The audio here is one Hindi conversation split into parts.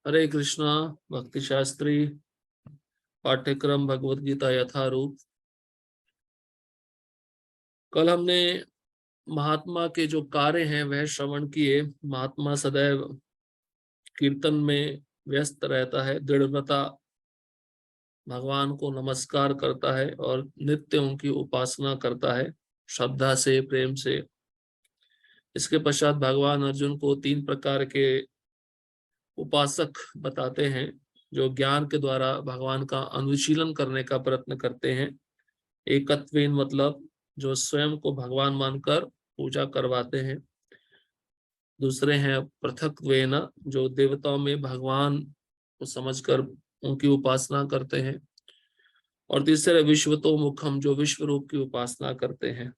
हरे कृष्णा। भक्ति शास्त्री पाठ्यक्रम भगवत गीता यथारूप। कल हमने महात्मा के जो कार्य हैं वह श्रवण किए। महात्मा सदैव कीर्तन में व्यस्त रहता है, दृढ़व्रता भगवान को नमस्कार करता है और नित्य उनकी उपासना करता है, श्रद्धा से, प्रेम से। इसके पश्चात भगवान अर्जुन को 3 प्रकार के उपासक बताते हैं जो ज्ञान के द्वारा भगवान का अनुशीलन करने का प्रयत्न करते हैं। एकत्वेन मतलब जो स्वयं को भगवान मानकर पूजा करवाते हैं। दूसरे हैं पृथक्त्वेन जो देवताओं में भगवान को समझकर उनकी उपासना करते हैं। और तीसरे विश्वतोमुखम जो विश्व रूप की उपासना करते हैं।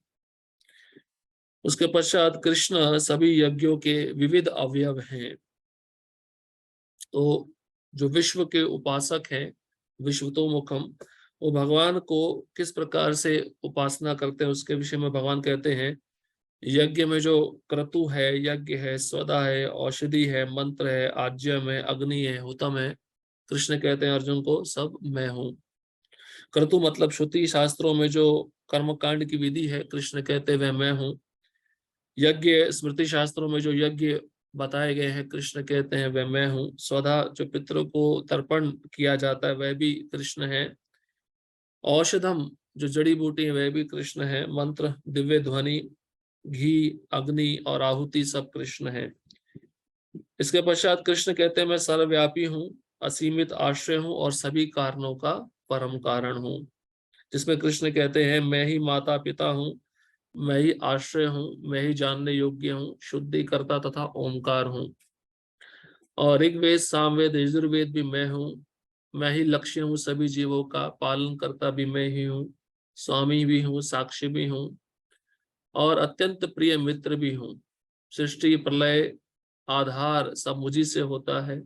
उसके पश्चात कृष्ण सभी यज्ञों के विविध अवयव हैं। तो जो विश्व के उपासक हैं, विश्वतोमुखम, वो भगवान को किस प्रकार से उपासना करते हैं उसके विषय में भगवान कहते हैं। यज्ञ में जो क्रतु है, यज्ञ है, स्वदा है, औषधि है, मंत्र है, आज्यम है, अग्नि है, हुतम है। कृष्ण कहते हैं अर्जुन को सब मैं हूं। क्रतु मतलब श्रुति शास्त्रों में जो कर्मकांड की विधि है, कृष्ण कहते हैं वह मैं हूं। यज्ञ स्मृति शास्त्रों में जो यज्ञ बताए गए हैं, कृष्ण कहते हैं वह मैं हूं। स्वधा जो पितरों को तर्पण किया जाता है वह भी कृष्ण है। औषधम जो जड़ी बूटी है वह भी कृष्ण है। मंत्र, दिव्य ध्वनि, घी, अग्नि और आहुति सब कृष्ण है। इसके पश्चात कृष्ण कहते हैं मैं सर्वव्यापी हूँ, असीमित आश्रय हूँ और सभी कारणों का परम कारण हूँ। जिसमें कृष्ण कहते हैं मैं ही माता पिता हूँ, मैं ही आश्रय हूँ, मैं ही जानने योग्य हूँ, शुद्धिकर्ता तथा ओमकार हूँ। और ऋग्वेद, सामवेद, यजुर्वेद भी मैं हूँ। मैं ही लक्ष्य हूँ सभी जीवों का, पालन करता भी मैं ही हूँ, स्वामी भी हूँ, साक्षी भी हूँ और अत्यंत प्रिय मित्र भी हूँ। सृष्टि प्रलय आधार सब मुझी से होता है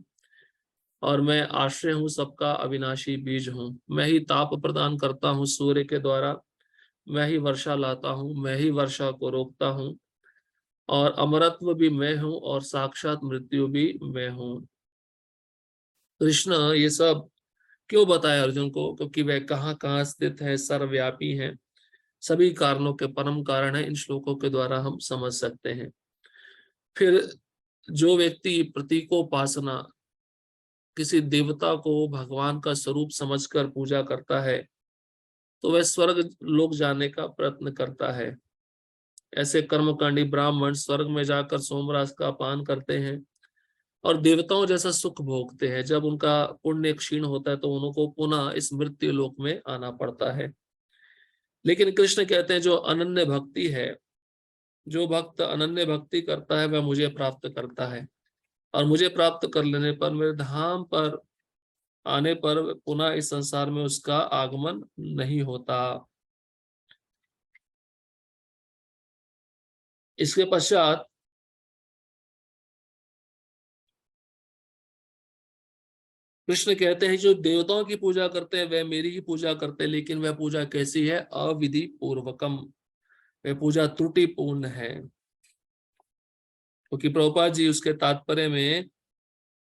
और मैं आश्रय हूँ सबका, अविनाशी बीज हूँ। मैं ही ताप प्रदान करता हूँ सूर्य के द्वारा, मैं ही वर्षा लाता हूँ, मैं ही वर्षा को रोकता हूँ और अमरत्व भी मैं हूँ और साक्षात मृत्यु भी मैं हूँ। कृष्ण ये सब क्यों बताया अर्जुन को? क्योंकि वह कहाँ कहाँ स्थित है, सर्वव्यापी है, सभी कारणों के परम कारण है। इन श्लोकों के द्वारा हम समझ सकते हैं। फिर जो व्यक्ति प्रतीकोपासना, किसी देवता को भगवान का स्वरूप समझकर पूजा करता है तो वह स्वर्ग लोक जाने का प्रयत्न करता है। ऐसे कर्मकांडी ब्राह्मण स्वर्ग में जाकर सोमरस का पान करते हैं और देवताओं जैसा सुख भोगते हैं। जब उनका पुण्य क्षीण होता है तो उनको पुनः इस मृत्यु लोक में आना पड़ता है। लेकिन कृष्ण कहते हैं जो अनन्य भक्ति है, जो भक्त अनन्य भक्ति करता है वह मुझे प्राप्त करता है और मुझे प्राप्त कर लेने पर, मेरे धाम पर आने पर पुनः इस संसार में उसका आगमन नहीं होता। इसके पश्चात कृष्ण कहते हैं जो देवताओं की पूजा करते हैं वह मेरी ही पूजा करते हैं, लेकिन वह पूजा कैसी है? अविधि पूर्वकम, वह पूजा त्रुटिपूर्ण है। क्योंकि प्रभुपाद जी उसके तात्पर्य में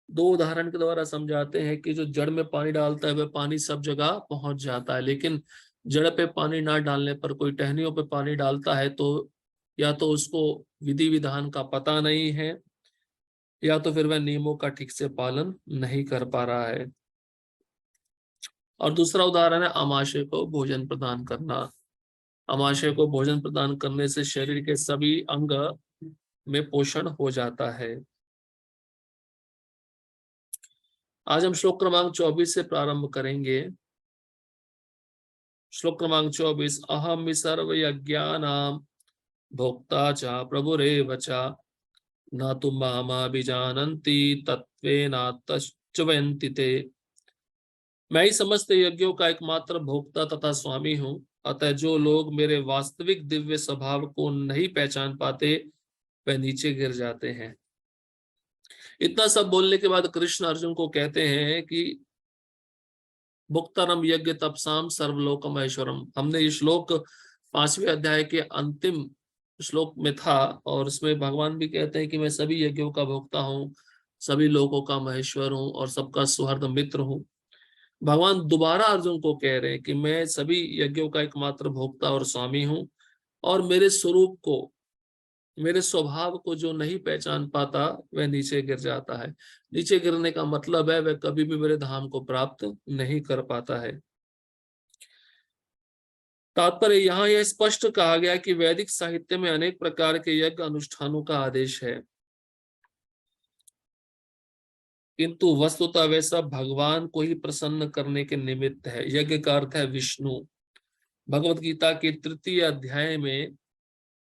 2 उदाहरण के द्वारा समझाते हैं कि जो जड़ में पानी डालता है वह पानी सब जगह पहुंच जाता है, लेकिन जड़ पे पानी ना डालने पर कोई टहनियों पे पानी डालता है तो या तो उसको विधि विधान का पता नहीं है या तो फिर वह नियमों का ठीक से पालन नहीं कर पा रहा है। और दूसरा उदाहरण है अमाशय को भोजन प्रदान करना। अमाशय को भोजन प्रदान करने से शरीर के सभी अंग में पोषण हो जाता है। आज हम श्लोक क्रमांक 24 से प्रारंभ करेंगे। श्लोक क्रमांक 24। अहम सर्व यज्ञानां भोक्ता च प्रभुरेव च न तु मामाभिजानन्ति तत्त्वेनातश्चवन्ति ते। मैं ही समस्त यज्ञों का एकमात्र भोक्ता तथा स्वामी हूँ, अतः जो लोग मेरे वास्तविक दिव्य स्वभाव को नहीं पहचान पाते वह नीचे गिर जाते हैं। इतना सब बोलने के बाद कृष्ण अर्जुन को कहते हैं कि भुक्तरम यज्ञ तपसाम सर्वलोकम ऐश्वरम। हमने ये श्लोक 5वें अध्याय के अंतिम श्लोक में था और उसमें भगवान भी कहते हैं कि मैं सभी यज्ञों का भोक्ता हूँ, सभी लोगों का महेश्वर हूँ और सबका सुहृद मित्र हूँ। भगवान दोबारा अर्जुन को कह रहे हैं कि मैं सभी यज्ञों का एकमात्र भोक्ता और स्वामी हूँ, और मेरे स्वरूप को, मेरे स्वभाव को जो नहीं पहचान पाता वह नीचे गिर जाता है। नीचे गिरने का मतलब है वह कभी भी मेरे धाम को प्राप्त नहीं कर पाता है। तात्पर्य यहाँ यह स्पष्ट कहा गया कि वैदिक साहित्य में अनेक प्रकार के यज्ञ अनुष्ठानों का आदेश है, किंतु वस्तुतः वे सब भगवान को ही प्रसन्न करने के निमित्त है। यज्ञ का अर्थ है विष्णु। भगवत गीता के 3 अध्याय में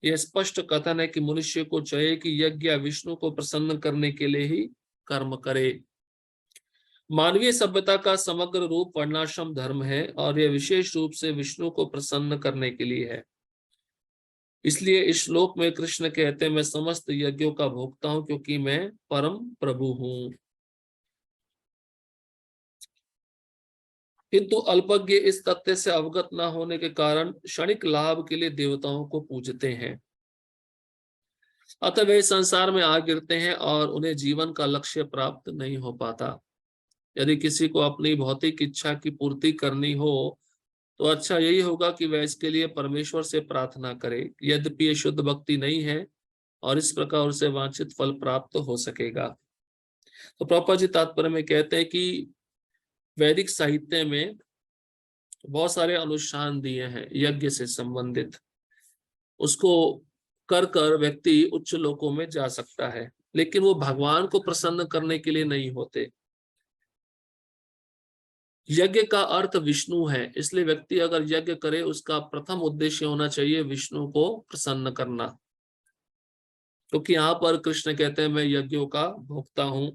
यह स्पष्ट कथन है कि मनुष्य को चाहिए कि यज्ञ विष्णु को प्रसन्न करने के लिए ही कर्म करे। मानवीय सभ्यता का समग्र रूप वर्णाश्रम धर्म है, और यह विशेष रूप से विष्णु को प्रसन्न करने के लिए है। इसलिए इस श्लोक में कृष्ण कहते हैं, मैं समस्त यज्ञों का भोक्ता हूं क्योंकि मैं परम प्रभु हूं। किंतु अल्पज्ञ इस तथ्य से अवगत न होने के कारण क्षणिक लाभ के लिए देवताओं को पूजते हैं। अतः वे संसार में आ गिरते हैं और उन्हें जीवन का लक्ष्य प्राप्त नहीं हो पाता। यदि किसी को अपनी भौतिक इच्छा की पूर्ति करनी हो तो अच्छा यही होगा कि वह इसके लिए परमेश्वर से प्रार्थना करे, यद्यपि ये शुद्ध भक्ति नहीं है और इस प्रकार उसे वांछित फल प्राप्त हो सकेगा। तो प्रभुपाद जी तात्पर्य में कहते हैं कि वैदिक साहित्य में बहुत सारे अनुष्ठान दिए हैं यज्ञ से संबंधित, उसको कर कर व्यक्ति उच्च लोकों में जा सकता है, लेकिन वो भगवान को प्रसन्न करने के लिए नहीं होते। यज्ञ का अर्थ विष्णु है, इसलिए व्यक्ति अगर यज्ञ करे उसका प्रथम उद्देश्य होना चाहिए विष्णु को प्रसन्न करना, क्योंकि यहाँ पर कृष्ण कहते हैं मैं यज्ञों का भोक्ता हूं।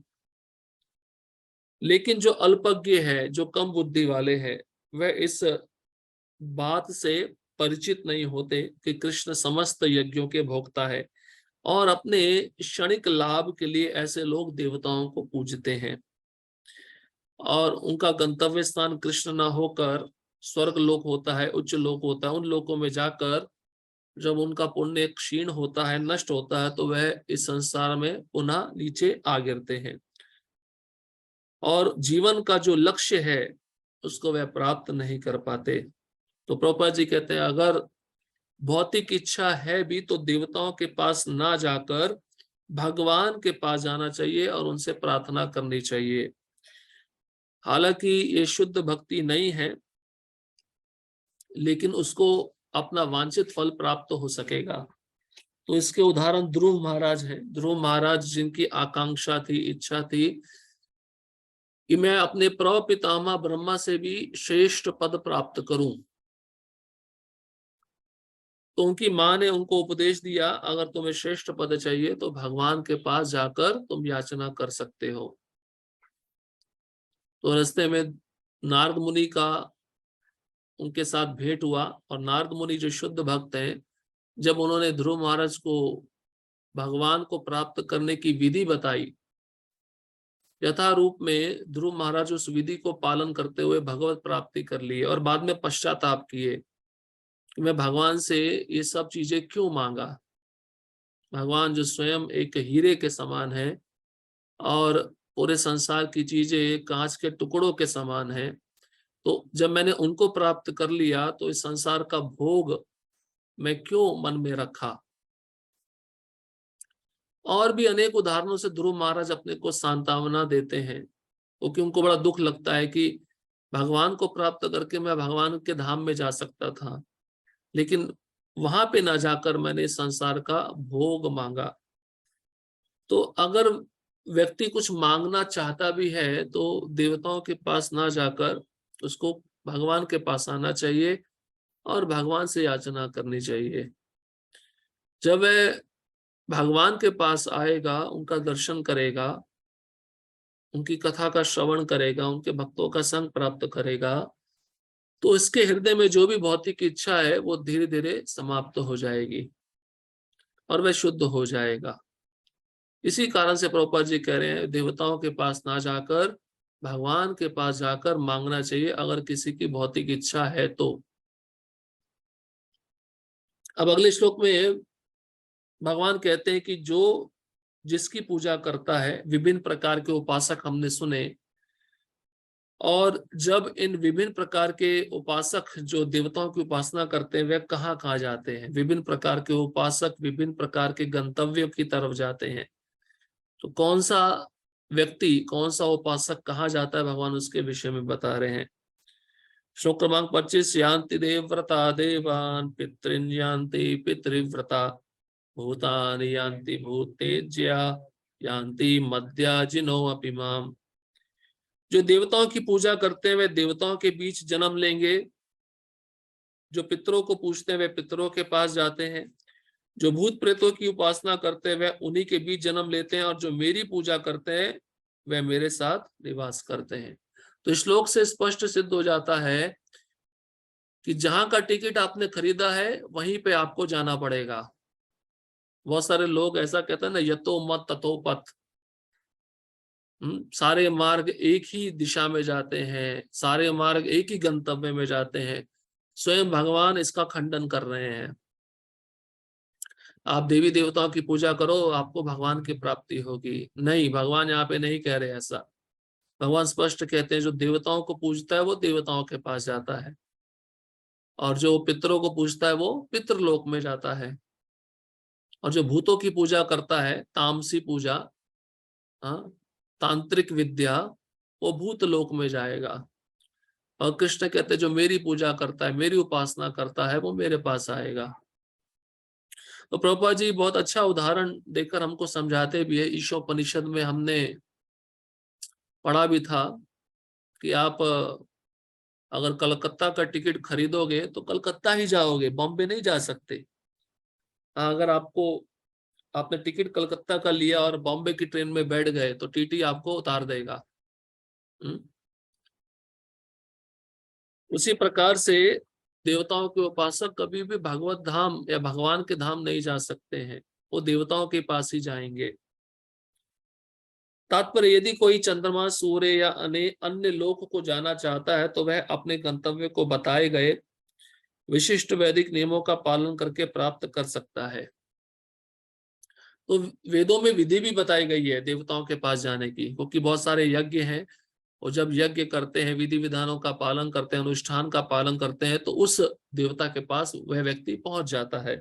लेकिन जो अल्पज्ञ है, जो कम बुद्धि वाले हैं, वह इस बात से परिचित नहीं होते कि कृष्ण समस्त यज्ञों के भोक्ता है, और अपने क्षणिक लाभ के लिए ऐसे लोग देवताओं को पूजते हैं, और उनका गंतव्य स्थान कृष्ण न होकर स्वर्ग लोक होता है, उच्च लोक होता है। उन लोकों में जाकर जब उनका पुण्य क्षीण होता है, नष्ट होता है, तो वह इस संसार में पुनः नीचे आ गिरते हैं, और जीवन का जो लक्ष्य है उसको वह प्राप्त नहीं कर पाते। तो प्रभुपाद जी कहते हैं अगर भौतिक इच्छा है भी तो देवताओं के पास ना जाकर भगवान के पास जाना चाहिए और उनसे प्रार्थना करनी चाहिए। हालांकि ये शुद्ध भक्ति नहीं है, लेकिन उसको अपना वांछित फल प्राप्त हो सकेगा। तो इसके उदाहरण ध्रुव महाराज हैं। ध्रुव महाराज जिनकी आकांक्षा थी, इच्छा थी कि मैं अपने प्रव पितामह ब्रह्मा से भी श्रेष्ठ पद प्राप्त करूं, तो उनकी माँ ने उनको उपदेश दिया अगर तुम्हें श्रेष्ठ पद चाहिए तो भगवान के पास जाकर तुम याचना कर सकते हो। तो रास्ते में नारद मुनि का उनके साथ भेंट हुआ, और नारद मुनि जो शुद्ध भक्त हैं, जब उन्होंने ध्रुव महाराज को भगवान को प्राप्त करने की विधि बताई, यथारूप में ध्रुव महाराज उस विधि को पालन करते हुए भगवत प्राप्ति कर लिए, और बाद में पश्चाताप किए कि मैं भगवान से ये सब चीजें क्यों मांगा। भगवान जो स्वयं एक हीरे के समान है और पूरे संसार की चीजें कांच के टुकड़ों के समान है, तो जब मैंने उनको प्राप्त कर लिया तो इस संसार का भोग मैं क्यों मन में रखा। और भी अनेक उदाहरणों से ध्रुव महाराज अपने को सांत्वना देते हैं, क्योंकि उनको बड़ा दुख लगता है कि भगवान को प्राप्त करके मैं भगवान के धाम में जा सकता था, लेकिन वहां पे ना जाकर मैंने संसार का भोग मांगा। तो अगर व्यक्ति कुछ मांगना चाहता भी है तो देवताओं के पास ना जाकर उसको भगवान के पास आना चाहिए और भगवान से याचना करनी चाहिए। जब वह भगवान के पास आएगा, उनका दर्शन करेगा, उनकी कथा का श्रवण करेगा, उनके भक्तों का संग प्राप्त करेगा, तो इसके हृदय में जो भी भौतिक इच्छा है वो धीरे धीरे समाप्त हो जाएगी और वह शुद्ध हो जाएगा। इसी कारण से प्रभुपाद जी कह रहे हैं देवताओं के पास ना जाकर भगवान के पास जाकर मांगना चाहिए अगर किसी की भौतिक इच्छा है तो। अब अगले श्लोक में भगवान कहते हैं कि जो जिसकी पूजा करता है, विभिन्न प्रकार के उपासक हमने सुने। और जब इन विभिन्न प्रकार के उपासक जो देवताओं की उपासना करते हैं वे कहाँ कहाँ जाते हैं, विभिन्न प्रकार के उपासक विभिन्न प्रकार के गंतव्य की तरफ जाते हैं। तो कौन सा व्यक्ति, कौन सा उपासक कहाँ जाता है, भगवान उसके विषय में बता रहे हैं। श्लोक क्रमांक 25, यान्ति देवव्रता देवान् पितॄन् यान्ति पितृव्रता भूतानि यान्ति भूतेज्या यान्ति मद्याजिनो अपि माम्। जो देवताओं की पूजा करते हैं वे देवताओं के बीच जन्म लेंगे, जो पितरों को पूजते हैं वे पितरों के पास जाते हैं, जो भूत प्रेतों की उपासना करते हैं वे उन्हीं के बीच जन्म लेते हैं, और जो मेरी पूजा करते हैं वे मेरे साथ निवास करते हैं। तो श्लोक से स्पष्ट सिद्ध हो जाता है कि जहां का टिकट आपने खरीदा है वहीं पे आपको जाना पड़ेगा। बहुत सारे लोग ऐसा कहते हैं ना, यतो मत ततो पथ। सारे मार्ग एक ही दिशा में जाते हैं, सारे मार्ग एक ही गंतव्य में जाते हैं। स्वयं भगवान इसका खंडन कर रहे हैं। आप देवी देवताओं की पूजा करो, आपको भगवान की प्राप्ति होगी, नहीं, भगवान यहाँ पे नहीं कह रहे ऐसा। भगवान स्पष्ट कहते हैं जो देवताओं को पूजता है वो देवताओं के पास जाता है, और जो पितरों को पूजता है वो पितृलोक में जाता है, और जो भूतों की पूजा करता है, तामसी पूजा, हाँ, तांत्रिक विद्या, वो भूत लोक में जाएगा। और कृष्ण कहते हैं जो मेरी पूजा करता है, मेरी उपासना करता है, वो मेरे पास आएगा। तो प्रभुपाद जी बहुत अच्छा उदाहरण देकर हमको समझाते भी है। ईशोपनिषद में हमने पढ़ा भी था कि आप अगर कलकत्ता का टिकट खरीदोगे तो कलकत्ता ही जाओगे, बॉम्बे नहीं जा सकते। अगर आपने टिकट कलकत्ता का लिया और बॉम्बे की ट्रेन में बैठ गए तो टीटी आपको उतार देगा। उसी प्रकार से देवताओं के उपासक कभी भी भगवत धाम या भगवान के धाम नहीं जा सकते हैं, वो देवताओं के पास ही जाएंगे। तात्पर्य, यदि कोई चंद्रमा, सूर्य या अन्य लोक को जाना चाहता है तो वह अपने गंतव्य को बताए गए विशिष्ट वैदिक नियमों का पालन करके प्राप्त कर सकता है। तो वेदों में विधि भी बताई गई है देवताओं के पास जाने की, क्योंकि बहुत सारे यज्ञ हैं, और जब यज्ञ करते हैं, विधि विधानों का पालन करते हैं, अनुष्ठान का पालन करते हैं, तो उस देवता के पास वह व्यक्ति पहुंच जाता है।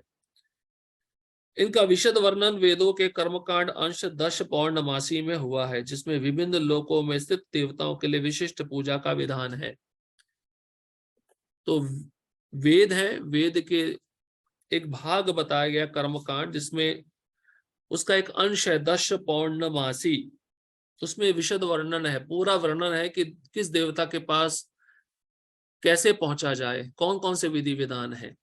इनका विशद वर्णन वेदों के कर्मकांड अंश 10 पौर्णमासी में हुआ है, जिसमें विभिन्न लोकों में स्थित देवताओं के लिए विशिष्ट पूजा का विधान है। तो वेद है, वेद के एक भाग बताया गया कर्मकांड, जिसमें उसका एक अंश है 10 पौर्णमासी। उसमें विशद वर्णन है, पूरा वर्णन है कि किस देवता के पास कैसे पहुंचा जाए, कौन कौन से विधि विधान है।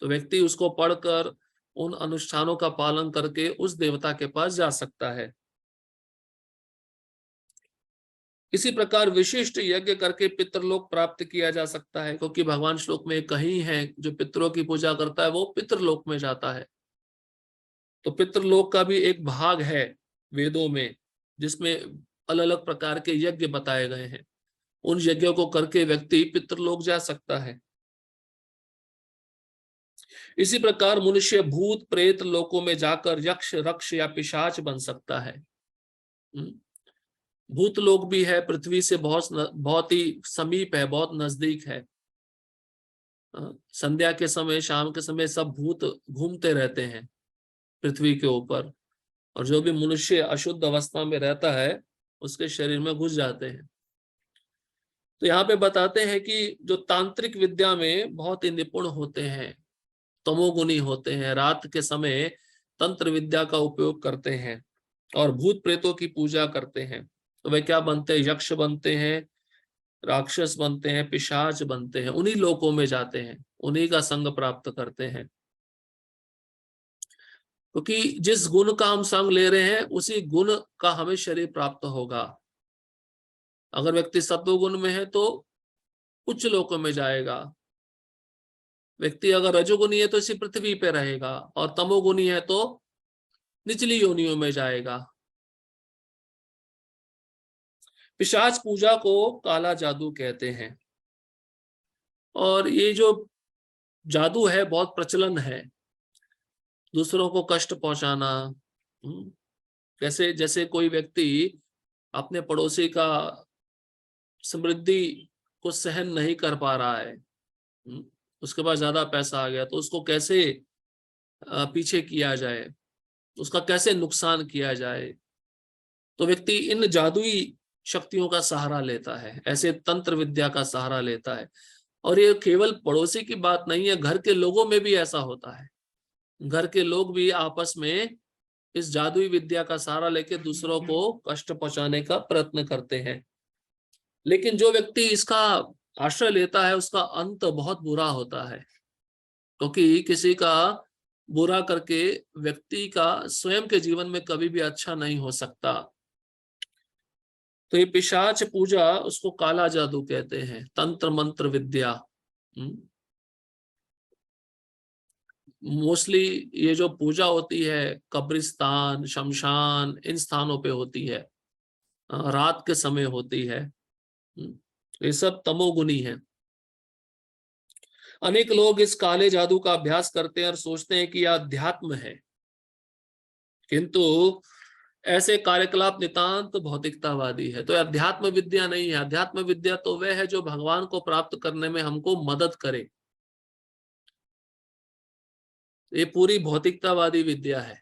तो व्यक्ति उसको पढ़कर उन अनुष्ठानों का पालन करके उस देवता के पास जा सकता है। इसी प्रकार विशिष्ट यज्ञ करके पितृलोक प्राप्त किया जा सकता है, क्योंकि भगवान श्लोक में कहीं है जो पितरों की पूजा करता है वो पितृलोक में जाता है। तो पितृलोक का भी एक भाग है वेदों में, जिसमें अलग अलग प्रकार के यज्ञ बताए गए हैं। उन यज्ञों को करके व्यक्ति पितृलोक जा सकता है। इसी प्रकार मनुष्य भूत प्रेत लोकों में जाकर यक्ष, रक्ष या पिशाच बन सकता है। भूत लोक भी है, पृथ्वी से बहुत ही समीप है, बहुत नजदीक है। संध्या के समय, शाम के समय सब भूत घूमते रहते हैं पृथ्वी के ऊपर, और जो भी मनुष्य अशुद्ध अवस्था में रहता है उसके शरीर में घुस जाते हैं। तो यहाँ पे बताते हैं कि जो तांत्रिक विद्या में बहुत ही निपुण होते हैं, तमोगुनी होते हैं, रात के समय तंत्र विद्या का उपयोग करते हैं और भूत प्रेतों की पूजा करते हैं, तो वे क्या बनते हैं? यक्ष बनते हैं, राक्षस बनते हैं, पिशाच बनते हैं, उन्हीं लोकों में जाते हैं, उन्हीं का संग प्राप्त करते हैं। क्योंकि जिस गुण का हम संग ले रहे हैं उसी गुण का हमें शरीर प्राप्त होगा। अगर व्यक्ति सत्व गुण में है तो उच्च लोकों में जाएगा, व्यक्ति अगर रजोगुणी है तो इसी पृथ्वी पे रहेगा, और तमोगुणी है तो निचली योनियों में जाएगा। पिशाच पूजा को काला जादू कहते हैं, और ये जो जादू है बहुत प्रचलन है, दूसरों को कष्ट पहुंचाना, कैसे? जैसे कोई व्यक्ति अपने पड़ोसी का समृद्धि को सहन नहीं कर पा रहा है, उसके पास ज्यादा पैसा आ गया, तो उसको कैसे पीछे किया जाए, उसका कैसे नुकसान किया जाए, तो व्यक्ति इन जादुई शक्तियों का सहारा लेता है, ऐसे तंत्र विद्या का सहारा लेता है। और ये केवल पड़ोसी की बात नहीं है, घर के लोगों में भी ऐसा होता है। घर के लोग भी आपस में इस जादुई विद्या का सहारा लेके दूसरों को कष्ट पहुंचाने का प्रयत्न करते हैं। लेकिन जो व्यक्ति इसका आश्रय लेता है उसका अंत बहुत बुरा होता है, क्योंकि किसी का बुरा करके व्यक्ति का स्वयं के जीवन में कभी भी अच्छा नहीं हो सकता। तो ये पिशाच पूजा, उसको काला जादू कहते हैं, तंत्र मंत्र विद्या। मोस्टली ये जो पूजा होती है कब्रिस्तान, शमशान, इन स्थानों पे होती है, रात के समय होती है। ये सब तमोगुनी है। अनेक लोग इस काले जादू का अभ्यास करते हैं और सोचते हैं कि यह अध्यात्म है, किंतु ऐसे कार्यकलाप नितांत भौतिकतावादी है। तो अध्यात्म विद्या नहीं है। अध्यात्म विद्या तो वह है जो भगवान को प्राप्त करने में हमको मदद करे। ये पूरी भौतिकतावादी विद्या है।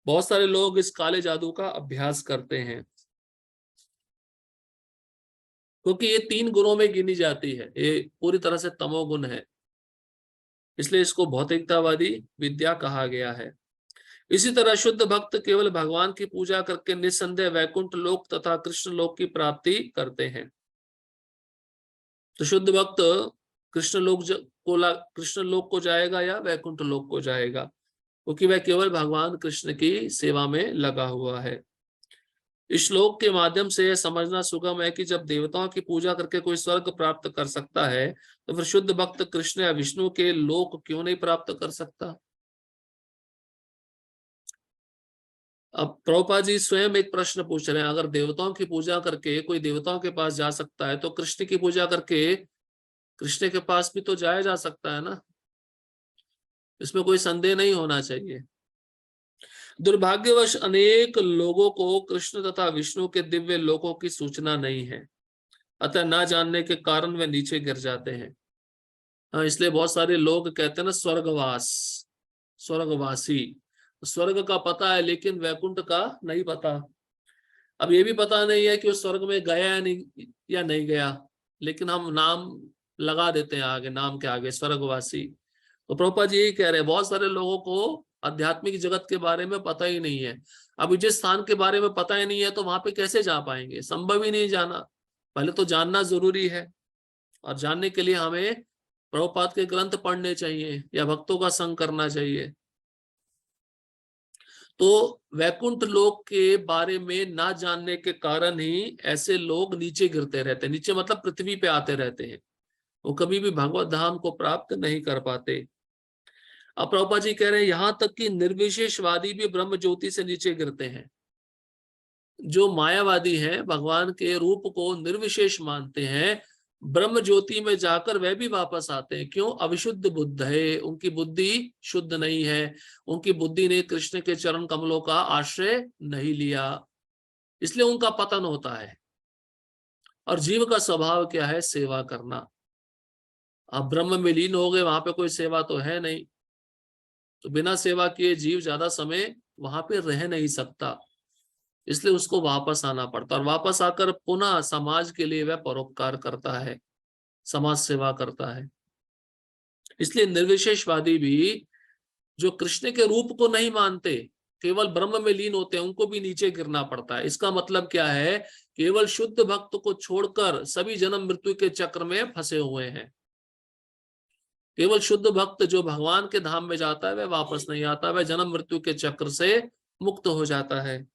बहुत सारे लोग इस काले जादू का अभ्यास करते हैं, क्योंकि ये 3 गुणों में गिनी जाती है, ये पूरी तरह से तमोगुण है, इसलिए इसको भौतिकतावादी विद्या कहा गया है। इसी तरह शुद्ध भक्त केवल भगवान की पूजा करके निस्संदेह वैकुंठ लोक तथा कृष्ण लोक की प्राप्ति करते हैं। तो शुद्ध भक्त कृष्ण लोक को जाएगा या वैकुंठ लोक को जाएगा, क्योंकि वह केवल भगवान कृष्ण की सेवा में लगा हुआ है। इस श्लोक के माध्यम से यह समझना सुगम है कि जब देवताओं की पूजा करके कोई स्वर्ग प्राप्त कर सकता है, तो फिर शुद्ध भक्त कृष्ण या विष्णु के लोक क्यों नहीं प्राप्त कर सकता। अब प्रभुपाद जी स्वयं एक प्रश्न पूछ रहे हैं, अगर देवताओं की पूजा करके कोई देवताओं के पास जा सकता है, तो कृष्ण की पूजा करके कृष्ण के पास भी तो जाया जा सकता है ना। इसमें कोई संदेह नहीं होना चाहिए। दुर्भाग्यवश अनेक लोगों को कृष्ण तथा विष्णु के दिव्य लोकों की सूचना नहीं है, अतः ना जानने के कारण वे नीचे गिर जाते हैं। हाँ, इसलिए बहुत सारे लोग कहते हैं ना स्वर्गवास, स्वर्गवासी। स्वर्ग का पता है लेकिन वैकुंठ का नहीं पता। अब ये भी पता नहीं है कि वो स्वर्ग में गया या नहीं गया, लेकिन हम नाम लगा देते हैं आगे, नाम के आगे स्वर्गवासी। तो प्रभुपाद जी यही कह रहे हैं, बहुत सारे लोगों को आध्यात्मिक जगत के बारे में पता ही नहीं है। अब जिस स्थान के बारे में पता ही नहीं है तो वहां पे कैसे जा पाएंगे, संभव ही नहीं जाना। पहले तो जानना जरूरी है, और जानने के लिए हमें प्रभुपाद के ग्रंथ पढ़ने चाहिए या भक्तों का संग करना चाहिए। तो वैकुंठ लोक के बारे में ना जानने के कारण ही ऐसे लोग नीचे गिरते रहते हैं। नीचे मतलब पृथ्वी पे आते रहते हैं, वो कभी भी भगवत धाम को प्राप्त नहीं कर पाते। अब प्रभुपाद जी कह रहे हैं यहां तक कि निर्विशेषवादी भी ब्रह्म ज्योति से नीचे गिरते हैं। जो मायावादी हैं, भगवान के रूप को निर्विशेष मानते हैं, ब्रह्म ज्योति में जाकर वह भी वापस आते हैं। क्यों? अविशुद्ध बुद्ध है, उनकी बुद्धि शुद्ध नहीं है, उनकी बुद्धि ने कृष्ण के चरण कमलों का आश्रय नहीं लिया, इसलिए उनका पतन होता है। और जीव का स्वभाव क्या है? सेवा करना। अब ब्रह्म में लीन हो गए, वहां पे कोई सेवा तो है नहीं, तो बिना सेवा किए जीव ज्यादा समय वहां पे रह नहीं सकता, इसलिए उसको वापस आना पड़ता है। और वापस आकर पुनः समाज के लिए वह परोपकार करता है, समाज सेवा करता है। इसलिए निर्विशेषवादी भी जो कृष्ण के रूप को नहीं मानते, केवल ब्रह्म में लीन होते हैं, उनको भी नीचे गिरना पड़ता है। इसका मतलब क्या है? केवल शुद्ध भक्त को छोड़कर सभी जन्म मृत्यु के चक्र में फंसे हुए हैं। केवल शुद्ध भक्त जो भगवान के धाम में जाता है वह वापस नहीं आता, वह जन्म मृत्यु के चक्र से मुक्त हो जाता है।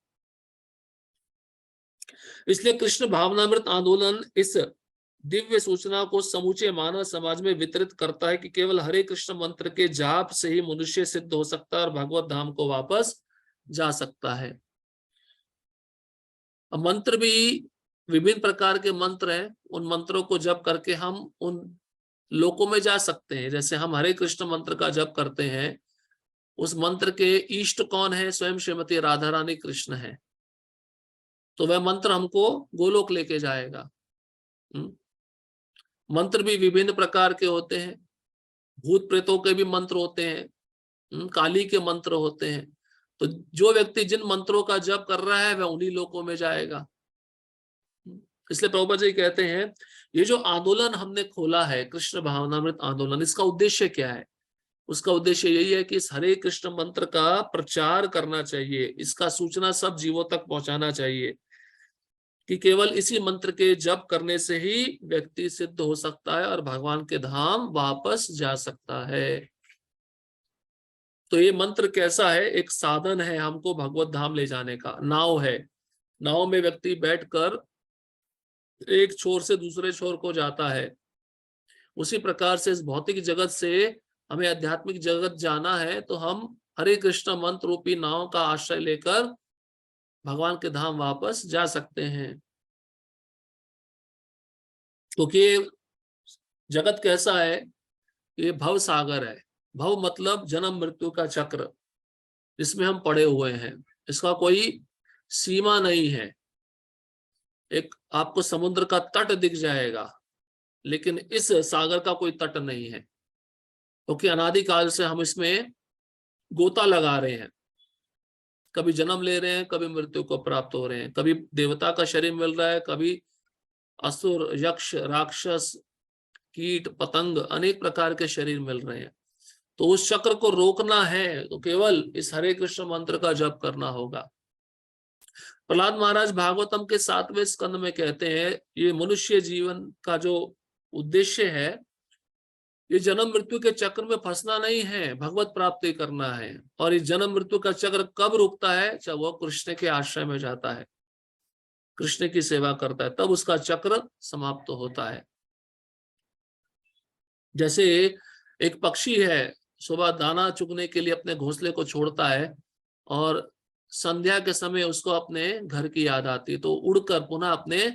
इसलिए कृष्ण भावनामृत आंदोलन इस दिव्य सूचना को समूचे मानव समाज में वितरित करता है कि केवल हरे कृष्ण मंत्र के जाप से ही मनुष्य सिद्ध हो सकता है और भगवत धाम को वापस जा सकता है। अब मंत्र भी विभिन्न प्रकार के मंत्र हैं, उन मंत्रों को जप करके हम उन लोकों में जा सकते हैं। जैसे हम हरे कृष्ण मंत्र का जप करते हैं, उस मंत्र के इष्ट कौन है? स्वयं श्रीमती राधा रानी कृष्ण है। तो वह मंत्र हमको गोलोक लेके जाएगा। मंत्र भी विभिन्न प्रकार के होते हैं, भूत प्रेतों के भी मंत्र होते हैं, काली के मंत्र होते हैं। तो जो व्यक्ति जिन मंत्रों का जप कर रहा है वह उन्हीं लोकों में जाएगा। इसलिए प्रभुपाद जी कहते हैं, ये जो आंदोलन हमने खोला है कृष्ण भावनामृत आंदोलन, इसका उद्देश्य क्या है? उसका उद्देश्य यही है कि इस हरे कृष्ण मंत्र का प्रचार करना चाहिए, इसका सूचना सब जीवों तक पहुंचाना चाहिए कि केवल इसी मंत्र के जप करने से ही व्यक्ति सिद्ध हो सकता है और भगवान के धाम वापस जा सकता है। तो ये मंत्र कैसा है? एक साधन है हमको भगवत धाम ले जाने का, नाव है। नाव में व्यक्ति बैठकर एक छोर से दूसरे छोर को जाता है। उसी प्रकार से इस भौतिक जगत से हमें आध्यात्मिक जगत जाना है, तो हम हरे कृष्ण मंत्र रूपी नाव का आश्रय लेकर भगवान के धाम वापस जा सकते हैं। क्योंकि जगत कैसा है? ये भव सागर है। भव मतलब जन्म मृत्यु का चक्र, जिसमें हम पड़े हुए हैं। इसका कोई सीमा नहीं है। एक आपको समुद्र का तट दिख जाएगा, लेकिन इस सागर का कोई तट नहीं है, क्योंकि अनादिकाल से हम इसमें गोता लगा रहे हैं। कभी जन्म ले रहे हैं, कभी मृत्यु को प्राप्त हो रहे हैं, कभी देवता का शरीर मिल रहा है, कभी असुर, यक्ष, राक्षस, कीट, पतंग, अनेक प्रकार के शरीर मिल रहे हैं। तो उस चक्र को रोकना है तो केवल इस हरे कृष्ण मंत्र का जप करना होगा। प्रहलाद महाराज भागवतम के 7वें स्कंद में कहते हैं, ये मनुष्य जीवन का जो उद्देश्य है, ये जन्म मृत्यु के चक्र में फंसना नहीं है, भगवत प्राप्ति करना है। और ये जन्म मृत्यु का चक्र कब रुकता है? जब वह कृष्ण के आश्रय में जाता है, कृष्ण की सेवा करता है, तब उसका चक्र समाप्त होता है। जैसे एक पक्षी है, सुबह दाना चुगने के लिए अपने घोंसले को छोड़ता है और संध्या के समय उसको अपने घर की याद आती है, तो उड़कर पुनः अपने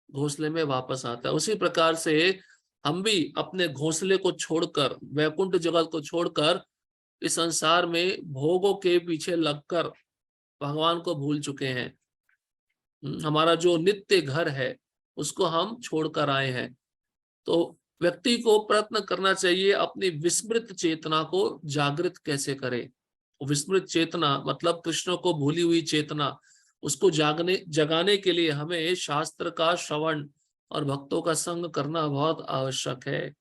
घोंसले में वापस आता है। उसी प्रकार से हम भी अपने घोंसले को छोड़कर, वैकुंठ जगत को छोड़कर इस संसार में भोगों के पीछे लगकर भगवान को भूल चुके हैं। हमारा जो नित्य घर है उसको हम छोड़कर आए हैं। तो व्यक्ति को प्रयत्न करना चाहिए अपनी विस्मृत चेतना को जागृत कैसे करे। विस्मृत चेतना मतलब कृष्ण को भूली हुई चेतना, उसको जगाने के लिए हमें शास्त्र का श्रवण और भक्तों का संग करना बहुत आवश्यक है।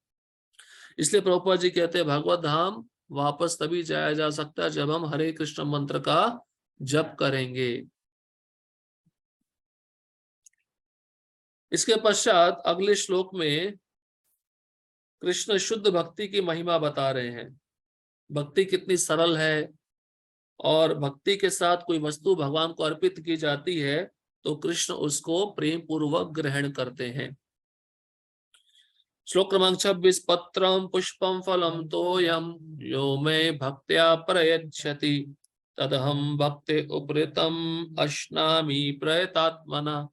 इसलिए प्रभुपाद जी कहते हैं, भगवत धाम वापस तभी जाया जा सकता है जब हम हरे कृष्ण मंत्र का जप करेंगे। इसके पश्चात अगले श्लोक में कृष्ण शुद्ध भक्ति की महिमा बता रहे हैं। भक्ति कितनी सरल है, और भक्ति के साथ कोई वस्तु भगवान को अर्पित की जाती है तो कृष्ण उसको प्रेम पूर्वक ग्रहण करते हैं। श्लोक क्रमांक 26, पत्रम पुष्पम फलम तोयम यो मे भक्त्या प्रयच्छति तदहम भक्ति उपृतम अश्नामि प्रयतात्मना।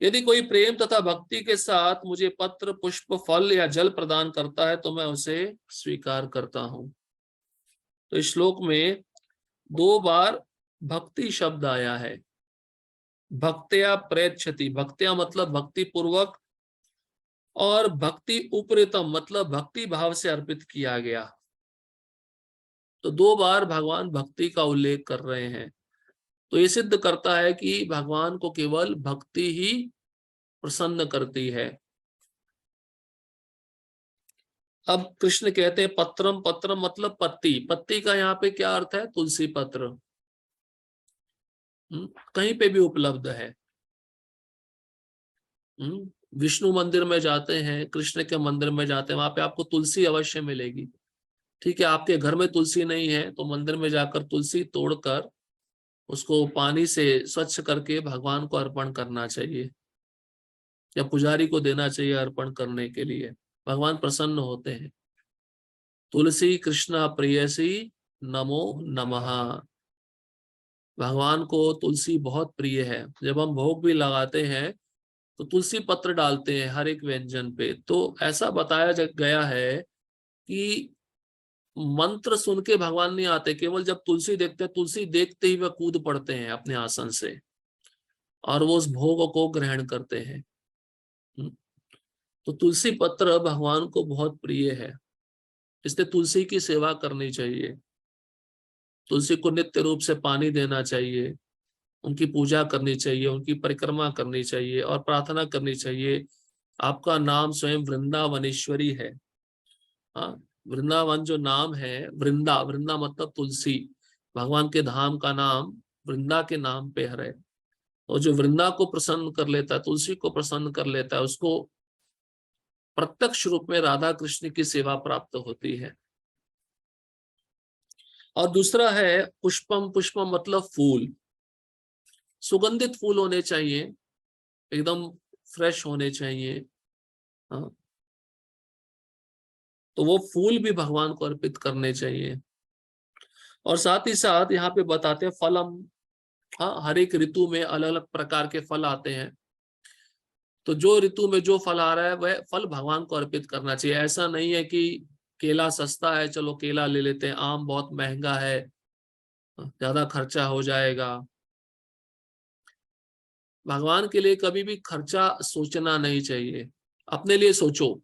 यदि कोई प्रेम तथा भक्ति के साथ मुझे पत्र, पुष्प, फल या जल प्रदान करता है तो मैं उसे स्वीकार करता हूं। तो इस श्लोक में 2 बार भक्ति शब्द आया है। भक्त्या प्रयच्छति, भक्त्या मतलब भक्ति पूर्वक, और भक्ति उपरितम मतलब भक्ति भाव से अर्पित किया गया। तो 2 बार भगवान भक्ति का उल्लेख कर रहे हैं। तो ये सिद्ध करता है कि भगवान को केवल भक्ति ही प्रसन्न करती है। अब कृष्ण कहते हैं पत्रम, पत्रम मतलब पत्ती। पत्ती का यहाँ पे क्या अर्थ है? तुलसी पत्र। कहीं पे भी उपलब्ध है। विष्णु मंदिर में जाते हैं, कृष्ण के मंदिर में जाते हैं, वहां पे आपको तुलसी अवश्य मिलेगी। ठीक है, आपके घर में तुलसी नहीं है तो मंदिर में जाकर तुलसी तोड़कर उसको पानी से स्वच्छ करके भगवान को अर्पण करना चाहिए, या पुजारी को देना चाहिए अर्पण करने के लिए। भगवान प्रसन्न होते हैं। तुलसी कृष्णा प्रियसी नमो नमः। भगवान को तुलसी बहुत प्रिय है। जब हम भोग भी लगाते हैं तो तुलसी पत्र डालते हैं हर एक व्यंजन पे। तो ऐसा बताया गया है कि मंत्र सुन के भगवान नहीं आते, केवल जब तुलसी देखते हैं, तुलसी देखते ही वह कूद पड़ते हैं अपने आसन से और वो उस भोग को ग्रहण करते हैं। तो तुलसी पत्र भगवान को बहुत प्रिय है, इसलिए तुलसी की सेवा करनी चाहिए। तुलसी को नित्य रूप से पानी देना चाहिए, उनकी पूजा करनी चाहिए, उनकी परिक्रमा करनी चाहिए और प्रार्थना करनी चाहिए। आपका नाम स्वयं वृंदावनेश्वरी है। हाँ, वृंदावन जो नाम है, वृंदा, वृंदा मतलब तुलसी, भगवान के धाम का नाम वृंदा के नाम पे है। और जो वृंदा को प्रसन्न कर लेता है, तुलसी को प्रसन्न कर लेता है, उसको प्रत्यक्ष रूप में राधा कृष्ण की सेवा प्राप्त होती है। और दूसरा है पुष्पम, पुष्पम मतलब फूल, सुगंधित फूल होने चाहिए, एकदम फ्रेश होने चाहिए। हाँ, तो वो फूल भी भगवान को अर्पित करने चाहिए। और साथ ही साथ यहाँ पे बताते हैं फलम। हाँ, हर एक ऋतु में अलग अलग प्रकार के फल आते हैं, तो जो ऋतु में जो फल आ रहा है वह फल भगवान को अर्पित करना चाहिए। ऐसा नहीं है कि केला सस्ता है चलो केला ले लेते हैं, आम बहुत महंगा है ज्यादा खर्चा हो जाएगा। भगवान के लिए कभी भी खर्चा सोचना नहीं चाहिए, अपने लिए सोचो,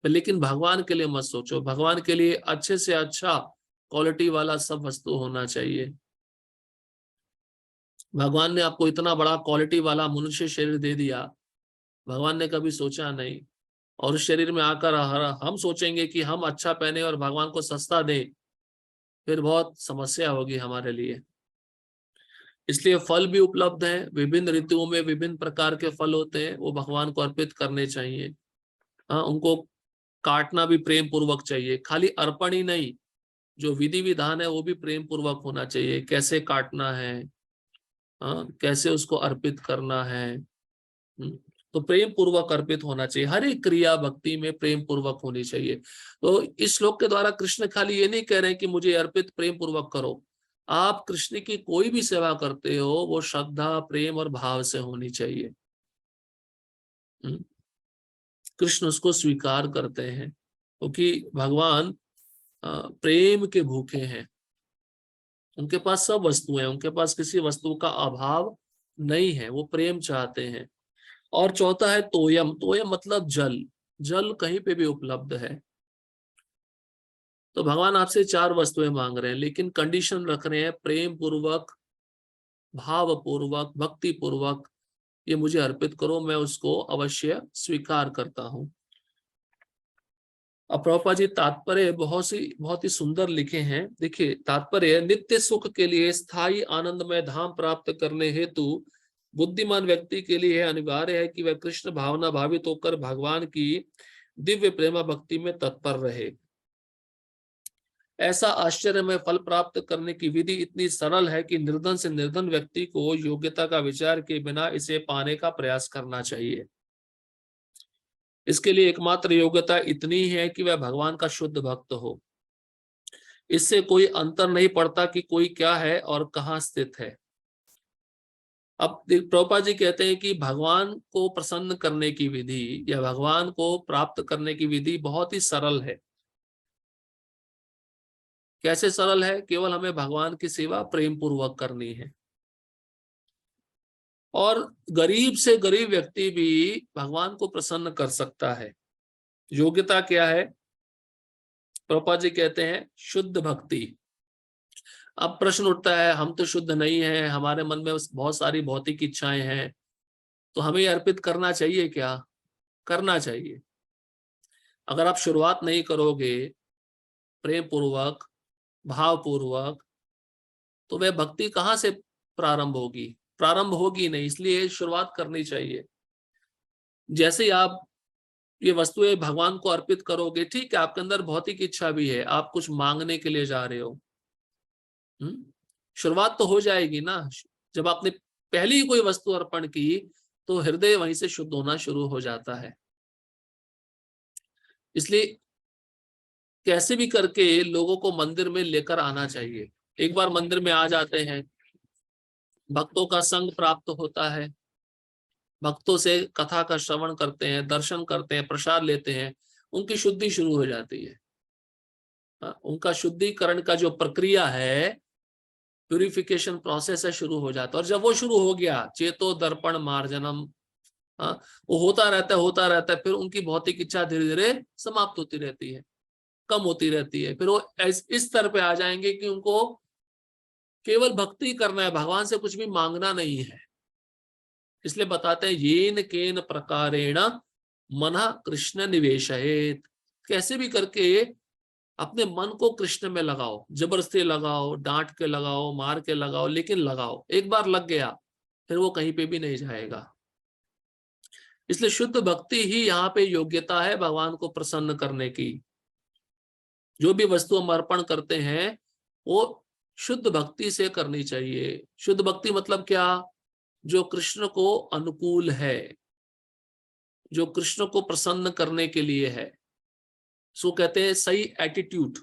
लेकिन भगवान के लिए मत सोचो। भगवान के लिए अच्छे से अच्छा क्वालिटी वाला सब वस्तु होना चाहिए। भगवान ने आपको इतना बड़ा क्वालिटी वाला मनुष्य शरीर दे दिया, भगवान ने कभी सोचा नहीं। और उस शरीर में आकर हम सोचेंगे कि हम अच्छा पहने और भगवान को सस्ता दें, फिर बहुत समस्या होगी हमारे लिए। इसलिए फल भी उपलब्ध है, विभिन्न ऋतुओं में विभिन्न प्रकार के फल होते हैं, वो भगवान को अर्पित करने चाहिए। हाँ, उनको काटना भी प्रेम पूर्वक चाहिए, खाली अर्पण ही नहीं, जो विधि विधान है वो भी प्रेम पूर्वक होना चाहिए। कैसे काटना है, हाँ, कैसे उसको अर्पित करना है, तो प्रेम पूर्वक अर्पित होना चाहिए। हर एक क्रिया भक्ति में प्रेम पूर्वक होनी चाहिए। तो इस श्लोक के द्वारा कृष्ण खाली ये नहीं कह रहे कि मुझे अर्पित प्रेम पूर्वक करो, आप कृष्ण की कोई भी सेवा करते हो वो श्रद्धा, प्रेम और भाव से होनी चाहिए। कृष्ण उसको स्वीकार करते हैं, क्योंकि भगवान प्रेम के भूखे हैं। उनके पास सब वस्तुएं हैं, उनके पास किसी वस्तु का अभाव नहीं है, वो प्रेम चाहते हैं। और चौथा है तोयम, तोयम मतलब जल, जल कहीं पे भी उपलब्ध है। तो भगवान आपसे 4 वस्तुएं मांग रहे हैं, लेकिन कंडीशन रख रहे हैं प्रेम पूर्वक, भाव पूर्वक, भक्ति पूर्वक, ये मुझे अर्पित करो, मैं उसको अवश्य स्वीकार करता हूं। अब प्रभुपाद जी तात्पर्य बहुत ही सुंदर लिखे हैं। देखिए तात्पर्य, नित्य सुख के लिए स्थायी आनंदमय धाम प्राप्त करने हेतु बुद्धिमान व्यक्ति के लिए अनिवार्य है कि वह कृष्ण भावना भावित होकर भगवान की दिव्य प्रेमा भक्ति में तत्पर रहे। ऐसा आश्चर्यमय फल प्राप्त करने की विधि इतनी सरल है कि निर्धन से निर्धन व्यक्ति को योग्यता का विचार के बिना इसे पाने का प्रयास करना चाहिए। इसके लिए एकमात्र योग्यता इतनी है कि वह भगवान का शुद्ध भक्त हो। इससे कोई अंतर नहीं पड़ता कि कोई क्या है और कहाँ स्थित है। अब प्रभुपाद जी कहते हैं कि भगवान को प्रसन्न करने की विधि या भगवान को प्राप्त करने की विधि बहुत ही सरल है। कैसे सरल है? केवल हमें भगवान की सेवा प्रेम पूर्वक करनी है। और गरीब से गरीब व्यक्ति भी भगवान को प्रसन्न कर सकता है। योग्यता क्या है? प्रभुपाद जी कहते हैं शुद्ध भक्ति। अब प्रश्न उठता है, हम तो शुद्ध नहीं है, हमारे मन में बहुत सारी भौतिक इच्छाएं हैं, तो हमें अर्पित करना चाहिए क्या? करना चाहिए। अगर आप शुरुआत नहीं करोगे प्रेम पूर्वक, भाव पूर्वक, तो वह भक्ति कहाँ से प्रारंभ होगी? प्रारंभ होगी नहीं, इसलिए शुरुआत करनी चाहिए। जैसे ही आप ये वस्तुएं भगवान को अर्पित करोगे, ठीक है, आपके अंदर भौतिक इच्छा भी है, आप कुछ मांगने के लिए जा रहे हो, शुरुआत तो हो जाएगी ना। जब आपने पहली कोई वस्तु अर्पण की तो हृदय वहीं से शुद्ध होना शुरू हो जाता है। इसलिए कैसे भी करके लोगों को मंदिर में लेकर आना चाहिए। एक बार मंदिर में आ जाते हैं, भक्तों का संग प्राप्त होता है, भक्तों से कथा का श्रवण करते हैं, दर्शन करते हैं, प्रसाद लेते हैं, उनकी शुद्धि शुरू हो जाती है। उनका शुद्धिकरण का जो प्रक्रिया है, प्यूरिफिकेशन प्रोसेस है, शुरू हो जाता है। और जब वो शुरू हो गया, चेतो दर्पण मार्जनम, वो होता रहता है, फिर उनकी भौतिक इच्छा धीरे धीरे समाप्त होती रहती है, कम होती रहती है। फिर वो इस स्तर पे आ जाएंगे कि उनको केवल भक्ति करना है, भगवान से कुछ भी मांगना नहीं है। इसलिए बताते हैं येन केन प्रकारेण मन कृष्ण निवेशयेत, कैसे भी करके अपने मन को कृष्ण में लगाओ, जबरदस्ती लगाओ, डांट के लगाओ, मार के लगाओ, लेकिन लगाओ। एक बार लग गया फिर वो कहीं पे भी नहीं जाएगा। इसलिए शुद्ध भक्ति ही यहाँ पे योग्यता है भगवान को प्रसन्न करने की। जो भी वस्तु हम अर्पण करते हैं वो शुद्ध भक्ति से करनी चाहिए। शुद्ध भक्ति मतलब क्या? जो कृष्ण को अनुकूल है, जो कृष्ण को प्रसन्न करने के लिए है। सो कहते हैं सही एटीट्यूड,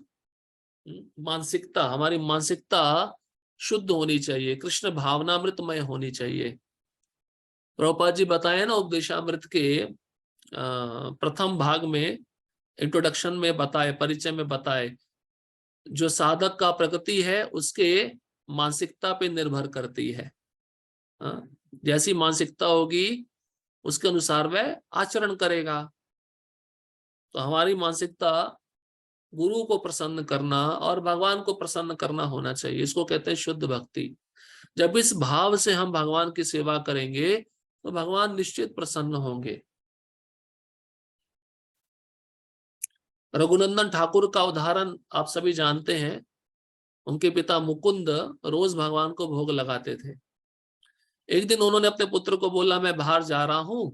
मानसिकता, हमारी मानसिकता शुद्ध होनी चाहिए, कृष्ण भावनामृतमय होनी चाहिए। प्रभुपाद जी बताए ना उपदेशामृत के प्रथम भाग में, इंट्रोडक्शन में बताए, परिचय में बताए, जो साधक का प्रगति है उसके मानसिकता पे निर्भर करती है। जैसी मानसिकता होगी उसके अनुसार वह आचरण करेगा। तो हमारी मानसिकता गुरु को प्रसन्न करना और भगवान को प्रसन्न करना होना चाहिए। इसको कहते हैं शुद्ध भक्ति। जब इस भाव से हम भगवान की सेवा करेंगे तो भगवान निश्चित प्रसन्न होंगे। रघुनंदन ठाकुर का उदाहरण आप सभी जानते हैं। उनके पिता मुकुंद रोज भगवान को भोग लगाते थे। एक दिन उन्होंने अपने पुत्र को बोला, मैं बाहर जा रहा हूं,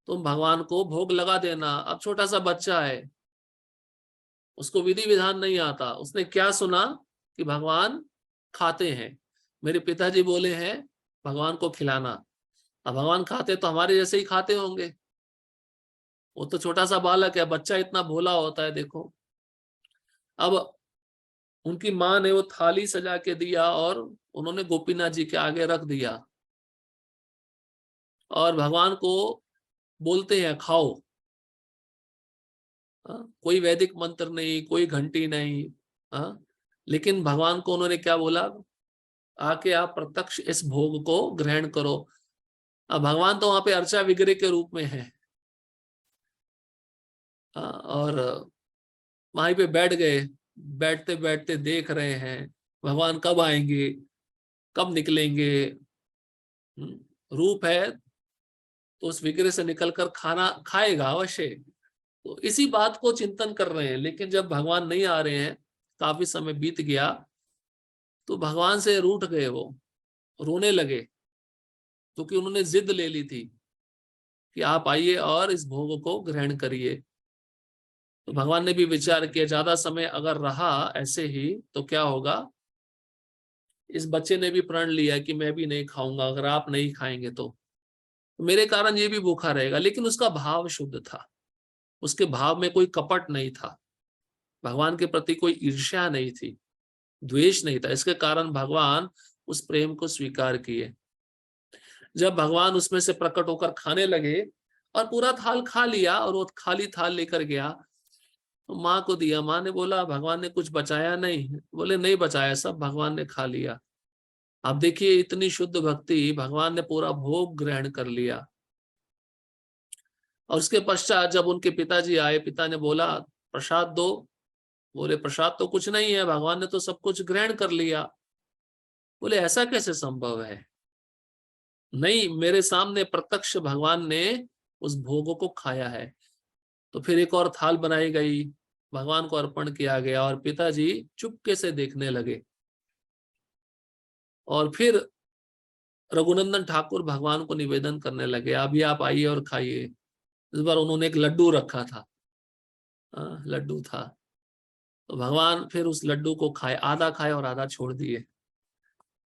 तुम भगवान को भोग लगा देना। अब छोटा सा बच्चा है, उसको विधि विधान नहीं आता। उसने क्या सुना कि भगवान खाते हैं, मेरे पिताजी बोले हैं भगवान को खिलाना। अब भगवान खाते तो हमारे जैसे ही खाते होंगे। वो तो छोटा सा बालक है, बच्चा इतना भोला होता है देखो। अब उनकी माँ ने वो थाली सजा के दिया और उन्होंने गोपीनाथ जी के आगे रख दिया और भगवान को बोलते हैं खाओ। कोई वैदिक मंत्र नहीं, कोई घंटी नहीं। लेकिन भगवान को उन्होंने क्या बोला, आके आप प्रत्यक्ष इस भोग को ग्रहण करो। अब भगवान तो वहां पे अर्चा विग्रह के रूप में है, और वहीं पे बैठ गए। बैठते बैठते देख रहे हैं भगवान कब आएंगे, कब निकलेंगे। रूप है तो उस विग्रह से निकलकर खाना खाएगा अवश्य। तो इसी बात को चिंतन कर रहे हैं। लेकिन जब भगवान नहीं आ रहे हैं, काफी समय बीत गया, तो भगवान से रूठ गए, वो रोने लगे, क्योंकि उन्होंने जिद ले ली थी कि आप आइए और इस भोग को ग्रहण करिए। तो भगवान ने भी विचार किया, ज्यादा समय अगर रहा ऐसे ही तो क्या होगा। इस बच्चे ने भी प्रण लिया कि मैं भी नहीं खाऊंगा, अगर आप नहीं खाएंगे तो मेरे कारण ये भी भूखा रहेगा। लेकिन उसका भाव शुद्ध था, उसके भाव में कोई कपट नहीं था, भगवान के प्रति कोई ईर्ष्या नहीं थी, द्वेष नहीं था। इसके कारण भगवान उस प्रेम को स्वीकार किए। जब भगवान उसमें से प्रकट होकर खाने लगे और पूरा थाल खा लिया और वो खाली थाल लेकर गया तो माँ को दिया। माँ ने बोला भगवान ने कुछ बचाया नहीं? बोले नहीं बचाया, सब भगवान ने खा लिया। आप देखिए इतनी शुद्ध भक्ति, भगवान ने पूरा भोग ग्रहण कर लिया। और उसके पश्चात जब उनके पिताजी आए, पिता ने बोला प्रसाद दो। बोले प्रसाद तो कुछ नहीं है, भगवान ने तो सब कुछ ग्रहण कर लिया। बोले ऐसा कैसे संभव है? नहीं, मेरे सामने प्रत्यक्ष भगवान ने उस भोगों को खाया है। तो फिर एक और थाल बनाई गई, भगवान को अर्पण किया गया और पिताजी चुपके से देखने लगे। और फिर रघुनंदन ठाकुर भगवान को निवेदन करने लगे, अभी आप आइए और खाइए। इस बार उन्होंने एक लड्डू रखा था, लड्डू था। तो भगवान फिर उस लड्डू को खाए, आधा खाए और आधा छोड़ दिए।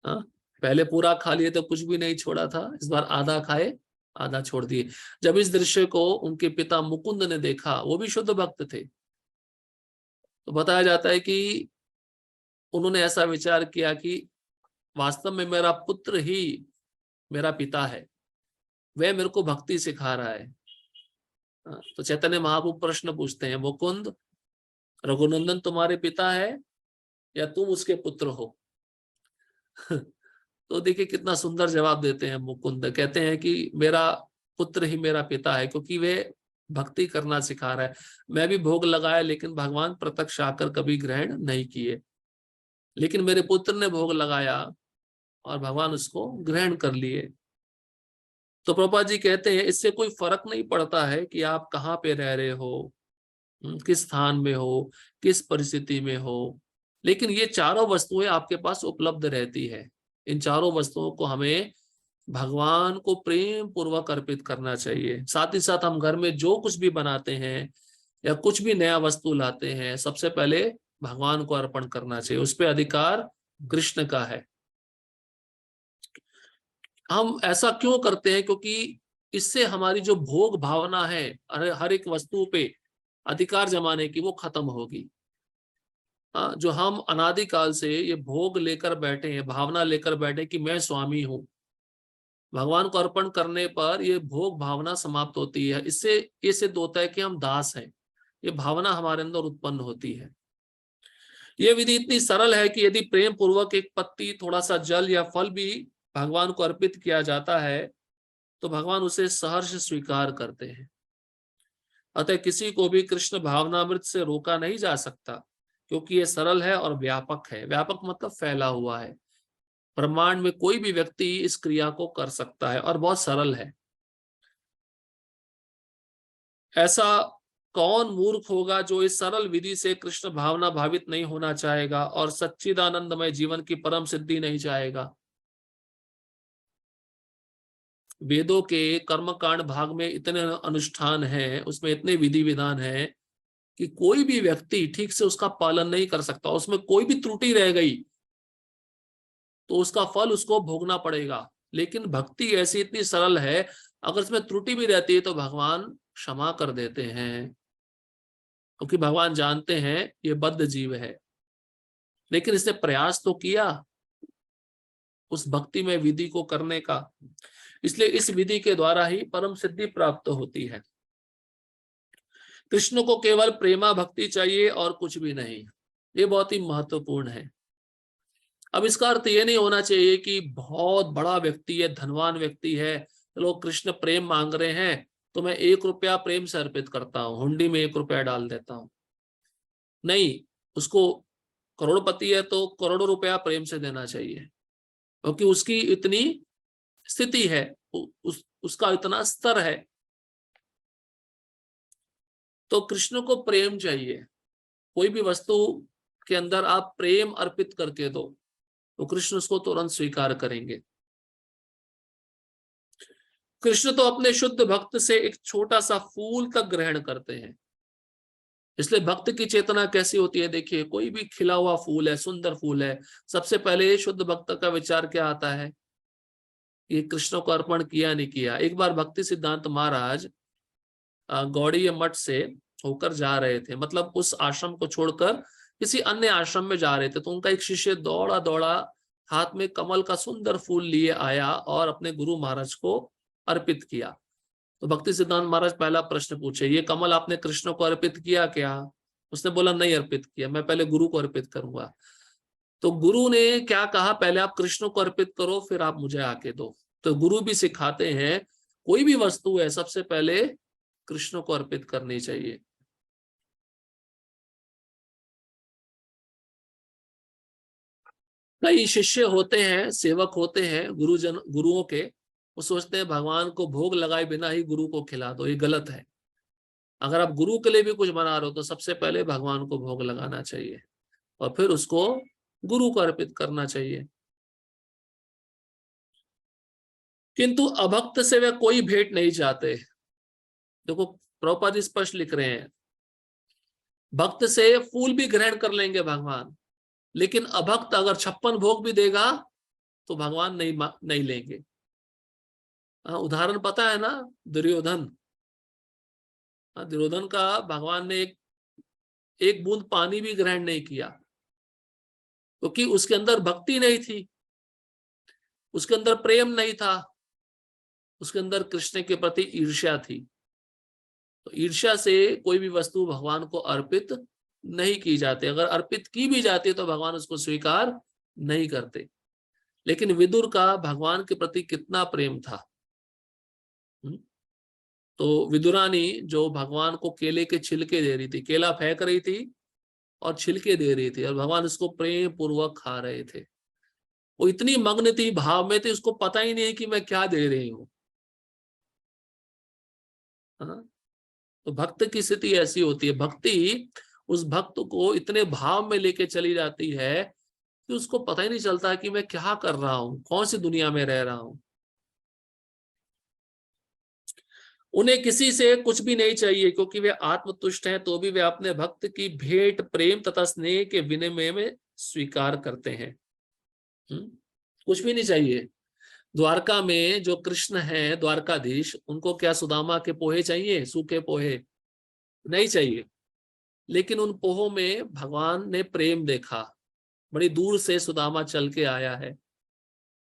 पहले पूरा खा लिए तो कुछ भी नहीं छोड़ा था, इस बार आधा खाए आधा छोड़ दिए। जब इस दृश्य को उनके पिता मुकुंद ने देखा, वो भी शुद्ध भक्त थे, तो बताया जाता है कि उन्होंने ऐसा विचार किया कि वास्तव में मेरा पुत्र ही मेरा पिता है। वह मेरे को भक्ति सिखा रहा है। तो चैतन्य महाप्रभु प्रश्न पूछते हैं, मुकुंद, रघुनंदन तुम्हारे पिता है या तुम उसके पुत्र हो? तो देखिए कितना सुंदर जवाब देते हैं मुकुंद, कहते हैं कि मेरा पुत्र ही मेरा पिता है, क्योंकि वे भक्ति करना सिखा रहा है। मैं भी भोग लगाया, लेकिन भगवान प्रत्यक्ष आकर कभी ग्रहण नहीं किए, लेकिन मेरे पुत्र ने भोग लगाया और भगवान उसको ग्रहण कर लिए। तो प्रभुपाद जी कहते हैं, इससे कोई फर्क नहीं पड़ता है कि आप कहाँ पे रह रहे हो, किस स्थान में हो, किस परिस्थिति में हो, लेकिन ये चारों वस्तुएं आपके पास उपलब्ध रहती है। इन चारों वस्तुओं को हमें भगवान को प्रेम पूर्वक अर्पित करना चाहिए। साथ ही साथ हम घर में जो कुछ भी बनाते हैं या कुछ भी नया वस्तु लाते हैं, सबसे पहले भगवान को अर्पण करना चाहिए, उस पर अधिकार कृष्ण का है। हम ऐसा क्यों करते हैं? क्योंकि इससे हमारी जो भोग भावना है हर एक वस्तु पे अधिकार जमाने की, वो खत्म होगी। जो हम अनादिकाल से ये भोग लेकर बैठे हैं, भावना लेकर बैठे कि मैं स्वामी हूं, भगवान को अर्पण करने पर ये भोग भावना समाप्त होती है। इससे ये सिद्ध होता है कि हम दास हैं। ये भावना हमारे अंदर उत्पन्न होती है। ये विधि इतनी सरल है कि यदि प्रेम पूर्वक एक पत्ती, थोड़ा सा जल या फल भी भगवान को अर्पित किया जाता है, तो भगवान उसे सहर्ष स्वीकार करते हैं। अतः किसी को भी कृष्ण भावनामृत से रोका नहीं जा सकता, क्योंकि ये सरल है और व्यापक है। व्यापक मतलब फैला हुआ है। ब्रह्मांड में कोई भी व्यक्ति इस क्रिया को कर सकता है और बहुत सरल है। ऐसा कौन मूर्ख होगा जो इस सरल विधि से कृष्ण भावना भावित नहीं होना चाहेगा और सच्चिदानंदमय जीवन की परम सिद्धि नहीं चाहेगा? वेदों के कर्मकांड भाग में इतने अनुष्ठान हैं, उसमें इतने विधि विधान हैं कि कोई भी व्यक्ति ठीक से उसका पालन नहीं कर सकता। उसमें कोई भी त्रुटि रह गई तो उसका फल उसको भोगना पड़ेगा। लेकिन भक्ति ऐसी इतनी सरल है, अगर इसमें त्रुटि भी रहती है तो भगवान क्षमा कर देते हैं, क्योंकि भगवान जानते हैं ये बद्ध जीव है। लेकिन इसने प्रयास तो किया उस भक्ति में विधि को करने का, इसलिए इस विधि के द्वारा ही परम सिद्धि प्राप्त होती है। कृष्ण को केवल प्रेमा भक्ति चाहिए और कुछ भी नहीं। ये बहुत ही महत्वपूर्ण है। अब इसका अर्थ ये नहीं होना चाहिए कि बहुत बड़ा व्यक्ति है, धनवान व्यक्ति है, लोग कृष्ण प्रेम मांग रहे हैं तो मैं 1 रुपया प्रेम से अर्पित करता हूँ, हुंडी में 1 रुपया डाल देता हूँ। नहीं, उसको करोड़पति है तो करोड़ों रुपया प्रेम से देना चाहिए, क्योंकि उसकी इतनी स्थिति है, उसका इतना स्तर है। तो कृष्ण को प्रेम चाहिए। कोई भी वस्तु के अंदर आप प्रेम अर्पित करके दो तो कृष्ण उसको तुरंत स्वीकार करेंगे। कृष्ण तो अपने शुद्ध भक्त से एक छोटा सा फूल तक ग्रहण करते हैं। इसलिए भक्त की चेतना कैसी होती है? देखिए, कोई भी खिला हुआ फूल है, सुंदर फूल है, सबसे पहले शुद्ध भक्त का विचार क्या आता है? ये कृष्ण को अर्पण किया नहीं किया। एक बार भक्ति सिद्धांत महाराज गौड़ीय मठ से होकर जा रहे थे, मतलब उस आश्रम को छोड़कर किसी अन्य आश्रम में जा रहे थे, तो उनका एक शिष्य दौड़ा दौड़ा हाथ में कमल का सुंदर फूल लिए आया और अपने गुरु महाराज को अर्पित किया। तो भक्ति सिद्धांत महाराज पहला प्रश्न पूछे, ये कमल आपने कृष्ण को अर्पित किया क्या? उसने बोला नहीं अर्पित किया, मैं पहले गुरु को अर्पित करूंगा। तो गुरु ने क्या कहा, पहले आप कृष्ण को अर्पित करो, फिर आप मुझे आके दो। तो गुरु भी सिखाते हैं कोई भी वस्तु है सबसे पहले कृष्ण को अर्पित करनी चाहिए। कई शिष्य होते हैं, सेवक होते हैं गुरुजन, गुरुओं के, वो सोचते हैं भगवान को भोग लगाए बिना ही गुरु को खिला दो। ये गलत है। अगर आप गुरु के लिए भी कुछ बना रहे हो तो सबसे पहले भगवान को भोग लगाना चाहिए और फिर उसको गुरु को अर्पित करना चाहिए। किंतु अभक्त से वे कोई भेंट नहीं चाहते। देखो, प्रभुपाद जी स्पष्ट लिख रहे हैं, भक्त से फूल भी ग्रहण कर लेंगे भगवान, लेकिन अभक्त अगर 56 भोग भी देगा तो भगवान नहीं लेंगे। उदाहरण पता है ना, दुर्योधन। दुर्योधन का भगवान ने एक बूंद पानी भी ग्रहण नहीं किया, क्योंकि उसके अंदर भक्ति नहीं थी, उसके अंदर प्रेम नहीं था। उसके अंदर कृष्ण के प्रति ईर्ष्या थी। तो ईर्ष्या से कोई भी वस्तु भगवान को अर्पित नहीं की जाती, अगर अर्पित की भी जाती है तो भगवान उसको स्वीकार नहीं करते। लेकिन विदुर का भगवान के प्रति कितना प्रेम था। तो विदुरानी जो भगवान को केले के छिलके दे रही थी, केला फेंक रही थी और छिलके दे रही थी, और भगवान इसको प्रेम पूर्वक खा रहे थे। वो इतनी मग्न थी, भाव में थी, उसको पता ही नहीं कि मैं क्या दे रही हूँ। तो भक्त की स्थिति ऐसी होती है, भक्ति उस भक्त को इतने भाव में लेके चली जाती है कि उसको पता ही नहीं चलता कि मैं क्या कर रहा हूँ, कौन सी दुनिया में रह रहा हूँ। उन्हें किसी से कुछ भी नहीं चाहिए, क्योंकि वे आत्मतुष्ट हैं, तो भी वे अपने भक्त की भेंट प्रेम तथा स्नेह के विनिमय में स्वीकार करते हैं। कुछ भी नहीं चाहिए। द्वारका में जो कृष्ण है, द्वारकाधीश, उनको क्या सुदामा के पोहे चाहिए? सूखे पोहे नहीं चाहिए। लेकिन उन पोहों में भगवान ने प्रेम देखा। बड़ी दूर से सुदामा चल के आया है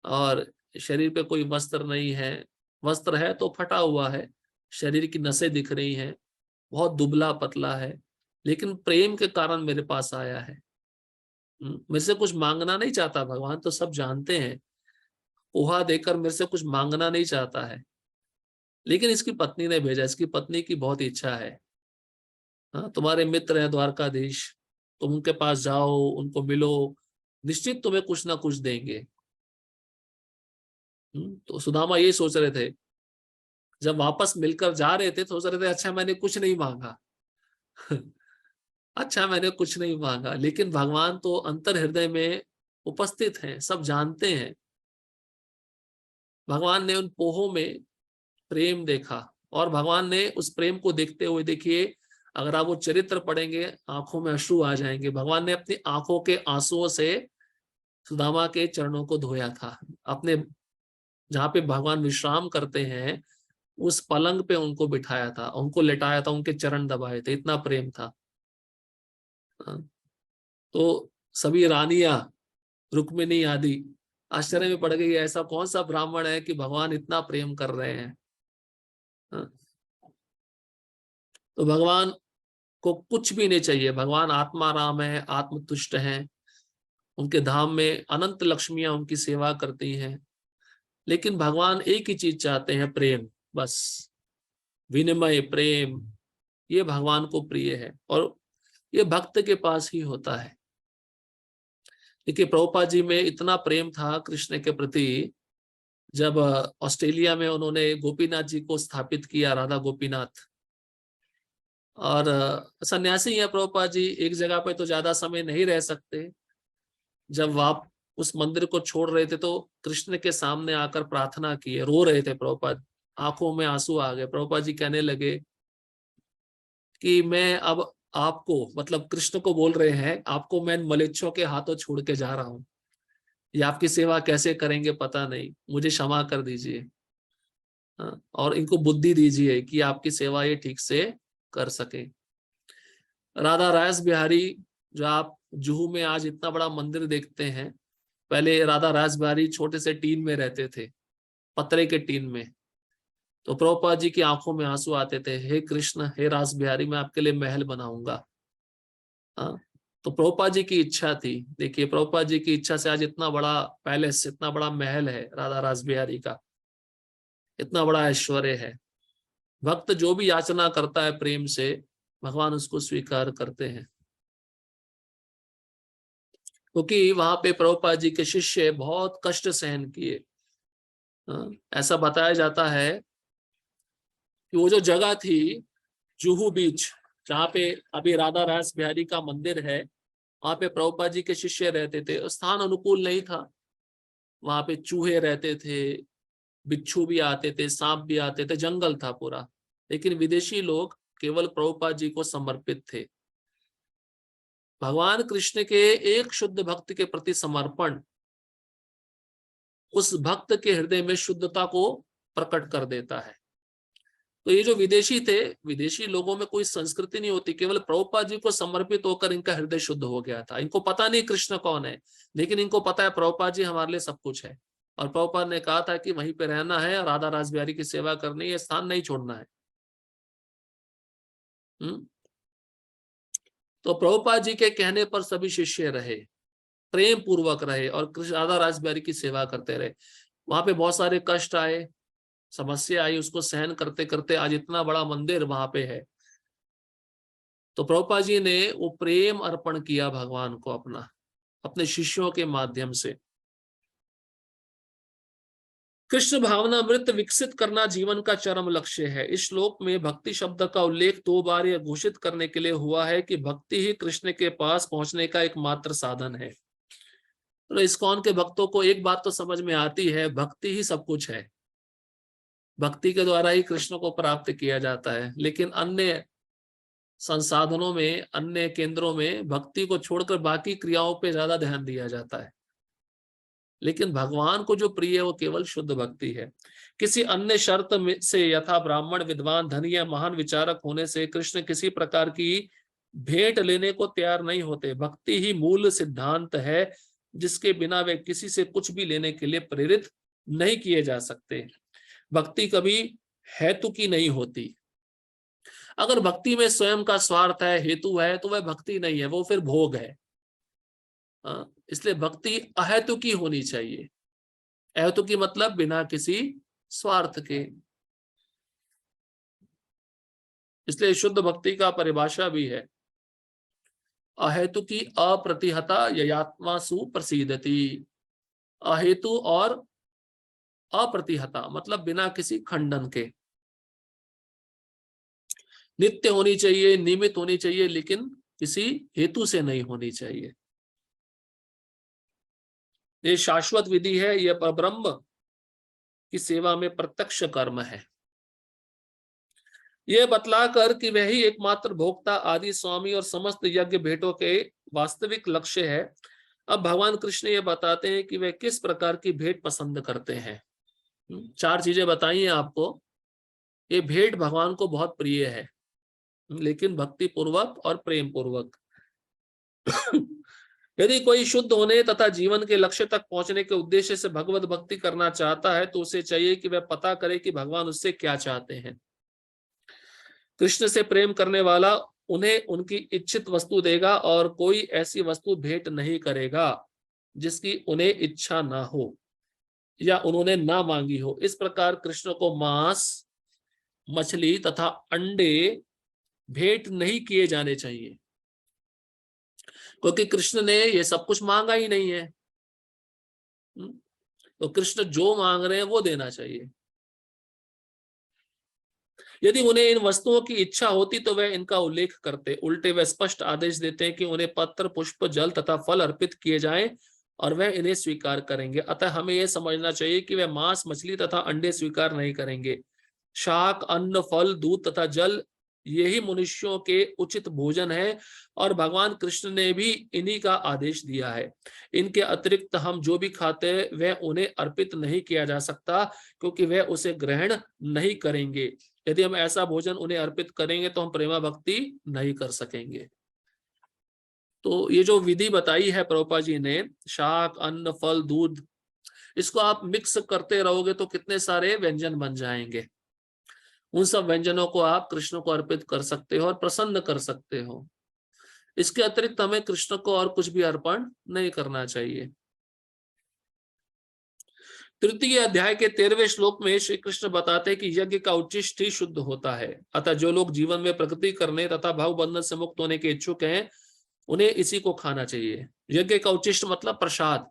और शरीर पे कोई वस्त्र नहीं है, वस्त्र है तो फटा हुआ है, शरीर की नसें दिख रही हैं, बहुत दुबला पतला है, लेकिन प्रेम के कारण मेरे पास आया है। मेरे से कुछ मांगना नहीं चाहता, भगवान तो सब जानते हैं, पोहा देकर मेरे से कुछ मांगना नहीं चाहता है। लेकिन इसकी पत्नी ने भेजा, इसकी पत्नी की बहुत इच्छा है। हाँ, तुम्हारे मित्र हैं द्वारकाधीश, तुम उनके पास जाओ, उनको मिलो, निश्चित तुम्हें कुछ ना कुछ देंगे। तो सुदामा ये सोच रहे थे, जब वापस मिलकर जा रहे थे तो सोच रहे थे अच्छा मैंने कुछ नहीं मांगा अच्छा मैंने कुछ नहीं मांगा। लेकिन भगवान तो अंतर हृदय में उपस्थित हैं, सब जानते हैं। भगवान ने उन पोहों में प्रेम देखा, और भगवान ने उस प्रेम को देखते हुए, देखिए अगर आप वो चरित्र पढ़ेंगे आंखों में अश्रु आ जाएंगे। भगवान ने अपनी आंखों के आंसुओं से सुदामा के चरणों को धोया था। अपने जहां पे भगवान विश्राम करते हैं उस पलंग पे उनको बिठाया था, उनको लेटाया था, उनके चरण दबाए थे, इतना प्रेम था। तो सभी रानियां, रुक्मिणी आदि आश्चर्य में पड़ गई, ऐसा कौन सा ब्राह्मण है कि भगवान इतना प्रेम कर रहे हैं। तो भगवान को कुछ भी नहीं चाहिए, भगवान आत्मा राम है, आत्मतुष्ट हैं, उनके धाम में अनंत लक्ष्मियां उनकी सेवा करती हैं। लेकिन भगवान एक ही चीज चाहते हैं, प्रेम, बस विनिमय प्रेम, ये भगवान को प्रिय है और ये भक्त के पास ही होता है। देखिए प्रभुपाद जी में इतना प्रेम था कृष्ण के प्रति, जब ऑस्ट्रेलिया में उन्होंने गोपीनाथ जी को स्थापित किया, राधा गोपीनाथ, और सन्यासी है प्रभुपाद जी, एक जगह पे तो ज्यादा समय नहीं रह सकते। जब आप उस मंदिर को छोड़ रहे थे तो कृष्ण के सामने आकर प्रार्थना किए, रो रहे थे प्रभुपाद, आंखों में आंसू आ गए। प्रभुपाद जी कहने लगे कि मैं अब आपको, मतलब कृष्ण को बोल रहे हैं, आपको मैं मलेच्छों के हाथों छोड़ के जा रहा हूं, ये आपकी सेवा कैसे करेंगे पता नहीं, मुझे क्षमा कर दीजिए। और इनको बुद्धि दीजिए कि आपकी सेवा ये ठीक से कर सके। राधा रास बिहारी, जो आप जुहू में आज इतना बड़ा मंदिर देखते हैं, पहले राधा रास बिहारी छोटे से टीन में रहते थे, पतरे के टीन में। तो प्रभुपाद जी की आंखों में आंसू आते थे, हे कृष्ण, हे रास बिहारी, मैं आपके लिए महल बनाऊंगा। तो प्रभुपाद जी की इच्छा थी। देखिए प्रभुपाद जी की इच्छा से आज इतना बड़ा पैलेस, इतना बड़ा महल है राधा रास बिहारी का, इतना बड़ा ऐश्वर्य है। भक्त जो भी याचना करता है प्रेम से, भगवान उसको स्वीकार करते हैं। क्योंकि वहां पे प्रभुपाद जी के शिष्य बहुत कष्ट सहन किए। ऐसा बताया जाता है कि वो जो जगह थी जुहू बीच, जहाँ पे अभी राधा रास बिहारी का मंदिर है, वहां पे प्रभुपाद जी के शिष्य रहते थे। स्थान अनुकूल नहीं था, वहां पे चूहे रहते थे, बिच्छू भी आते थे, सांप भी आते थे, जंगल था पूरा। लेकिन विदेशी लोग केवल प्रभुपाद जी को समर्पित थे। भगवान कृष्ण के एक शुद्ध भक्त के प्रति समर्पण उस भक्त के हृदय में शुद्धता को प्रकट कर देता है। तो ये जो विदेशी थे, विदेशी लोगों में कोई संस्कृति नहीं होती, केवल प्रभुपाद जी को समर्पित होकर इनका हृदय शुद्ध हो गया था। इनको पता नहीं कृष्ण कौन है, लेकिन इनको पता है प्रभुपाद जी हमारे लिए सब कुछ है, और प्रभुपाद ने कहा था कि वहीं पे रहना है और राधा रासबिहारी की सेवा करनी है, स्थान नहीं छोड़ना है। तो प्रभुपाद जी के कहने पर सभी शिष्य रहे, प्रेम पूर्वक रहे और कृष्ण राधा रासबिहारी की सेवा करते रहे। वहां पे बहुत सारे कष्ट आए, समस्या आई, उसको सहन करते करते आज इतना बड़ा मंदिर वहां पे है। तो प्रभुपाद जी ने वो प्रेम अर्पण किया भगवान को अपना, अपने शिष्यों के माध्यम से। कृष्ण भावनामृत विकसित करना जीवन का चरम लक्ष्य है। इस श्लोक में भक्ति शब्द का उल्लेख 2 बार यह घोषित करने के लिए हुआ है कि भक्ति ही कृष्ण के पास पहुंचने का एकमात्र साधन है। तो इस्कॉन के भक्तों को एक बात तो समझ में आती है, भक्ति ही सब कुछ है, भक्ति के द्वारा ही कृष्ण को प्राप्त किया जाता है। लेकिन अन्य संसाधनों में, अन्य केंद्रों में भक्ति को छोड़कर बाकी क्रियाओं पे ज्यादा ध्यान दिया जाता है। लेकिन भगवान को जो प्रिय है वो केवल शुद्ध भक्ति है। किसी अन्य शर्त से, यथा ब्राह्मण, विद्वान, धनी या महान विचारक होने से कृष्ण किसी प्रकार की भेंट लेने को तैयार नहीं होते। भक्ति ही मूल सिद्धांत है, जिसके बिना वे किसी से कुछ भी लेने के लिए प्रेरित नहीं किए जा सकते। भक्ति कभी हेतु की नहीं होती। अगर भक्ति में स्वयं का स्वार्थ है, हेतु है, तो वह भक्ति नहीं है, वो फिर भोग है। इसलिए भक्ति अहेतु की होनी चाहिए। अहेतु की मतलब बिना किसी स्वार्थ के। इसलिए शुद्ध भक्ति का परिभाषा भी है, अहेतु की अप्रतिहता ययात्मा सुप्रसीदति। अहेतु और अप्रतिहता मतलब बिना किसी खंडन के। नित्य होनी चाहिए, नियमित होनी चाहिए, लेकिन किसी हेतु से नहीं होनी चाहिए। ये शाश्वत विधि है, यह परब्रह्म की सेवा में प्रत्यक्ष कर्म है। यह बतलाकर कि वह ही एकमात्र भोक्ता, आदि स्वामी और समस्त यज्ञ भेंटों के वास्तविक लक्ष्य है, अब भगवान कृष्ण ये बताते हैं कि वे किस प्रकार की भेंट पसंद करते हैं। 4 चीजें बताई हैं आपको। ये भेंट भगवान को बहुत प्रिय है, लेकिन भक्ति पूर्वक और प्रेम पूर्वक। यदि कोई शुद्ध होने तथा जीवन के लक्ष्य तक पहुंचने के उद्देश्य से भगवत भक्ति करना चाहता है, तो उसे चाहिए कि वह पता करे कि भगवान उससे क्या चाहते हैं। कृष्ण से प्रेम करने वाला उन्हें उनकी इच्छित वस्तु देगा और कोई ऐसी वस्तु भेंट नहीं करेगा जिसकी उन्हें इच्छा ना हो या उन्होंने ना मांगी हो। इस प्रकार कृष्ण को मांस, मछली तथा अंडे भेंट नहीं किए जाने चाहिए, क्योंकि कृष्ण ने ये सब कुछ मांगा ही नहीं है। तो कृष्ण जो मांग रहे हैं वो देना चाहिए। यदि उन्हें इन वस्तुओं की इच्छा होती तो वह इनका उल्लेख करते, उल्टे वह स्पष्ट आदेश देते हैं कि उन्हें पत्र, पुष्प, जल तथा फल अर्पित किए जाएं और वह इन्हें स्वीकार करेंगे। अतः हमें यह समझना चाहिए कि वह मांस, मछली तथा अंडे स्वीकार नहीं करेंगे। शाक, अन्न, फल, दूध तथा जल यही मनुष्यों के उचित भोजन है और भगवान कृष्ण ने भी इन्हीं का आदेश दिया है। इनके अतिरिक्त हम जो भी खाते हैं वह उन्हें अर्पित नहीं किया जा सकता, क्योंकि वह उसे ग्रहण नहीं करेंगे। यदि हम ऐसा भोजन उन्हें अर्पित करेंगे तो हम प्रेमा भक्ति नहीं कर सकेंगे। तो ये जो विधि बताई है प्रभुपाद जी ने, शाक, अन्न, फल, दूध, इसको आप मिक्स करते रहोगे तो कितने सारे व्यंजन बन जाएंगे। उन सब व्यंजनों को आप कृष्ण को अर्पित कर सकते हो और प्रसन्न कर सकते हो। इसके अतिरिक्त हमें कृष्ण को और कुछ भी अर्पण नहीं करना चाहिए। तृतीय अध्याय के 13वें श्लोक में श्री कृष्ण बताते हैं कि यज्ञ का उच्चिष्ट ही शुद्ध होता है। अतः जो लोग जीवन में प्रगति करने तथा भाव बंधन से मुक्त होने के इच्छुक हैं, उन्हें इसी को खाना चाहिए। यज्ञ का उच्चिष्ट मतलब प्रसाद,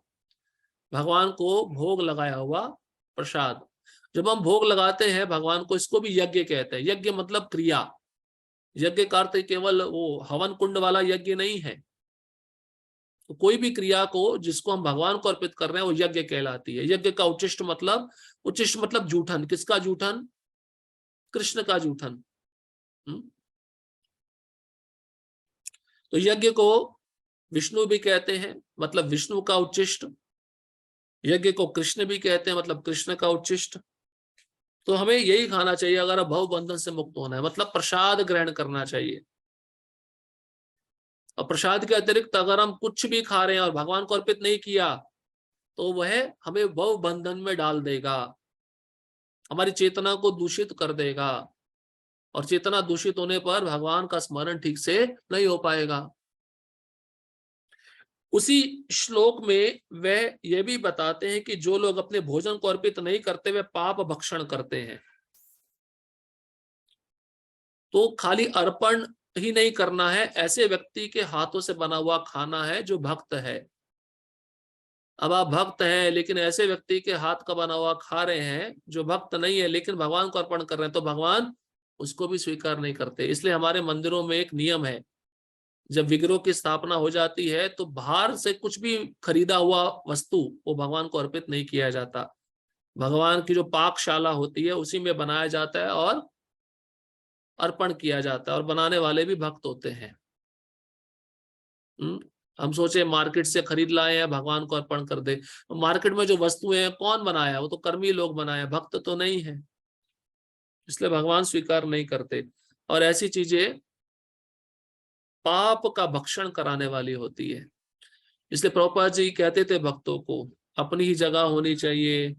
भगवान को भोग लगाया हुआ प्रसाद। जब हम भोग लगाते हैं भगवान को, इसको भी यज्ञ कहते हैं। यज्ञ मतलब क्रिया। यज्ञ का अर्थ केवल वो हवन कुंड वाला यज्ञ नहीं है। तो कोई भी क्रिया को जिसको हम भगवान को अर्पित कर रहे हैं वो यज्ञ कहलाती है। यज्ञ का उच्चिष्ट मतलब जूठन। किसका जूठन? कृष्ण का जूठन। तो यज्ञ को विष्णु भी कहते हैं, मतलब विष्णु का उच्चिष्ट। यज्ञ को कृष्ण भी कहते हैं, मतलब कृष्ण का उच्चिष्ट। तो हमें यही खाना चाहिए अगर भव बंधन से मुक्त होना है, मतलब प्रसाद ग्रहण करना चाहिए। और प्रसाद के अतिरिक्त अगर हम कुछ भी खा रहे हैं और भगवान को अर्पित नहीं किया तो वह हमें भव बंधन में डाल देगा, हमारी चेतना को दूषित कर देगा, और चेतना दूषित होने पर भगवान का स्मरण ठीक से नहीं हो पाएगा। उसी श्लोक में वह यह भी बताते हैं कि जो लोग अपने भोजन को अर्पित नहीं करते वे पाप भक्षण करते हैं। तो खाली अर्पण ही नहीं करना है, ऐसे व्यक्ति के हाथों से बना हुआ खाना है जो भक्त है। अब आप भक्त हैं लेकिन ऐसे व्यक्ति के हाथ का बना हुआ खा रहे हैं जो भक्त नहीं है, लेकिन भगवान को अर्पण कर रहे हैं, तो भगवान उसको भी स्वीकार नहीं करते। इसलिए हमारे मंदिरों में एक नियम है, जब विग्रह की स्थापना हो जाती है तो बाहर से कुछ भी खरीदा हुआ वस्तु वो भगवान को अर्पित नहीं किया जाता। भगवान की जो पाकशाला होती है उसी में बनाया जाता है और अर्पण किया जाता है, और बनाने वाले भी भक्त होते हैं। हम सोचे मार्केट से खरीद लाए हैं भगवान को अर्पण कर दे, मार्केट में जो वस्तुएं हैं कौन बनाया, वो तो कर्मी लोग बनाए, भक्त तो नहीं है, इसलिए भगवान स्वीकार नहीं करते। और ऐसी चीजें पाप का भक्षण कराने वाली होती है। इसलिए प्रभुपाद जी कहते थे भक्तों को अपनी ही जगह होनी चाहिए,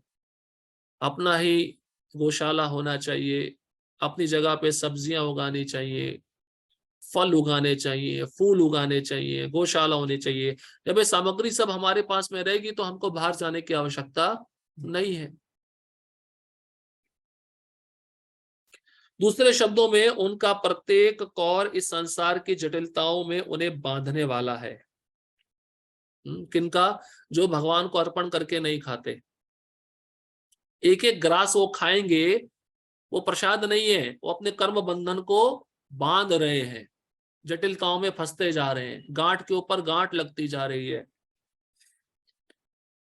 अपना ही गौशाला होना चाहिए, अपनी जगह पे सब्जियां उगानी चाहिए, फल उगाने चाहिए, फूल उगाने चाहिए, गौशाला होनी चाहिए। जब ये सामग्री सब हमारे पास में रहेगी तो हमको बाहर जाने की आवश्यकता नहीं है। दूसरे शब्दों में उनका प्रत्येक कौर इस संसार की जटिलताओं में उन्हें बांधने वाला है। किनका? जो भगवान को अर्पण करके नहीं खाते। एक एक ग्रास वो खाएंगे, वो प्रसाद नहीं है, वो अपने कर्म बंधन को बांध रहे हैं, जटिलताओं में फंसते जा रहे हैं, गांठ के ऊपर गांठ लगती जा रही है।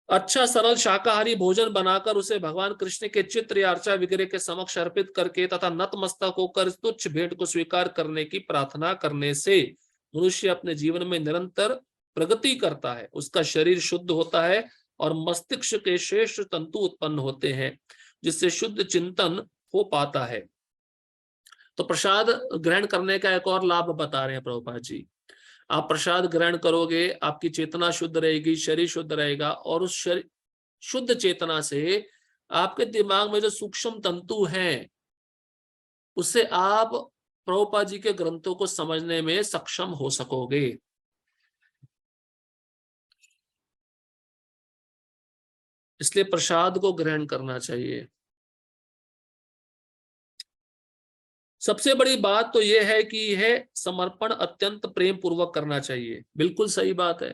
अच्छा सरल शाकाहारी भोजन बनाकर उसे भगवान कृष्ण के चित्र या अर्चा वगैरह के समक्ष अर्पित करके तथा नतमस्तक होकर तुच्छ भेंट को स्वीकार करने की प्रार्थना करने से मनुष्य अपने जीवन में निरंतर प्रगति करता है, उसका शरीर शुद्ध होता है और मस्तिष्क के श्रेष्ठ तंतु उत्पन्न होते हैं, जिससे शुद्ध चिंतन हो पाता है। तो प्रसाद ग्रहण करने का एक और लाभ बता रहे हैं प्रभुपाद जी। आप प्रसाद ग्रहण करोगे, आपकी चेतना शुद्ध रहेगी, शरीर शुद्ध रहेगा, और उस शुद्ध चेतना से आपके दिमाग में जो सूक्ष्म तंतु हैं उससे आप प्रभुपाद जी के ग्रंथों को समझने में सक्षम हो सकोगे। इसलिए प्रसाद को ग्रहण करना चाहिए। सबसे बड़ी बात तो यह है कि यह समर्पण अत्यंत प्रेम पूर्वक करना चाहिए। बिल्कुल सही बात है।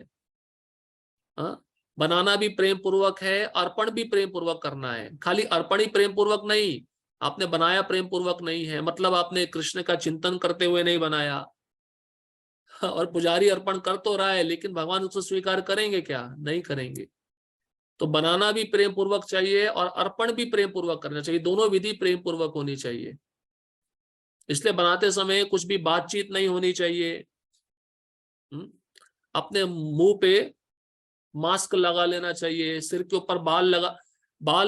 हाँ, बनाना भी प्रेम पूर्वक है, अर्पण भी प्रेम पूर्वक करना है। खाली अर्पण ही प्रेम पूर्वक नहीं, आपने बनाया प्रेम पूर्वक नहीं है, मतलब आपने कृष्ण का चिंतन करते हुए नहीं बनाया। और पुजारी अर्पण कर तो रहा है लेकिन भगवान उसको स्वीकार करेंगे क्या? नहीं करेंगे। तो बनाना भी प्रेम पूर्वक चाहिए और अर्पण भी प्रेम पूर्वक करना चाहिए, दोनों विधि प्रेम पूर्वक होनी चाहिए। इसलिए बनाते समय कुछ भी बातचीत नहीं होनी चाहिए। अपने मुंह पे मास्क लगा लेना चाहिए, सिर के ऊपर बाल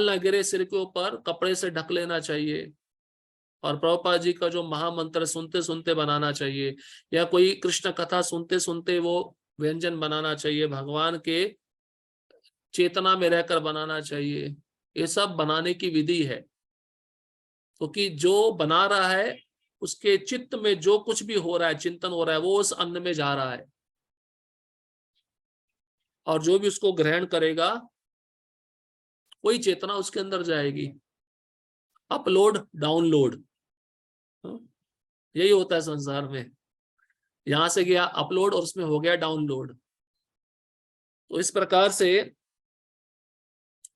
ना गिरे, सिर के ऊपर कपड़े से ढक लेना चाहिए, और प्रभुपाद जी का जो महामंत्र सुनते सुनते बनाना चाहिए, या कोई कृष्ण कथा सुनते सुनते वो व्यंजन बनाना चाहिए, भगवान के चेतना में रहकर बनाना चाहिए। ये सब बनाने की विधि है, क्योंकि जो बना रहा है उसके चित्त में जो कुछ भी हो रहा है, चिंतन हो रहा है, वो उस अन्न में जा रहा है, और जो भी उसको ग्रहण करेगा वही चेतना उसके अंदर जाएगी। अपलोड डाउनलोड, यही होता है संसार में। यहां से गया अपलोड और उसमें हो गया डाउनलोड। तो इस प्रकार से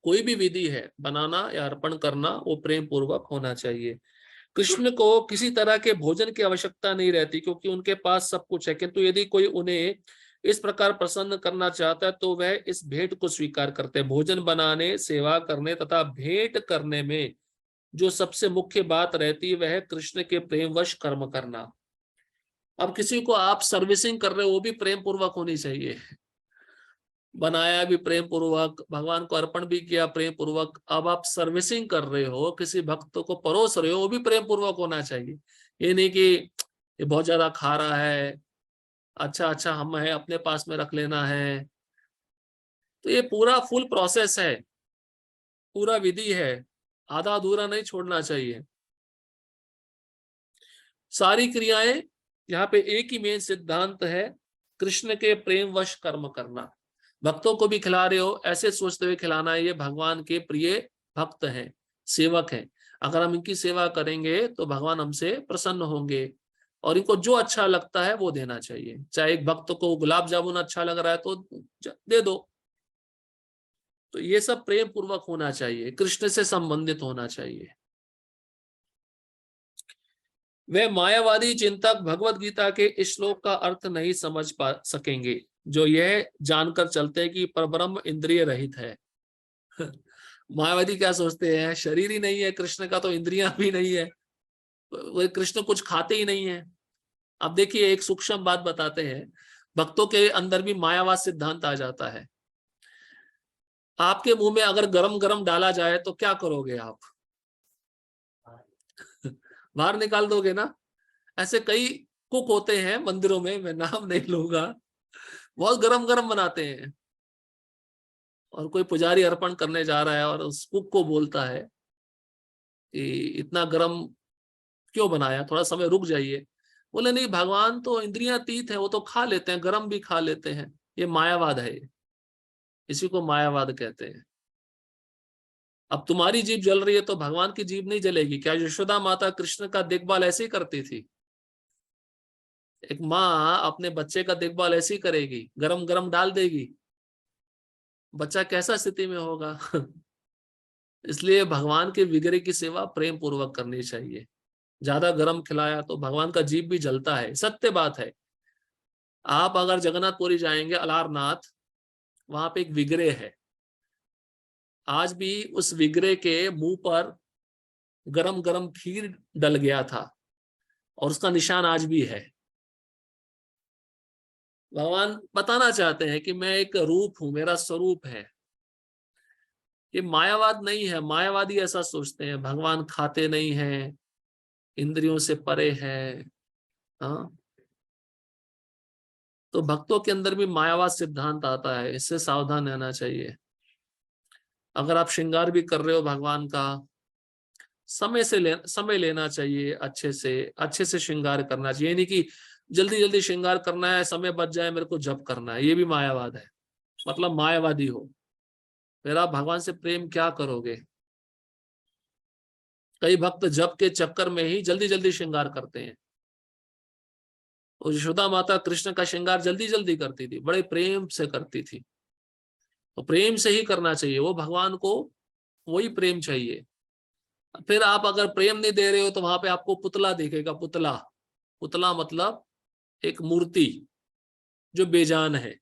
कोई भी विधि है बनाना या अर्पण करना, वो प्रेम पूर्वक होना चाहिए। कृष्ण को किसी तरह के भोजन की आवश्यकता नहीं रहती क्योंकि उनके पास सब कुछ है, किंतु यदि कोई उन्हें इस प्रकार प्रसन्न करना चाहता है तो वह इस भेंट को स्वीकार करते हैं। भोजन बनाने, सेवा करने तथा भेंट करने में जो सबसे मुख्य बात रहती है वह है कृष्ण के प्रेमवश कर्म करना। अब किसी को आप सर्विसिंग कर रहे हो, वो भी प्रेम पूर्वक होनी चाहिए। बनाया भी प्रेम पूर्वक, भगवान को अर्पण भी किया प्रेम पूर्वक, अब आप सर्विसिंग कर रहे हो, किसी भक्त को परोस रहे हो, वो भी प्रेम पूर्वक होना चाहिए। ये नहीं कि ये बहुत ज्यादा खा रहा है, अच्छा अच्छा हम है अपने पास में रख लेना है, तो ये पूरा फुल प्रोसेस है, पूरा विधि है, आधा अधूरा नहीं छोड़ना चाहिए। सारी क्रियाएं, यहाँ पे एक ही मेन सिद्धांत है, कृष्ण के प्रेमवश कर्म करना। भक्तों को भी खिला रहे हो ऐसे सोचते हुए खिलाना है, ये भगवान के प्रिय भक्त हैं, सेवक हैं, अगर हम इनकी सेवा करेंगे तो भगवान हमसे प्रसन्न होंगे, और इनको जो अच्छा लगता है वो देना चाहिए। चाहे एक भक्त को गुलाब जामुन अच्छा लग रहा है तो दे दो। तो ये सब प्रेम पूर्वक होना चाहिए, कृष्ण से संबंधित होना चाहिए। वे मायावादी चिंतक भगवत गीता के इस श्लोक का अर्थ नहीं समझ पा सकेंगे, जो यह जानकर चलते हैं कि परब्रह्म इंद्रिय रहित है। मायावादी क्या सोचते हैं, शरीर ही नहीं है कृष्ण का, तो इंद्रियां भी नहीं है, वो कृष्ण कुछ खाते ही नहीं है। अब देखिए एक सूक्ष्म बात बताते हैं, भक्तों के अंदर भी मायावाद सिद्धांत आ जाता है। आपके मुंह में अगर गरम गरम डाला जाए तो क्या करोगे आप? बाहर निकाल दोगे ना। ऐसे कई कुक होते हैं मंदिरों में, मैं नाम नहीं लूंगा, बहुत गरम गरम बनाते हैं, और कोई पुजारी अर्पण करने जा रहा है और उस कुक को बोलता है कि इतना गरम क्यों बनाया, थोड़ा समय रुक जाइए। बोले नहीं, भगवान तो इंद्रियातीत है, वो तो खा लेते हैं, गरम भी खा लेते हैं। ये मायावाद है, इसी को मायावाद कहते हैं। अब तुम्हारी जीभ जल रही है तो भगवान की जीभ नहीं जलेगी क्या? यशोदा माता कृष्ण का देखभाल ऐसे ही करती थी। एक माँ अपने बच्चे का देखभाल ऐसे ही करेगी, गरम गरम डाल देगी, बच्चा कैसा स्थिति में होगा? इसलिए भगवान के विग्रह की सेवा प्रेम पूर्वक करनी चाहिए। ज्यादा गरम खिलाया तो भगवान का जीभ भी जलता है, सत्य बात है। आप अगर जगन्नाथपुरी जाएंगे, अलारनाथ, वहां पे एक विग्रह है, आज भी उस विग्रह के मुंह पर गरम गरम खीर डल गया था, और उसका निशान आज भी है। भगवान बताना चाहते हैं कि मैं एक रूप हूं, मेरा स्वरूप है। ये मायावाद नहीं है। मायावादी ऐसा सोचते हैं भगवान खाते नहीं है, इंद्रियों से परे है। हाँ, तो भक्तों के अंदर भी मायावाद सिद्धांत आता है, इससे सावधान रहना चाहिए। अगर आप श्रृंगार भी कर रहे हो भगवान का, समय लेना चाहिए, अच्छे से श्रृंगार करना चाहिए। नहीं कि जल्दी जल्दी श्रृंगार करना है, समय बच जाए मेरे को जप करना है, ये भी मायावाद है। मतलब मायावादी हो, फिर आप भगवान से प्रेम क्या करोगे? कई भक्त जप के चक्कर में ही जल्दी जल्दी श्रृंगार करते हैं। और यशोदा माता कृष्ण का श्रृंगार जल्दी जल्दी करती थी, बड़े प्रेम से करती थी। तो प्रेम से ही करना चाहिए, वो भगवान को वही प्रेम चाहिए। फिर आप अगर प्रेम नहीं दे रहे हो तो वहां पे आपको पुतला दिखेगा। पुतला, पुतला मतलब एक मूर्ति जो बेजान है।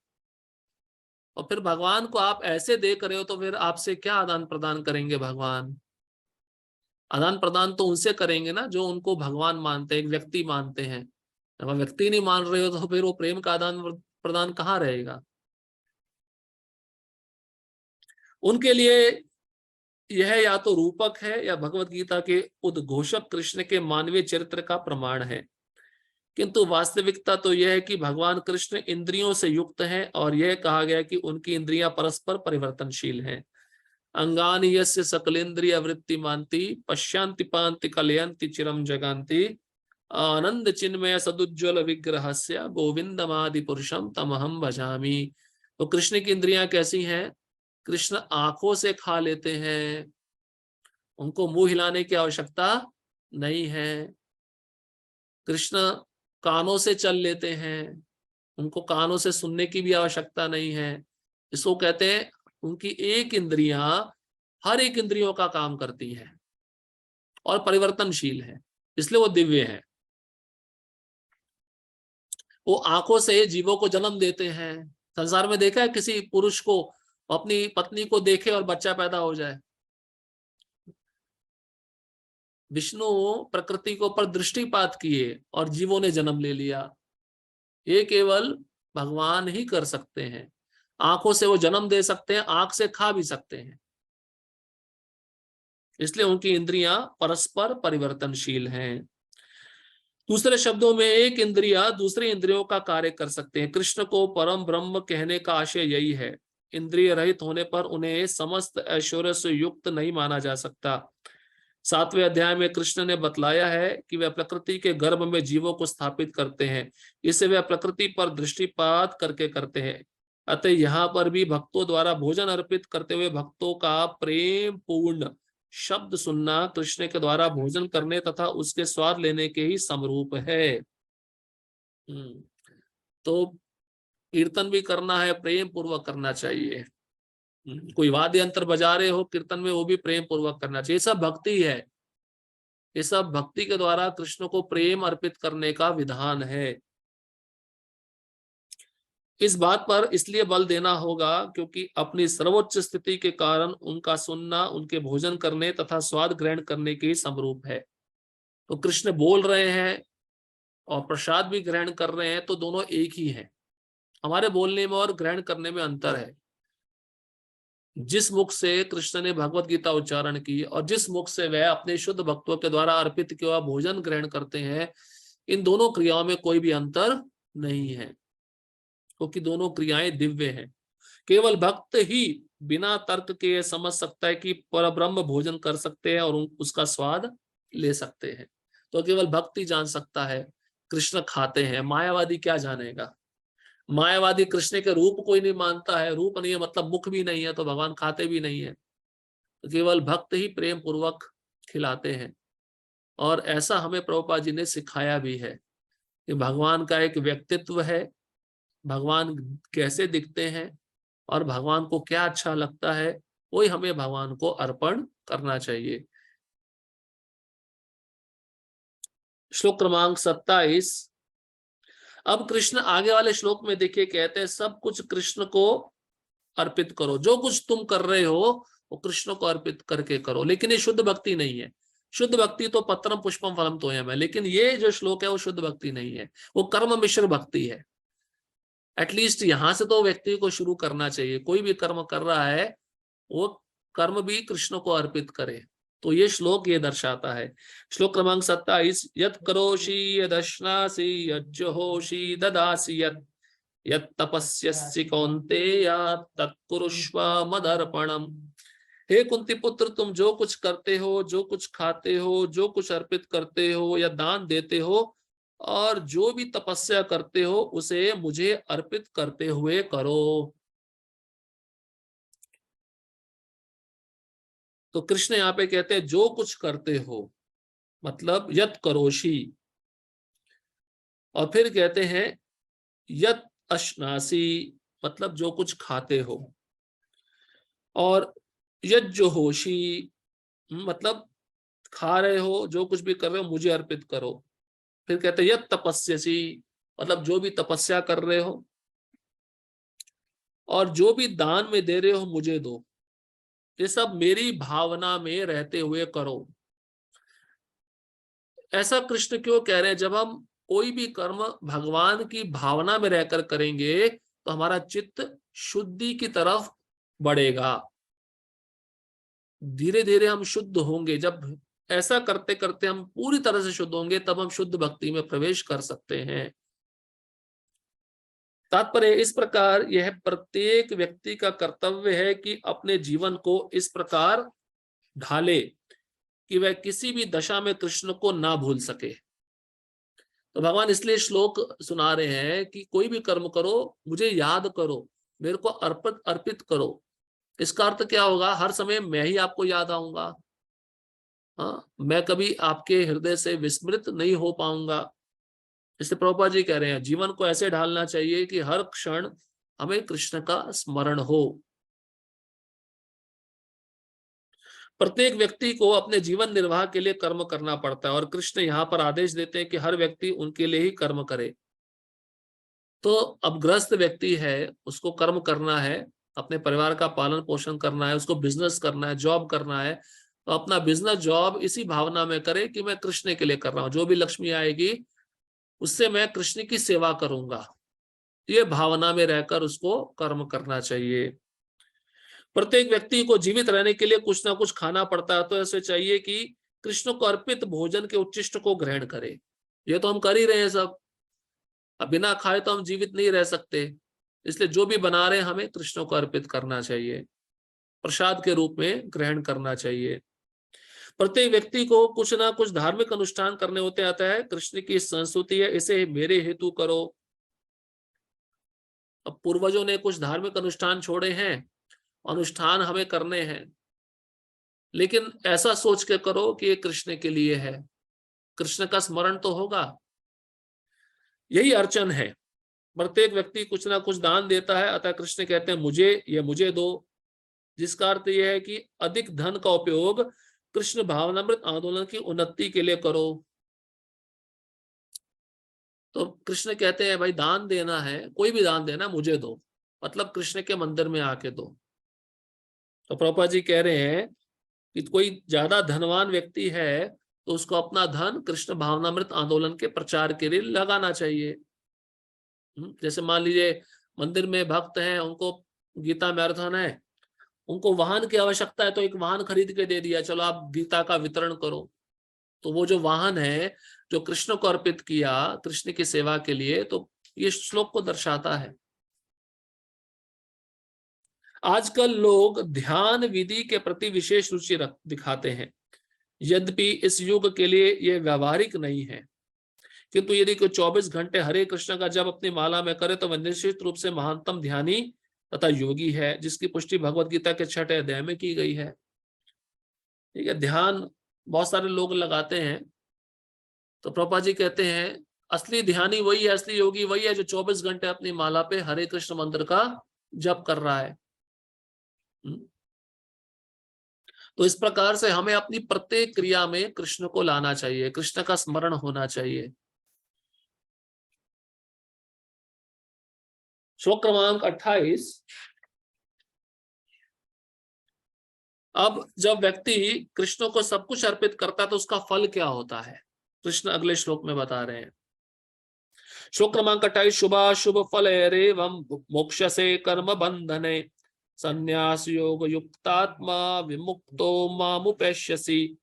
और फिर भगवान को आप ऐसे देख रहे हो तो फिर आपसे क्या आदान प्रदान करेंगे भगवान? आदान प्रदान तो उनसे करेंगे ना जो उनको भगवान मानते हैं, एक व्यक्ति मानते हैं। जब आप व्यक्ति नहीं मान रहे हो तो फिर वो प्रेम का आदान प्रदान कहाँ रहेगा? उनके लिए यह या तो रूपक है या भगवत गीता के उद्घोषक कृष्ण के मानवीय चरित्र का प्रमाण है। किंतु वास्तविकता तो यह है कि भगवान कृष्ण इंद्रियों से युक्त हैं, और यह कहा गया कि उनकी इंद्रियां परस्पर परिवर्तनशील हैं। अंगानि यस्य सकलेन्द्रिय वृत्ति मानती पश्यांति पांति कलयंति चिरम जगान्ति आनंद चिन्मय सदुज्ज्वल विग्रहस्य गोविंदमादि पुरुषम तमहम भजामि। तो कृष्ण की इंद्रियां कैसी हैं? कृष्ण आंखों से खा लेते हैं, उनको मुंह हिलाने की आवश्यकता नहीं है। कृष्ण कानों से चल लेते हैं, उनको कानों से सुनने की भी आवश्यकता नहीं है। इसको कहते हैं उनकी एक इंद्रियां हर एक इंद्रियों का काम करती हैं और परिवर्तनशील है, इसलिए वो दिव्य है। वो आंखों से जीवों को जन्म देते हैं। संसार में देखा है किसी पुरुष को अपनी पत्नी को देखे और बच्चा पैदा हो जाए? विष्णु प्रकृति के ऊपर दृष्टिपात किए और जीवों ने जन्म ले लिया। ये केवल भगवान ही कर सकते हैं। आंखों से वो जन्म दे सकते हैं, आंख से खा भी सकते हैं, इसलिए उनकी इंद्रियां परस्पर परिवर्तनशील हैं। दूसरे शब्दों में एक इंद्रिया दूसरी इंद्रियों का कार्य कर सकते हैं। कृष्ण को परम ब्रह्म कहने का आशय यही है। इंद्रिय रहित होने पर उन्हें समस्त ऐश्वर्य से युक्त नहीं माना जा सकता। 7वें अध्याय में कृष्ण ने बतलाया है कि वे प्रकृति के गर्भ में जीवों को स्थापित करते हैं। इसे वे प्रकृति पर दृष्टिपात करके करते हैं। अतः यहाँ पर भी भक्तों द्वारा भोजन अर्पित करते हुए भक्तों का प्रेम पूर्ण शब्द सुनना कृष्ण के द्वारा भोजन करने तथा उसके स्वाद लेने के ही समरूप है। तो कीर्तन भी करना है, प्रेम पूर्वक करना चाहिए। कोई वाद्य यंत्र बजा रहे हो कीर्तन में, वो भी प्रेम पूर्वक करना चाहिए। सब भक्ति है, ये सब भक्ति के द्वारा कृष्ण को प्रेम अर्पित करने का विधान है। इस बात पर इसलिए बल देना होगा क्योंकि अपनी सर्वोच्च स्थिति के कारण उनका सुनना उनके भोजन करने तथा स्वाद ग्रहण करने के समरूप है। तो कृष्ण बोल रहे हैं और प्रसाद भी ग्रहण कर रहे हैं, तो दोनों एक ही हैं। हमारे बोलने में और ग्रहण करने में अंतर है। जिस मुख से कृष्ण ने भगवत गीता उच्चारण की और जिस मुख से वह अपने शुद्ध भक्तों के द्वारा अर्पित किया भोजन ग्रहण करते हैं, इन दोनों क्रियाओं में कोई भी अंतर नहीं है, क्योंकि दोनों क्रियाएं दिव्य हैं। केवल भक्त ही बिना तर्क के समझ सकता है कि परब्रह्म भोजन कर सकते हैं और उसका स्वाद ले सकते हैं। तो केवल भक्त ही जान सकता है कृष्ण खाते हैं। मायावादी क्या जानेगा? मायावादी कृष्ण के रूप को ही नहीं मानता है। रूप नहीं है मतलब मुख भी नहीं है, तो भगवान खाते भी नहीं है। तो केवल भक्त ही प्रेम पूर्वक खिलाते हैं। और ऐसा हमें प्रभुपाद जी ने सिखाया भी है कि भगवान का एक व्यक्तित्व है, भगवान कैसे दिखते हैं और भगवान को क्या अच्छा लगता है, वही हमें भगवान को अर्पण करना चाहिए। श्लोक क्रमांक 27। अब कृष्ण आगे वाले श्लोक में देखिए कहते हैं सब कुछ कृष्ण को अर्पित करो। जो कुछ तुम कर रहे हो वो कृष्ण को अर्पित करके करो। लेकिन ये शुद्ध भक्ति नहीं है। शुद्ध भक्ति तो पत्रम पुष्पम फलम तोयम है, लेकिन ये जो श्लोक है वो शुद्ध भक्ति नहीं है, वो कर्म मिश्र भक्ति है। एटलीस्ट यहां से तो व्यक्ति को शुरू करना चाहिए। कोई भी कर्म कर रहा है वो कर्म भी कृष्ण को अर्पित करे। तो ये श्लोक ये दर्शाता है। श्लोक क्रमांक 27। यत् करोषि यदश्नासि यज्जुहोषि ददासि यत् तपस्यसि कौन्तेय तत्कुरुष्व मदर्पणम्। हे कुंती पुत्र, तुम जो कुछ करते हो, जो कुछ खाते हो, जो कुछ अर्पित करते हो या दान देते हो और जो भी तपस्या करते हो उसे मुझे अर्पित करते हुए करो। तो कृष्ण यहाँ पे कहते हैं जो कुछ करते हो, मतलब यत् करोषि, और फिर कहते हैं यत् अश्नासी, मतलब जो कुछ खाते हो, और यज्जुहोषि मतलब खा रहे हो, जो कुछ भी कर रहे हो मुझे अर्पित करो। फिर कहते हैं यत् तपस्यसि, मतलब जो भी तपस्या कर रहे हो, और जो भी दान में दे रहे हो मुझे दो। ये सब मेरी भावना में रहते हुए करो। ऐसा कृष्ण क्यों कह रहे हैं? जब हम कोई भी कर्म भगवान की भावना में रहकर करेंगे तो हमारा चित्त शुद्धि की तरफ बढ़ेगा, धीरे धीरे हम शुद्ध होंगे। जब ऐसा करते करते हम पूरी तरह से शुद्ध होंगे तब हम शुद्ध भक्ति में प्रवेश कर सकते हैं। तात्पर्य इस प्रकार यह प्रत्येक व्यक्ति का कर्तव्य है कि अपने जीवन को इस प्रकार ढाले कि वह किसी भी दशा में कृष्ण को ना भूल सके। तो भगवान इसलिए श्लोक सुना रहे हैं कि कोई भी कर्म करो मुझे याद करो, मेरे को अर्पित करो। इसका अर्थ क्या होगा? हर समय मैं ही आपको याद आऊंगा, हाँ, मैं कभी आपके हृदय से विस्मृत नहीं हो पाऊंगा। इसलिए प्रभुपाद जी कह रहे हैं जीवन को ऐसे ढालना चाहिए कि हर क्षण हमें कृष्ण का स्मरण हो। प्रत्येक व्यक्ति को अपने जीवन निर्वाह के लिए कर्म करना पड़ता है और कृष्ण यहाँ पर आदेश देते हैं कि हर व्यक्ति उनके लिए ही कर्म करे। तो अब गृहस्थ व्यक्ति है, उसको कर्म करना है, अपने परिवार का पालन पोषण करना है, उसको बिजनेस करना है, जॉब करना है, तो अपना बिजनेस जॉब इसी भावना में करे कि मैं कृष्ण के लिए कर रहा हूँ। जो भी लक्ष्मी आएगी उससे मैं कृष्ण की सेवा करूंगा, ये भावना में रहकर उसको कर्म करना चाहिए। प्रत्येक व्यक्ति को जीवित रहने के लिए कुछ ना कुछ खाना पड़ता है, तो ऐसे चाहिए कि कृष्ण को अर्पित भोजन के उच्चिष्ट को ग्रहण करें। ये तो हम कर ही रहे हैं सब। अब बिना खाए तो हम जीवित नहीं रह सकते। इसलिए जो भी बना रहे हैं हमें कृष्ण को अर्पित करना चाहिए, प्रसाद के रूप में ग्रहण करना चाहिए। प्रत्येक व्यक्ति को कुछ ना कुछ धार्मिक अनुष्ठान करने होते आता है। कृष्ण की संस्तुति है, इसे मेरे हेतु करो। अब पूर्वजों ने कुछ धार्मिक अनुष्ठान छोड़े हैं, अनुष्ठान हमें करने हैं, लेकिन ऐसा सोच के करो कि ये कृष्ण के लिए है, कृष्ण का स्मरण तो होगा। यही अर्चन है। प्रत्येक व्यक्ति कुछ ना कुछ दान देता है, अतः कृष्ण कहते हैं मुझे, ये मुझे दो, जिसका अर्थ यह है कि अधिक धन का उपयोग कृष्ण भावनामृत आंदोलन की उन्नति के लिए करो। तो कृष्ण कहते हैं भाई दान देना है, कोई भी दान देना, मुझे दो, मतलब कृष्ण के मंदिर में आके दो। तो प्रभुपाद जी कह रहे हैं कि कोई ज्यादा धनवान व्यक्ति है तो उसको अपना धन कृष्ण भावनामृत आंदोलन के प्रचार के लिए लगाना चाहिए। जैसे मान लीजिए मंदिर में भक्त हैं, उनको गीता मैराथन है, उनको वाहन की आवश्यकता है, तो एक वाहन खरीद के दे दिया, चलो आप गीता का वितरण करो। तो वो जो वाहन है जो कृष्ण को अर्पित किया कृष्ण की सेवा के लिए, तो ये श्लोक को दर्शाता है। आजकल लोग ध्यान विधि के प्रति विशेष रुचि दिखाते हैं, यद्यपि इस युग के लिए यह व्यवहारिक नहीं है। किंतु यदि कोई 24 घंटे हरे कृष्ण का जब अपनी माला में करे तो वह निश्चित रूप से महानतम ध्यानी तथा योगी है, जिसकी पुष्टि भगवत गीता के 6वें अध्याय में की गई है। ठीक है, ध्यान बहुत सारे लोग लगाते हैं, तो प्रभुपाद जी कहते हैं असली ध्यानी वही है, असली योगी वही है जो 24 घंटे अपनी माला पे हरे कृष्ण मंत्र का जप कर रहा है। तो इस प्रकार से हमें अपनी प्रत्येक क्रिया में कृष्ण को लाना चाहिए, कृष्ण का स्मरण होना चाहिए। श्लोक क्रमांक 28। अब जब व्यक्ति कृष्ण को सब कुछ अर्पित करता है तो उसका फल क्या होता है, कृष्ण अगले श्लोक में बता रहे हैं। श्लोक क्रमांक 28। शुभाशुभ फल एवं मोक्ष से कर्म बंधने संन्यास योग युक्तात्मा विमुक्तो मामुपैष्यसि।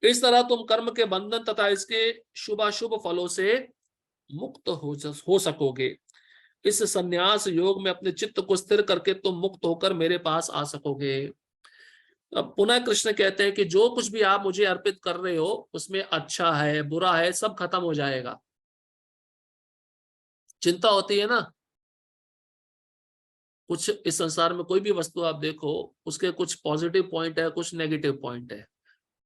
इस तरह तुम कर्म के बंधन तथा इसके शुभाशुभ फलों से मुक्त हो सकोगे। इस संन्यास योग में अपने चित्त को स्थिर करके तुम मुक्त होकर मेरे पास आ सकोगे। अब पुनः कृष्ण कहते हैं कि जो कुछ भी आप मुझे अर्पित कर रहे हो उसमें अच्छा है बुरा है सब खत्म हो जाएगा। चिंता होती है ना, कुछ इस संसार में कोई भी वस्तु आप देखो उसके कुछ पॉजिटिव पॉइंट है, कुछ नेगेटिव पॉइंट है।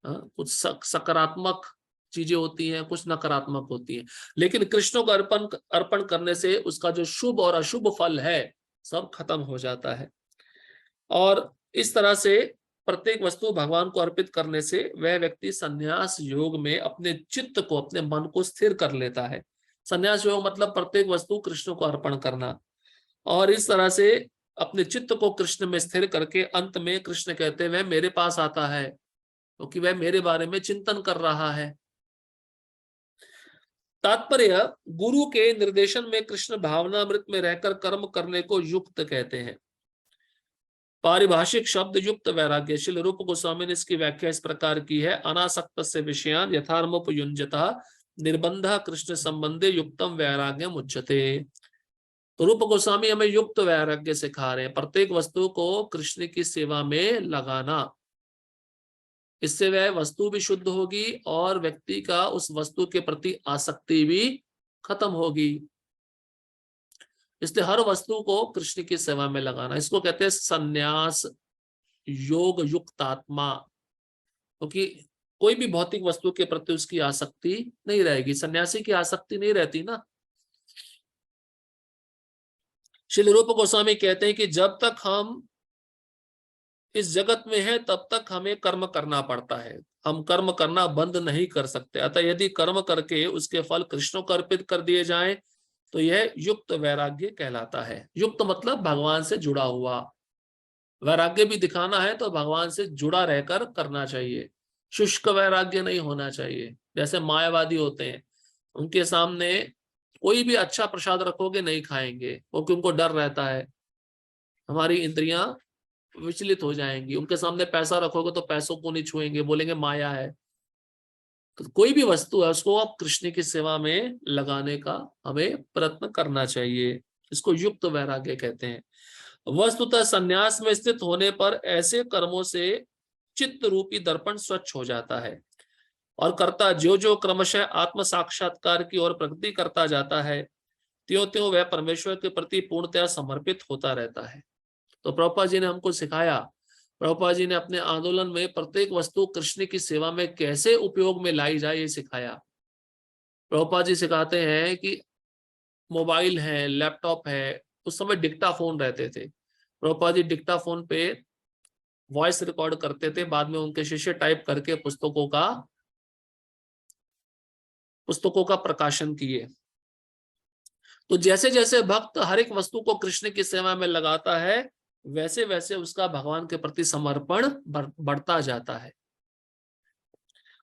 कुछ सकारात्मक चीजें होती हैं, कुछ नकारात्मक होती हैं, लेकिन कृष्ण को अर्पण करने से उसका जो शुभ और अशुभ फल है सब खत्म हो जाता है। और इस तरह से प्रत्येक वस्तु भगवान को अर्पित करने से वह व्यक्ति संन्यास योग में अपने चित्त को, अपने मन को स्थिर कर लेता है। संन्यास योग मतलब प्रत्येक वस्तु कृष्ण को अर्पण करना, और इस तरह से अपने चित्त को कृष्ण में स्थिर करके अंत में कृष्ण कहते हैं वह मेरे पास आता है क्योंकि वह मेरे बारे में चिंतन कर रहा है। तात्पर्य, गुरु के निर्देशन में कृष्ण भावनामृत में रहकर कर्म करने को युक्त कहते हैं। पारिभाषिक शब्द युक्त वैराग्य, श्रील रूप गोस्वामी ने इसकी व्याख्या इस प्रकार की है, अनासक्त से विषयान यथार्मोपयुंजतः निर्बंध कृष्ण संबंधे युक्तम वैराग्यम उच्यते। तो रूप गोस्वामी हमें युक्त वैराग्य सिखा रहे हैं, प्रत्येक वस्तु को कृष्ण की सेवा में लगाना। इससे वह वस्तु भी शुद्ध होगी और व्यक्ति का उस वस्तु के प्रति आसक्ति भी खत्म होगी। इसलिए हर वस्तु को कृष्ण की सेवा में लगाना, इसको कहते हैं संन्यास योग युक्त आत्मा, क्योंकि कोई भी भौतिक वस्तु के प्रति उसकी आसक्ति नहीं रहेगी। सन्यासी की आसक्ति नहीं रहती ना। श्री रूप गोस्वामी कहते हैं कि जब तक हम इस जगत में है तब तक हमें कर्म करना पड़ता है, हम कर्म करना बंद नहीं कर सकते। अतः यदि कर्म करके उसके फल कृष्ण को अर्पित कर दिए जाएं तो यह युक्त वैराग्य कहलाता है। युक्त मतलब भगवान से जुड़ा हुआ। वैराग्य भी दिखाना है तो भगवान से जुड़ा रहकर करना चाहिए, शुष्क वैराग्य नहीं होना चाहिए। जैसे मायावादी होते हैं, उनके सामने कोई भी अच्छा प्रसाद रखोगे नहीं खाएंगे, क्योंकि उनको डर रहता है, हमारी इंद्रियां विचलित हो जाएंगी। उनके सामने पैसा रखोगे तो पैसों को नहीं छुएंगे, बोलेंगे माया है। तो कोई भी वस्तु है उसको आप कृष्ण की सेवा में लगाने का हमें प्रयत्न करना चाहिए। इसको युक्त वैराग्य कहते हैं। वस्तुतः संन्यास में स्थित होने पर ऐसे कर्मों से चित्त रूपी दर्पण स्वच्छ हो जाता है और कर्ता जो जो क्रमशः आत्म साक्षात्कार की ओर प्रगति करता जाता है, त्यों त्यों वह परमेश्वर के प्रति पूर्णतया समर्पित होता रहता है। तो प्रभुपाद जी ने हमको सिखाया, प्रभुपाद जी ने अपने आंदोलन में प्रत्येक वस्तु कृष्ण की सेवा में कैसे उपयोग में लाई जाए ये सिखाया। प्रभुपाद जी सिखाते हैं कि मोबाइल है, लैपटॉप है, उस समय डिक्टाफोन रहते थे। प्रभुपाद जी डिक्टाफोन पे वॉइस रिकॉर्ड करते थे, बाद में उनके शिष्य टाइप करके पुस्तकों का प्रकाशन किए। तो जैसे जैसे भक्त हर एक वस्तु को कृष्ण की सेवा में लगाता है, वैसे वैसे उसका भगवान के प्रति समर्पण बढ़ता जाता है।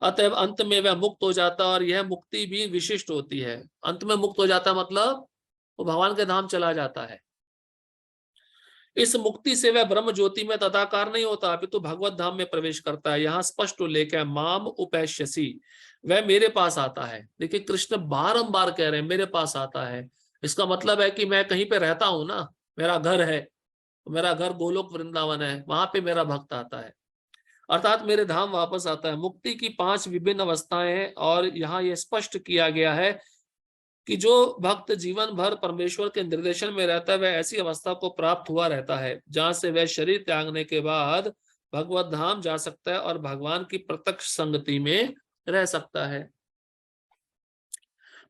अतएव अंत में वह मुक्त हो जाता है और यह मुक्ति भी विशिष्ट होती है। अंत में मुक्त हो जाता मतलब वो भगवान के धाम चला जाता है। इस मुक्ति से वह ब्रह्म ज्योति में तदाकार नहीं होता, अपितु भगवत धाम में प्रवेश करता है। यहाँ स्पष्ट उल्लेख है, माम उपैश्यसि, वह मेरे पास आता है। देखिए कृष्ण बारंबार कह रहे हैं मेरे पास आता है। इसका मतलब है कि मैं कहीं पे रहता हूं ना, मेरा घर है, मेरा घर गोलोक वृंदावन है, वहां पे मेरा भक्त आता है, अर्थात मेरे धाम वापस आता है। मुक्ति की 5 विभिन्न अवस्थाएं हैं और यहाँ यह स्पष्ट किया गया है कि जो भक्त जीवन भर परमेश्वर के निर्देशन में रहता है, वह ऐसी अवस्था को प्राप्त हुआ रहता है जहां से वह शरीर त्यागने के बाद भगवत धाम जा सकता है और भगवान की प्रत्यक्ष संगति में रह सकता है।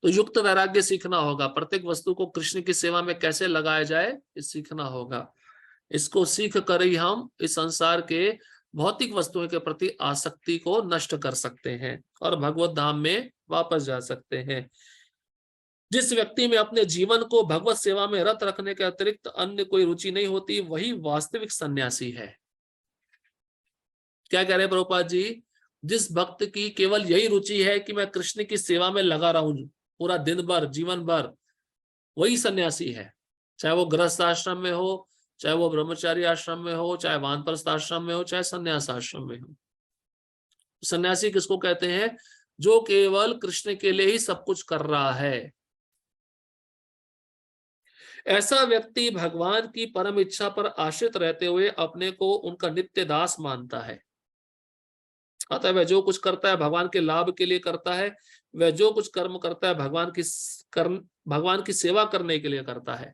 तो युक्त वैराग्य सीखना होगा, प्रत्येक वस्तु को कृष्ण की सेवा में कैसे लगाया जाए ये सीखना होगा। इसको सीख कर ही हम इस संसार के भौतिक वस्तुओं के प्रति आसक्ति को नष्ट कर सकते हैं और भगवत धाम में वापस जा सकते हैं। जिस व्यक्ति में अपने जीवन को भगवत सेवा में रत रखने के अतिरिक्त अन्य कोई रुचि नहीं होती, वही वास्तविक सन्यासी है। क्या कह रहे हैं प्रभुपाद जी? जिस भक्त की केवल यही रुचि है कि मैं कृष्ण की सेवा में लगा रहूं पूरा दिन भर, जीवन भर, वही सन्यासी है। चाहे वो गृहस्थ आश्रम में हो, चाहे वो ब्रह्मचारी आश्रम में हो, चाहे वानप्रस्थ आश्रम में हो, चाहे संन्यास आश्रम में हो। सन्यासी किसको कहते हैं? जो केवल कृष्ण के लिए ही सब कुछ कर रहा है। ऐसा व्यक्ति भगवान की परम इच्छा पर आश्रित रहते हुए अपने को उनका नित्य दास मानता है। अतः वह जो कुछ करता है भगवान के लाभ के लिए करता है, वह जो कुछ कर्म करता है भगवान की सेवा करने के लिए करता है।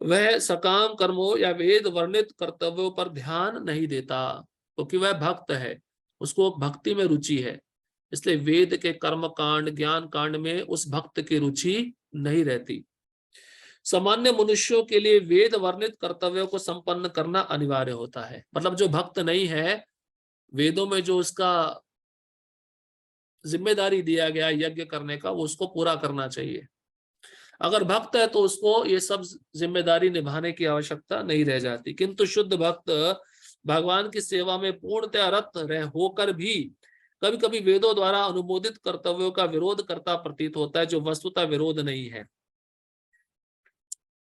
वह सकाम कर्मों या वेद वर्णित कर्तव्यों पर ध्यान नहीं देता, क्योंकि वह भक्त है, उसको भक्ति में रुचि है, इसलिए वेद के कर्म कांड, ज्ञान कांड में उस भक्त की रुचि नहीं रहती। सामान्य मनुष्यों के लिए वेद वर्णित कर्तव्यों को संपन्न करना अनिवार्य होता है। मतलब जो भक्त नहीं है, वेदों में जो उसका जिम्मेदारी दिया गया यज्ञ करने का, वो उसको पूरा करना चाहिए। अगर भक्त है तो उसको ये सब जिम्मेदारी निभाने की आवश्यकता नहीं रह जाती। किंतु शुद्ध भक्त भगवान की सेवा में पूर्णतया रत होकर भी कभी कभी वेदों द्वारा अनुमोदित कर्तव्यों का विरोध करता प्रतीत होता है, जो वस्तुतः विरोध नहीं है।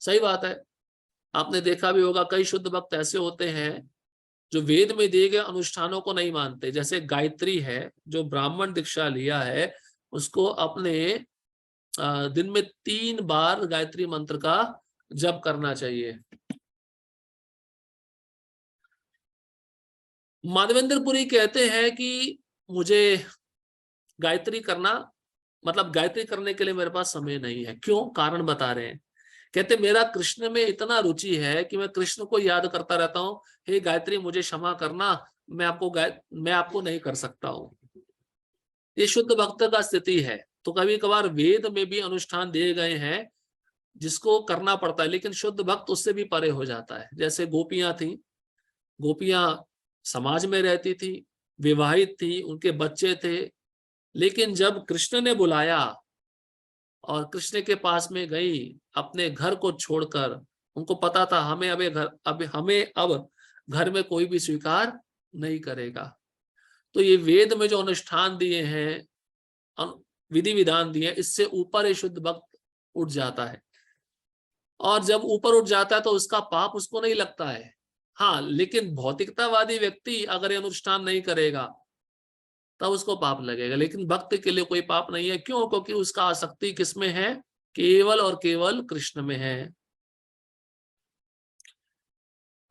सही बात है, आपने देखा भी होगा कई शुद्ध भक्त ऐसे होते हैं जो वेद में दिए गए अनुष्ठानों को नहीं मानते। जैसे गायत्री है, जो ब्राह्मण दीक्षा लिया है उसको अपने दिन में 3 बार गायत्री मंत्र का जप करना चाहिए। माधवेंद्रपुरी कहते हैं कि मुझे गायत्री करना, मतलब गायत्री करने के लिए मेरे पास समय नहीं है। क्यों? कारण बता रहे हैं। कहते मेरा कृष्ण में इतना रुचि है कि मैं कृष्ण को याद करता रहता हूँ, हे गायत्री मुझे क्षमा करना, मैं आपको नहीं कर सकता हूँ। ये शुद्ध भक्त का स्थिति है। तो कभी कभार वेद में भी अनुष्ठान दिए गए हैं जिसको करना पड़ता है, लेकिन शुद्ध भक्त उससे भी परे हो जाता है। जैसे गोपियां थी, गोपियां समाज में रहती थी, विवाहित थी, उनके बच्चे थे, लेकिन जब कृष्ण ने बुलाया और कृष्ण के पास में गई अपने घर को छोड़कर, उनको पता था हमें अब घर में कोई भी स्वीकार नहीं करेगा। तो ये वेद में जो अनुष्ठान दिए हैं, विधि विधान दिए, इससे ऊपर ये शुद्ध भक्त उठ जाता है। और जब ऊपर उठ जाता है तो उसका पाप उसको नहीं लगता है। हाँ, लेकिन भौतिकतावादी व्यक्ति अगर ये अनुष्ठान नहीं करेगा तब उसको पाप लगेगा, लेकिन भक्त के लिए कोई पाप नहीं है। क्यों? क्योंकि उसका आसक्ति किसमें है? केवल और केवल कृष्ण में है।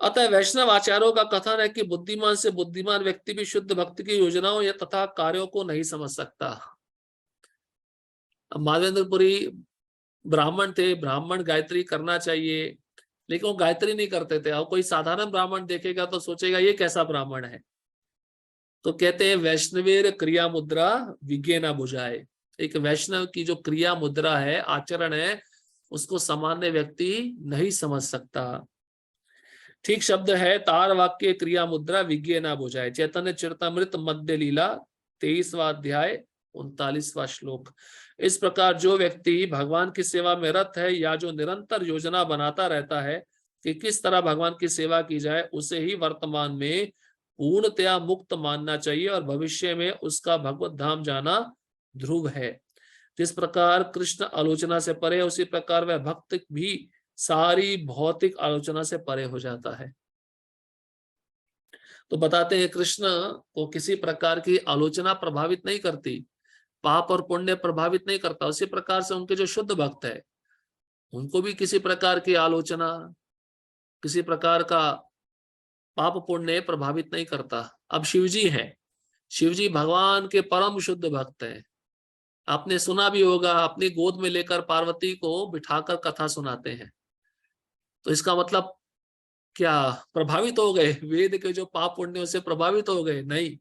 अतः वैष्णव आचार्यों का कथन है कि बुद्धिमान से बुद्धिमान व्यक्ति भी शुद्ध भक्ति की योजनाओं या तथा कार्यों को नहीं समझ सकता। माधवेंद्रपुरी ब्राह्मण थे, ब्राह्मण गायत्री करना चाहिए, लेकिन वो गायत्री नहीं करते थे। और कोई साधारण ब्राह्मण देखेगा तो सोचेगा ये कैसा ब्राह्मण है। तो कहते हैं वैष्णवेर क्रिया मुद्रा विज्ञे ना बुझाए। एक वैष्णव की जो क्रिया मुद्रा है, आचरण है, उसको सामान्य व्यक्ति नहीं समझ सकता। ठीक शब्द है तार वाक्य क्रिया मुद्रा विज्ञे ना बुझाए। चैतन्य चरितमृत मध्य लीला 23वां अध्याय 39वां श्लोक। इस प्रकार जो व्यक्ति भगवान की सेवा में रत है या जो निरंतर योजना बनाता रहता है कि किस तरह भगवान की सेवा की जाए, उसे ही वर्तमान में पूर्णतया मुक्त मानना चाहिए और भविष्य में उसका भगवत धाम जाना ध्रुव है। जिस प्रकार कृष्ण आलोचना से परे, उसी प्रकार वह भक्त भी सारी भौतिक आलोचना से परे हो जाता है। तो बताते हैं कृष्ण को किसी प्रकार की आलोचना प्रभावित नहीं करती, पाप और पुण्य प्रभावित नहीं करता। उसी प्रकार से उनके जो शुद्ध भक्त है, उनको भी किसी प्रकार की आलोचना, किसी प्रकार का पाप पुण्य प्रभावित नहीं करता। अब शिवजी हैं, शिवजी भगवान के परम शुद्ध भक्त हैं। आपने सुना भी होगा, अपनी गोद में लेकर पार्वती को बिठाकर कथा सुनाते हैं। तो इसका मतलब क्या प्रभावित हो गए? वेद के जो पाप पुण्यों से प्रभावित हो गए? नहीं,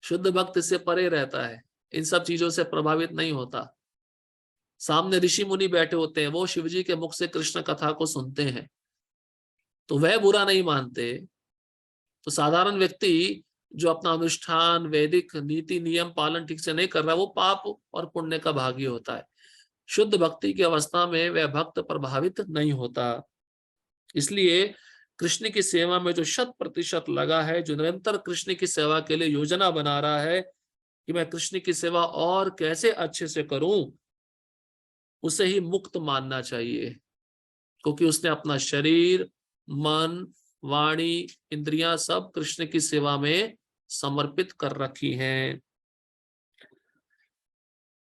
शुद्ध भक्त इससे परे रहता है, इन सब चीजों से प्रभावित नहीं होता। सामने ऋषि मुनि बैठे होते हैं, वो शिवजी के मुख से कृष्ण कथा को सुनते हैं, तो वह बुरा नहीं मानते। तो साधारण व्यक्ति जो अपना अनुष्ठान, वैदिक नीति नियम पालन ठीक से नहीं कर रहा, वो पाप और पुण्य का भागी होता है। शुद्ध भक्ति की अवस्था में वह भक्त प्रभावित नहीं होता। इसलिए कृष्ण की सेवा में जो 100% लगा है, जो निरंतर कृष्ण की सेवा के लिए योजना बना रहा है कि मैं कृष्ण की सेवा और कैसे अच्छे से करूं, उसे ही मुक्त मानना चाहिए, क्योंकि उसने अपना शरीर, मन, वाणी, इंद्रियां सब कृष्ण की सेवा में समर्पित कर रखी हैं।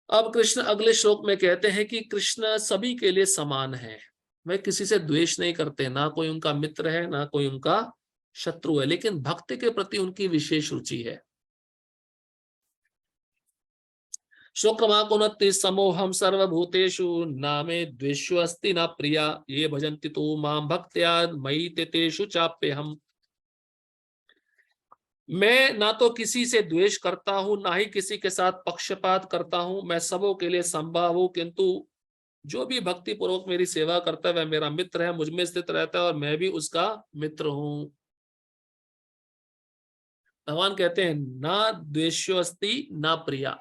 अब कृष्ण अगले श्लोक में कहते हैं कि कृष्ण सभी के लिए समान है, वे किसी से द्वेष नहीं करते, ना कोई उनका मित्र है ना कोई उनका शत्रु है, लेकिन भक्ति के प्रति उनकी विशेष रुचि है। श्लोक क्रमांक 29, समोहम सर्वभूतेषु नामे द्वेष्यो अस्ति न प्रिया ये भजन्ति तो माम भक्त्या मयि ते तेषु चाप्यहम्। मैं ना तो किसी से द्वेष करता हूं, ना ही किसी के साथ पक्षपात करता हूं, मैं सबों के लिए संभाव हूं, किंतु जो भी भक्ति पूर्वक मेरी सेवा करता है वह मेरा मित्र है, मुझ में स्थित रहता है और मैं भी उसका मित्र हूं। भगवान कहते हैं ना द्वेष्यो अस्ति ना प्रिया,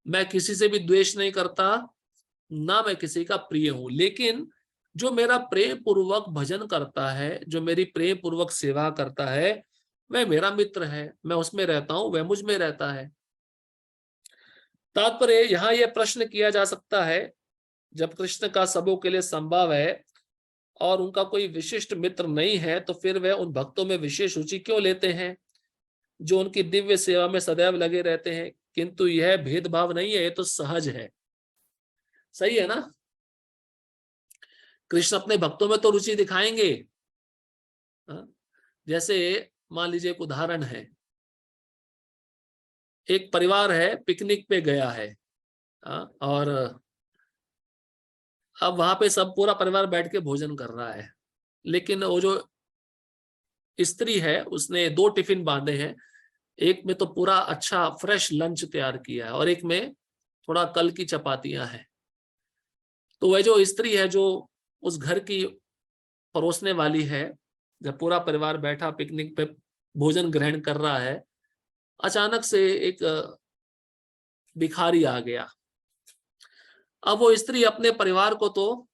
मैं किसी से भी द्वेष नहीं करता, ना मैं किसी का प्रिय हूं, लेकिन जो मेरा प्रेम पूर्वक भजन करता है, जो मेरी प्रेम पूर्वक सेवा करता है, वह मेरा मित्र है, मैं उसमें रहता हूं, वह मुझ में रहता है। तात्पर्य यहां यह प्रश्न किया जा सकता है, जब कृष्ण का सबों के लिए संभव है और उनका कोई विशिष्ट मित्र नहीं है, तो फिर वह उन भक्तों में विशेष रुचि क्यों लेते हैं जो उनकी दिव्य सेवा में सदैव लगे रहते हैं? किंतु यह भेदभाव नहीं है, ये तो सहज है। सही है ना? कृष्ण अपने भक्तों में तो रुचि दिखाएंगे। जैसे मान लीजिए एक उदाहरण है, एक परिवार है, पिकनिक पे गया है, और अब वहां पे सब पूरा परिवार बैठ के भोजन कर रहा है, लेकिन वो जो स्त्री है उसने 2 टिफिन बांधे हैं, एक में तो पूरा अच्छा फ्रेश लंच तैयार किया है और एक में थोड़ा कल की चपातियां हैं। तो वह जो स्त्री है जो उस घर की परोसने वाली है, जब पूरा परिवार बैठा पिकनिक पे भोजन ग्रहण कर रहा है, अचानक से एक भिखारी आ गया। अब वो स्त्री अपने परिवार को तो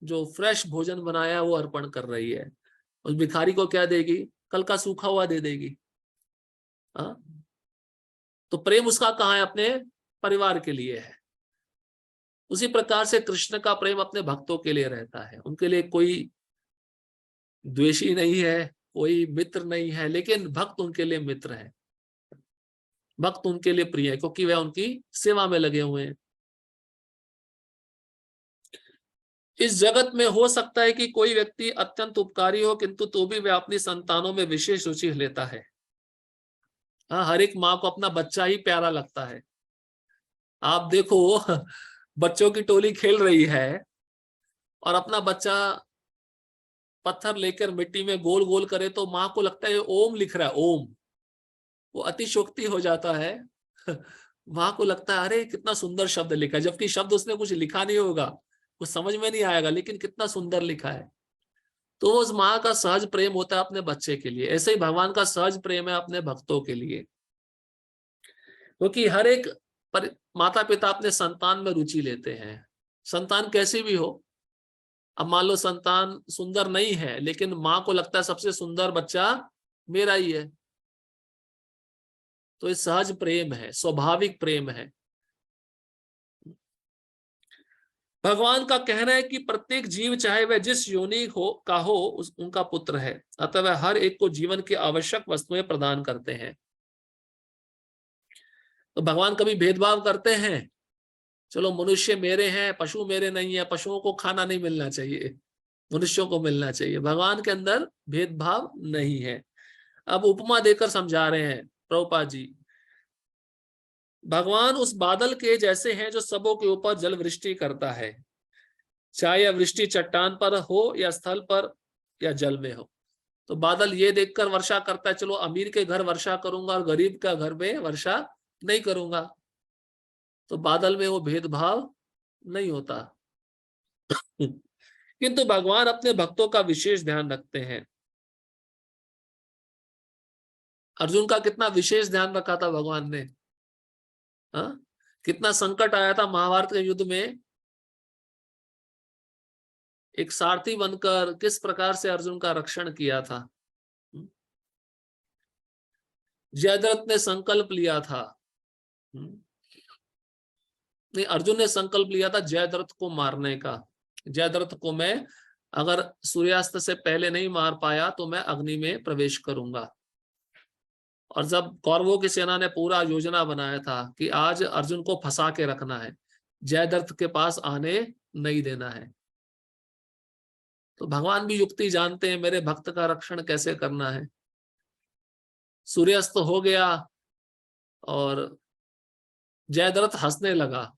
जो फ्रेश भोजन बनाया वो अर्पण कर रही है, उस भिखारी को क्या देगी? कल का सूखा हुआ दे देगी। हाँ, तो प्रेम उसका कहाँ है? अपने परिवार के लिए है। उसी प्रकार से कृष्ण का प्रेम अपने भक्तों के लिए रहता है, उनके लिए कोई द्वेषी नहीं है, कोई मित्र नहीं है, लेकिन भक्त उनके लिए मित्र है, भक्त उनके लिए प्रिय है, क्योंकि वह उनकी सेवा में लगे हुए हैं। इस जगत में हो सकता है कि कोई व्यक्ति अत्यंत उपकारी हो, किंतु तो भी वह अपनी संतानों में विशेष रुचि लेता है। हाँ, हर एक माँ को अपना बच्चा ही प्यारा लगता है। आप देखो बच्चों की टोली खेल रही है और अपना बच्चा पत्थर लेकर मिट्टी में गोल गोल करे तो माँ को लगता है ओम लिख रहा है, ओम। वो अतिशोक्ति हो जाता है। माँ को लगता है अरे कितना सुंदर शब्द लिखा है, जबकि शब्द उसने कुछ लिखा नहीं होगा, कुछ समझ में नहीं आएगा, लेकिन कितना सुंदर लिखा है। तो उस माँ का सहज प्रेम होता है अपने बच्चे के लिए। ऐसे ही भगवान का सहज प्रेम है अपने भक्तों के लिए, क्योंकि हर एक माता पिता अपने संतान में रुचि लेते हैं, संतान कैसी भी हो। अब मान लो संतान सुंदर नहीं है, लेकिन माँ को लगता है सबसे सुंदर बच्चा मेरा ही है, तो ये सहज प्रेम है, स्वाभाविक प्रेम है। भगवान का कहना है कि प्रत्येक जीव चाहे वह जिस योनि का हो उनका पुत्र है, अतः वह हर एक को जीवन की आवश्यक वस्तुएं प्रदान करते हैं। तो भगवान कभी भेदभाव करते हैं? चलो मनुष्य मेरे हैं, पशु मेरे नहीं है, पशुओं को खाना नहीं मिलना चाहिए, मनुष्यों को मिलना चाहिए। भगवान के अंदर भेदभाव नहीं है। अब उपमा देकर समझा रहे हैं प्रभुपाद जी। भगवान उस बादल के जैसे हैं जो सबों के ऊपर जल वृष्टि करता है, चाहे यह वृष्टि चट्टान पर हो या स्थल पर या जल में हो। तो बादल ये देखकर वर्षा करता है, चलो अमीर के घर वर्षा करूंगा और गरीब का घर में वर्षा नहीं करूंगा। तो बादल में वो भेदभाव नहीं होता। किंतु भगवान अपने भक्तों का विशेष ध्यान रखते हैं। अर्जुन का कितना विशेष ध्यान रखा था भगवान ने। हाँ, कितना संकट आया था महाभारत के युद्ध में, एक सारथी बनकर किस प्रकार से अर्जुन का रक्षण किया था। जयद्रथ ने संकल्प लिया था, नहीं अर्जुन ने संकल्प लिया था जयद्रथ को मारने का। जयद्रथ को मैं अगर सूर्यास्त से पहले नहीं मार पाया तो मैं अग्नि में प्रवेश करूंगा। और जब कौरवों की सेना ने पूरा योजना बनाया था कि आज अर्जुन को फंसा के रखना है, जयद्रथ के पास आने नहीं देना है, तो भगवान भी युक्ति जानते हैं मेरे भक्त का रक्षण कैसे करना है। सूर्यास्त हो गया और जयद्रथ हंसने लगा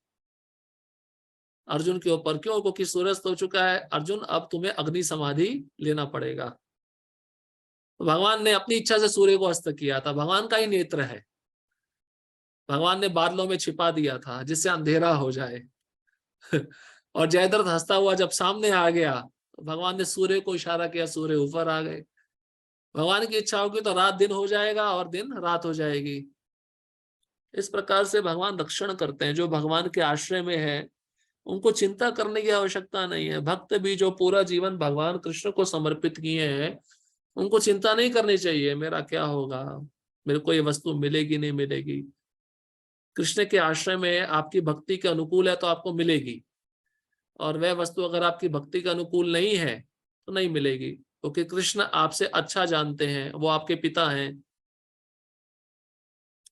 अर्जुन के ऊपर। क्यों? क्योंकि सूर्यास्त हो चुका है अर्जुन, अब तुम्हें अग्नि समाधि लेना पड़ेगा। तो भगवान ने अपनी इच्छा से सूर्य को अस्त किया था, भगवान का ही नेत्र है। भगवान ने बादलों में छिपा दिया था जिससे अंधेरा हो जाए। और जयद्रथ हंसता हुआ जब सामने आ गया तो भगवान ने सूर्य को इशारा किया, सूर्य ऊपर आ गए। भगवान की इच्छा होगी तो रात दिन हो जाएगा और दिन रात हो जाएगी। इस प्रकार से भगवान रक्षण करते हैं। जो भगवान के आश्रय में है उनको चिंता करने की आवश्यकता नहीं है। भक्त भी जो पूरा जीवन भगवान कृष्ण को समर्पित किए हैं उनको चिंता नहीं करनी चाहिए मेरा क्या होगा, मेरे को ये वस्तु मिलेगी नहीं मिलेगी। कृष्ण के आश्रय में आपकी भक्ति के अनुकूल है तो आपको मिलेगी, और वह वस्तु अगर आपकी भक्ति के अनुकूल नहीं है तो नहीं मिलेगी, क्योंकि कृष्ण आपसे अच्छा जानते हैं, वो आपके पिता हैं।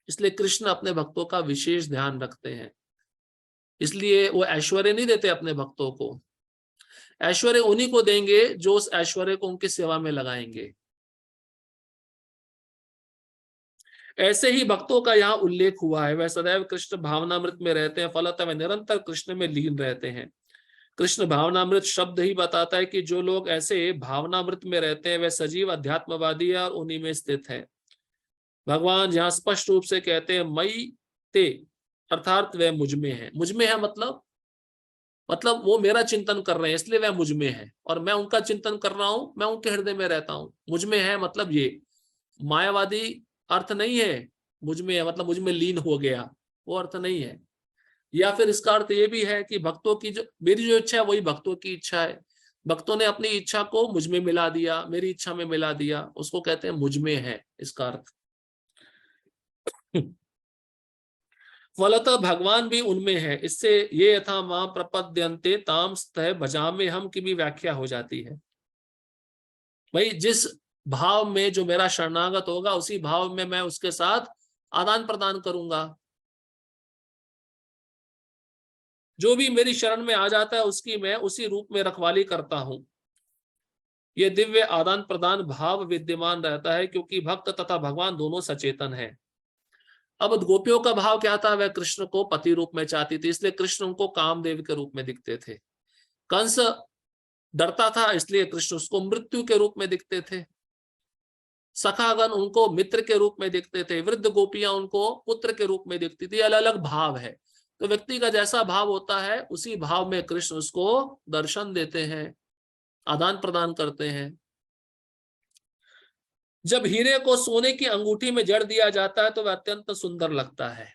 इसलिए कृष्ण अपने भक्तों का विशेष ध्यान रखते हैं। इसलिए वो ऐश्वर्य नहीं देते अपने भक्तों को। ऐश्वर्य उन्हीं को देंगे जो उस ऐश्वर्य को उनकी सेवा में लगाएंगे। ऐसे ही भक्तों का यहाँ उल्लेख हुआ है, वह सदैव कृष्ण भावनामृत में रहते हैं, फलतः वह निरंतर कृष्ण में लीन रहते हैं। कृष्ण भावनामृत शब्द ही बताता है कि जो लोग ऐसे भावनामृत में रहते हैं वह सजीव अध्यात्मवादी है और उन्हीं में स्थित है। भगवान जहाँ स्पष्ट रूप से कहते हैं मई ते, अर्थात वह मुझ में है। मुझ में है मतलब वो मेरा चिंतन कर रहे हैं इसलिए वह मुझ में है, और मैं उनका चिंतन कर रहा हूं, मैं उनके हृदय में रहता हूं। मुझ में है मतलब ये मायावादी अर्थ नहीं है। मुझ में है मतलब मुझ में लीन हो गया, वो अर्थ नहीं है। या फिर इसका अर्थ ये भी है कि भक्तों की जो मेरी जो इच्छा है वही भक्तों की इच्छा है। भक्तों ने अपनी इच्छा को मुझ में मिला दिया, मेरी इच्छा में मिला दिया, उसको कहते हैं मुझ में है, इसका अर्थ। फलतः भगवान भी उनमें है। इससे ये यथा मां प्रपद्यन्ते ताम स्तः भजामे हम की भी व्याख्या हो जाती है। भाई जिस भाव में जो मेरा शरणागत होगा उसी भाव में मैं उसके साथ आदान प्रदान करूंगा। जो भी मेरी शरण में आ जाता है उसकी मैं उसी रूप में रखवाली करता हूं। ये दिव्य आदान प्रदान भाव विद्यमान रहता है, क्योंकि भक्त तथा भगवान दोनों सचेतन है। अब गोपियों का भाव क्या था? वह कृष्ण को पति रूप में चाहती थी, इसलिए कृष्ण उनको कामदेव के रूप में दिखते थे। कंस डरता था, इसलिए कृष्ण उसको मृत्यु के रूप में दिखते थे। सखागण उनको मित्र के रूप में दिखते थे, वृद्ध गोपियां उनको पुत्र के रूप में दिखती थी। अलग अलग भाव है, तो व्यक्ति का जैसा भाव होता है उसी भाव में कृष्ण उसको दर्शन देते हैं, आदान प्रदान करते हैं। जब हीरे को सोने की अंगूठी में जड़ दिया जाता है तो वह अत्यंत सुंदर लगता है।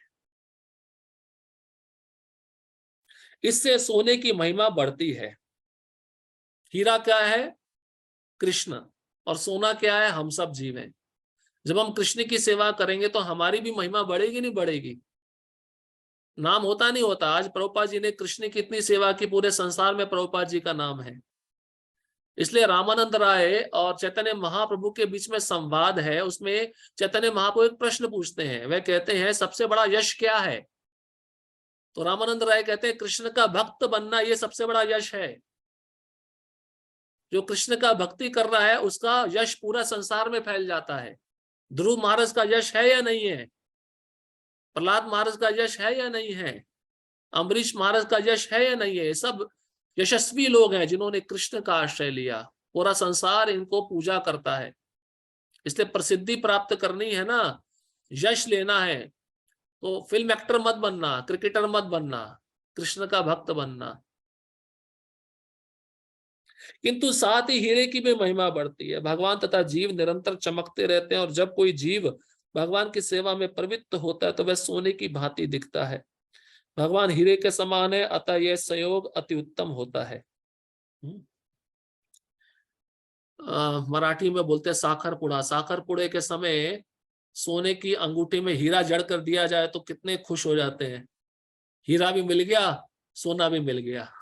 इससे सोने की महिमा बढ़ती है। हीरा क्या है? कृष्ण। और सोना क्या है? हम सब जीव हैं। जब हम कृष्ण की सेवा करेंगे तो हमारी भी महिमा बढ़ेगी, नहीं बढ़ेगी? नाम होता नहीं होता। आज प्रभुपाद जी ने कृष्ण की इतनी सेवा की, पूरे संसार में प्रभुपाद जी का नाम है। इसलिए रामानंद राय और चैतन्य महाप्रभु के बीच में संवाद है, उसमें चैतन्य महाप्रभु एक प्रश्न पूछते हैं। वह कहते हैं सबसे बड़ा यश क्या है? तो रामानंद राय कहते हैं कृष्ण का भक्त बनना, ये सबसे बड़ा यश है। जो कृष्ण का भक्ति कर रहा है उसका यश पूरा संसार में फैल जाता है। ध्रुव महाराज का यश है या नहीं है? प्रहलाद महाराज का यश है या नहीं है? अम्बरीश महाराज का यश है या नहीं है? सब यशस्वी लोग हैं जिन्होंने कृष्ण का आश्रय लिया। पूरा संसार इनको पूजा करता है। इसलिए प्रसिद्धि प्राप्त करनी है ना, यश लेना है, तो फिल्म एक्टर मत बनना, क्रिकेटर मत बनना, कृष्ण का भक्त बनना। किंतु साथ ही हीरे की भी महिमा बढ़ती है। भगवान तथा जीव निरंतर चमकते रहते हैं, और जब कोई जीव भगवान की सेवा में प्रवृत्त होता है तो वह सोने की भांति दिखता है। भगवान हीरे के समान है, अतः यह संयोग अति उत्तम होता है। मराठी में बोलते हैं साखरपुड़ा। साखरपुड़े के समय सोने की अंगूठी में हीरा जड़ कर दिया जाए तो कितने खुश हो जाते हैं। हीरा भी मिल गया, सोना भी मिल गया।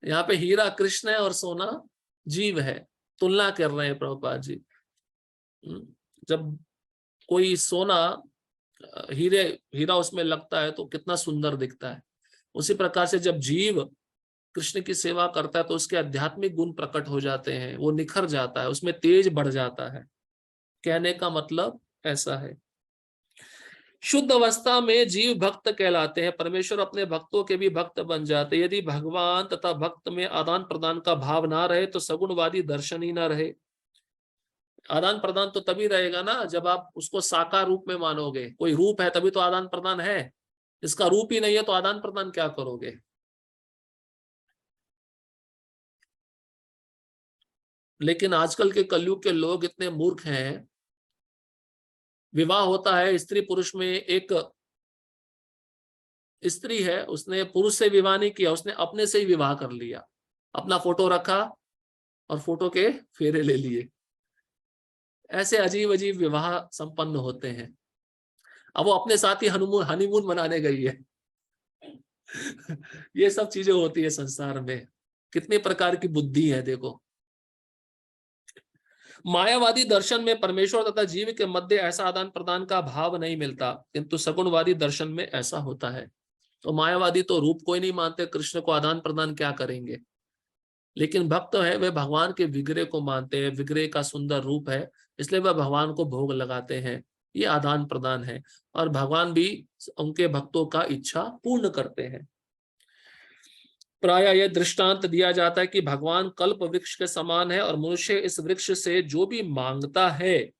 यहाँ पे हीरा कृष्ण है और सोना जीव है। तुलना कर रहे हैं प्रभुपाद जी। जब कोई सोना हीरा उसमें लगता है तो कितना सुंदर दिखता है। उसी प्रकार से जब जीव कृष्ण की सेवा करता है तो उसके आध्यात्मिक गुण प्रकट हो जाते हैं, वो निखर जाता है, उसमें तेज बढ़ जाता है। कहने का मतलब ऐसा है। शुद्ध अवस्था में जीव भक्त कहलाते हैं। परमेश्वर अपने भक्तों के भी भक्त बन जाते हैं। यदि भगवान तथा भक्त में आदान प्रदान का भाव ना रहे तो सगुणवादी दर्शन ही ना रहे। आदान प्रदान तो तभी रहेगा ना जब आप उसको साकार रूप में मानोगे। कोई रूप है तभी तो आदान प्रदान है। इसका रूप ही नहीं है तो आदान प्रदान क्या करोगे? लेकिन आजकल के कलयुग के लोग इतने मूर्ख हैं। विवाह होता है स्त्री पुरुष में, एक स्त्री है, उसने पुरुष से विवाह नहीं किया, उसने अपने से ही विवाह कर लिया। अपना फोटो रखा और फोटो के फेरे ले लिए। ऐसे अजीब अजीब विवाह संपन्न होते हैं। अब वो अपने साथ ही हनीमून मनाने गई है। ये सब चीजें होती है संसार में। कितने प्रकार की बुद्धि है देखो। मायावादी दर्शन में परमेश्वर तथा जीव के मध्य ऐसा आदान प्रदान का भाव नहीं मिलता, किंतु सगुणवादी दर्शन में ऐसा होता है। तो मायावादी तो रूप कोई नहीं मानते, कृष्ण को आदान प्रदान क्या करेंगे। लेकिन भक्त है वे भगवान के विग्रह को मानते हैं। विग्रह का सुंदर रूप है, इसलिए वह भगवान को भोग लगाते हैं। ये आदान प्रदान है, और भगवान भी उनके भक्तों का इच्छा पूर्ण करते हैं। प्राय यह दृष्टांत दिया जाता है कि भगवान कल्प वृक्ष के समान है, और मनुष्य इस वृक्ष से जो भी मांगता है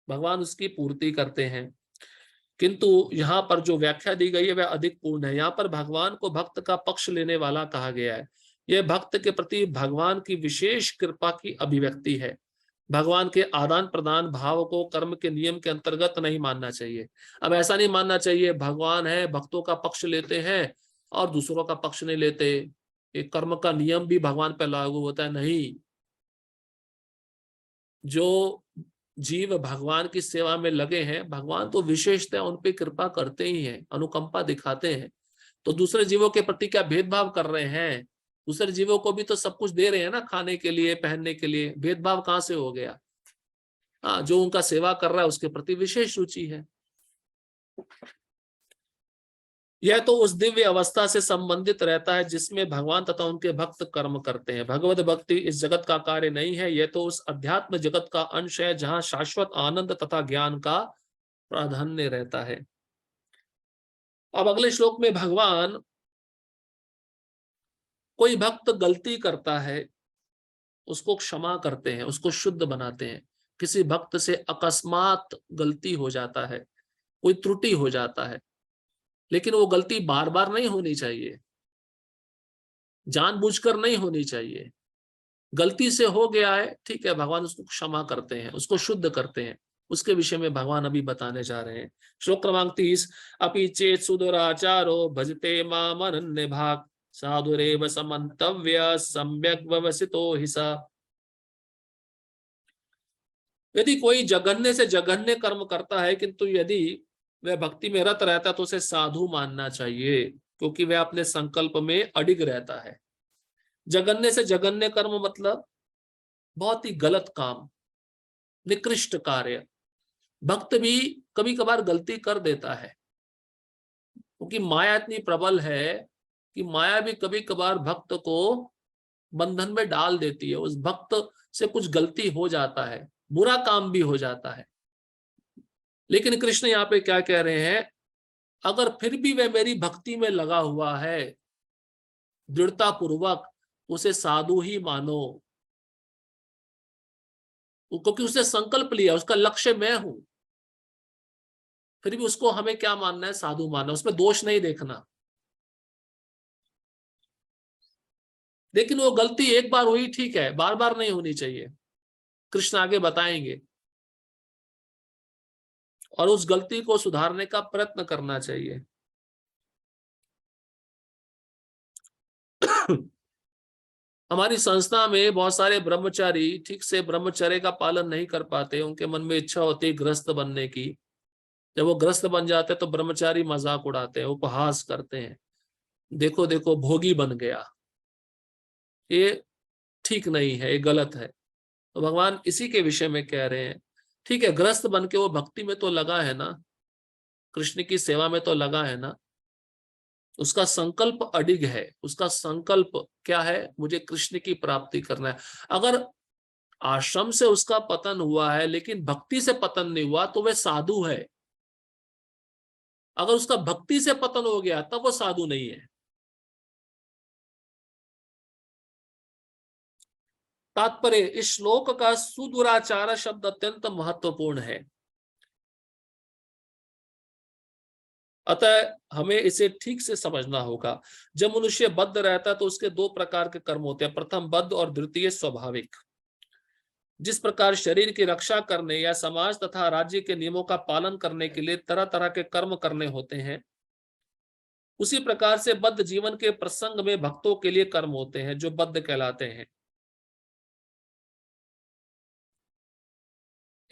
भगवान उसकी पूर्ति करते हैं। किंतु यहाँ पर जो व्याख्या दी गई है वह अधिक पूर्ण है। यहाँ पर भगवान को भक्त का पक्ष लेने वाला कहा गया है। यह भक्त के प्रति भगवान की विशेष कृपा की अभिव्यक्ति है। भगवान के आदान प्रदान भाव को कर्म के नियम के अंतर्गत नहीं मानना चाहिए। अब ऐसा नहीं मानना चाहिए भगवान है भक्तों का पक्ष लेते हैं और दूसरों का पक्ष नहीं लेते, एक कर्म का नियम भी भगवान पर लागू होता है। नहीं, जो जीव भगवान की सेवा में लगे हैं भगवान तो विशेषतः उन पे कृपा करते ही हैं, अनुकंपा दिखाते हैं। तो दूसरे जीवों के प्रति क्या भेदभाव कर रहे हैं? दूसरे जीवों को भी तो सब कुछ दे रहे हैं ना, खाने के लिए, पहनने के लिए। भेदभाव कहाँ से हो गया? हाँ, जो उनका सेवा कर रहा है उसके प्रति विशेष रुचि है। यह तो उस दिव्य अवस्था से संबंधित रहता है जिसमें भगवान तथा उनके भक्त कर्म करते हैं। भगवत भक्ति इस जगत का कार्य नहीं है, यह तो उस अध्यात्म जगत का अंश है जहां शाश्वत आनंद तथा ज्ञान का प्राधान्य रहता है। अब अगले श्लोक में भगवान, कोई भक्त गलती करता है उसको क्षमा करते हैं, उसको शुद्ध बनाते हैं। किसी भक्त से अकस्मात गलती हो जाता है, कोई त्रुटि हो जाता है, लेकिन वो गलती बार बार नहीं होनी चाहिए, जानबूझकर नहीं होनी चाहिए। गलती से हो गया है, ठीक है, भगवान उसको क्षमा करते हैं, उसको शुद्ध करते हैं। उसके विषय में भगवान अभी बताने जा रहे हैं। श्लोक क्रमांक 30, अपि चेत सुदुराचारो भजते माम अनन्य भाग साधुरेव समन्तव्य सम्यक व्यवसितो हि स। यदि कोई जघन्य से जघन्य कर्म करता है किंतु यदि वह भक्ति में रत रहता है तो उसे साधु मानना चाहिए, क्योंकि वह अपने संकल्प में अडिग रहता है। जघन्य से जघन्य कर्म मतलब बहुत ही गलत काम, निकृष्ट कार्य। भक्त भी कभी कभार गलती कर देता है, क्योंकि माया इतनी प्रबल है कि माया भी कभी कभार भक्त को बंधन में डाल देती है। उस भक्त से कुछ गलती हो जाता है, बुरा काम भी हो जाता है। लेकिन कृष्ण यहाँ पे क्या कह रहे हैं, अगर फिर भी वह मेरी भक्ति में लगा हुआ है दृढ़ता पूर्वक, उसे साधु ही मानो, क्योंकि उसने संकल्प लिया, उसका लक्ष्य मैं हूं। फिर भी उसको हमें क्या मानना है, साधु मानना, उसमें दोष नहीं देखना। लेकिन वो गलती एक बार हुई, ठीक है, बार बार नहीं होनी चाहिए, कृष्ण आगे बताएंगे। और उस गलती को सुधारने का प्रयत्न करना चाहिए। हमारी संस्था में बहुत सारे ब्रह्मचारी ठीक से ब्रह्मचर्य का पालन नहीं कर पाते। उनके मन में इच्छा होती है गृहस्थ बनने की। जब वो ग्रस्त बन जाते हैं तो ब्रह्मचारी मजाक उड़ाते हैं, उपहास करते हैं, देखो देखो भोगी बन गया। ये ठीक नहीं है, ये गलत है। तो भगवान इसी के विषय में कह रहे हैं, ठीक है, ग्रस्त बन के वो भक्ति में तो लगा है ना, कृष्ण की सेवा में तो लगा है ना, उसका संकल्प अडिग है। उसका संकल्प क्या है, मुझे कृष्ण की प्राप्ति करना है। अगर आश्रम से उसका पतन हुआ है लेकिन भक्ति से पतन नहीं हुआ तो वह साधु है। अगर उसका भक्ति से पतन हो गया तब वो साधु नहीं है। तात्पर्य, इस श्लोक का सुदुराचार शब्द अत्यंत महत्वपूर्ण है। अतः हमें इसे ठीक से समझना होगा। जब मनुष्य बद्ध रहता है तो उसके दो प्रकार के कर्म होते हैं, प्रथम बद्ध और द्वितीय स्वाभाविक। जिस प्रकार शरीर की रक्षा करने या समाज तथा राज्य के नियमों का पालन करने के लिए तरह तरह के कर्म करने होते हैं, उसी प्रकार से बद्ध जीवन के प्रसंग में भक्तों के लिए कर्म होते हैं जो बद्ध कहलाते हैं।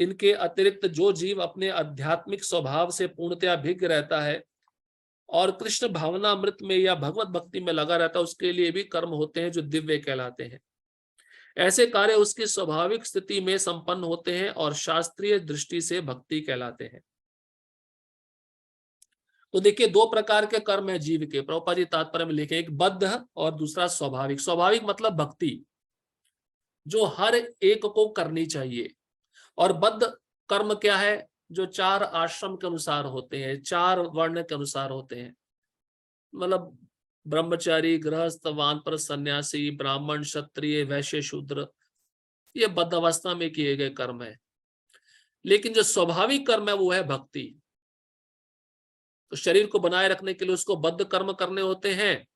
इनके अतिरिक्त जो जीव अपने आध्यात्मिक स्वभाव से पूर्णतया भिन्न रहता है और कृष्ण भावनामृत में या भगवत भक्ति में लगा रहता है, उसके लिए भी कर्म होते हैं जो दिव्य कहलाते हैं। ऐसे कार्य उसकी स्वाभाविक स्थिति में संपन्न होते हैं और शास्त्रीय दृष्टि से भक्ति कहलाते हैं। तो देखिए, दो प्रकार के कर्म है जीव के। प्रभुपाद जी तात्पर्य में लिखे, एक बद्ध और दूसरा स्वाभाविक। स्वाभाविक मतलब भक्ति, जो हर एक को करनी चाहिए। और बद्ध कर्म क्या है, जो चार आश्रम के अनुसार होते हैं, चार वर्ण के अनुसार होते हैं। मतलब ब्रह्मचारी, गृहस्थ, वानप्रस्थ, सन्यासी, ब्राह्मण, क्षत्रिय, वैश्य, शूद्र, ये बद्ध अवस्था में किए गए कर्म है। लेकिन जो स्वाभाविक कर्म है वो है भक्ति। तो शरीर को बनाए रखने के लिए उसको बद्ध कर्म करने होते हैं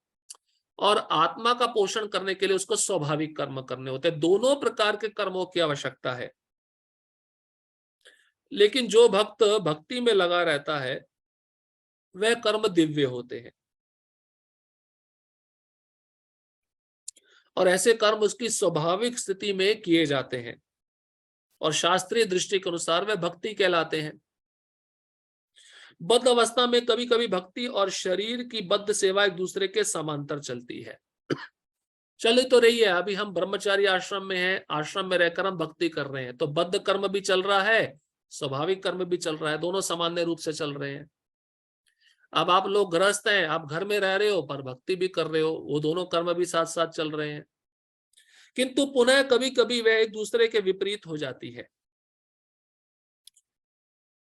और आत्मा का पोषण करने के लिए उसको स्वाभाविक कर्म करने होते हैं। दोनों प्रकार के कर्मों की आवश्यकता है। लेकिन जो भक्त भक्ति में लगा रहता है वह कर्म दिव्य होते हैं और ऐसे कर्म उसकी स्वाभाविक स्थिति में किए जाते हैं और शास्त्रीय दृष्टि के अनुसार वह भक्ति कहलाते हैं। बद्ध अवस्था में कभी कभी भक्ति और शरीर की बद्ध सेवा एक दूसरे के समांतर चलती है। चल तो रही है, अभी हम ब्रह्मचारी आश्रम में हैं, आश्रम में रहकर हम भक्ति कर रहे हैं, तो बद्ध कर्म भी चल रहा है, स्वाभाविक कर्म भी चल रहा है, दोनों सामान्य रूप से चल रहे हैं। अब आप लोग गृहस्थ हैं, आप घर में रह रहे हो पर भक्ति भी कर रहे हो, वो दोनों कर्म भी साथ साथ चल रहे हैं, किंतु पुनः कभी कभी वह एक दूसरे के विपरीत हो जाती है।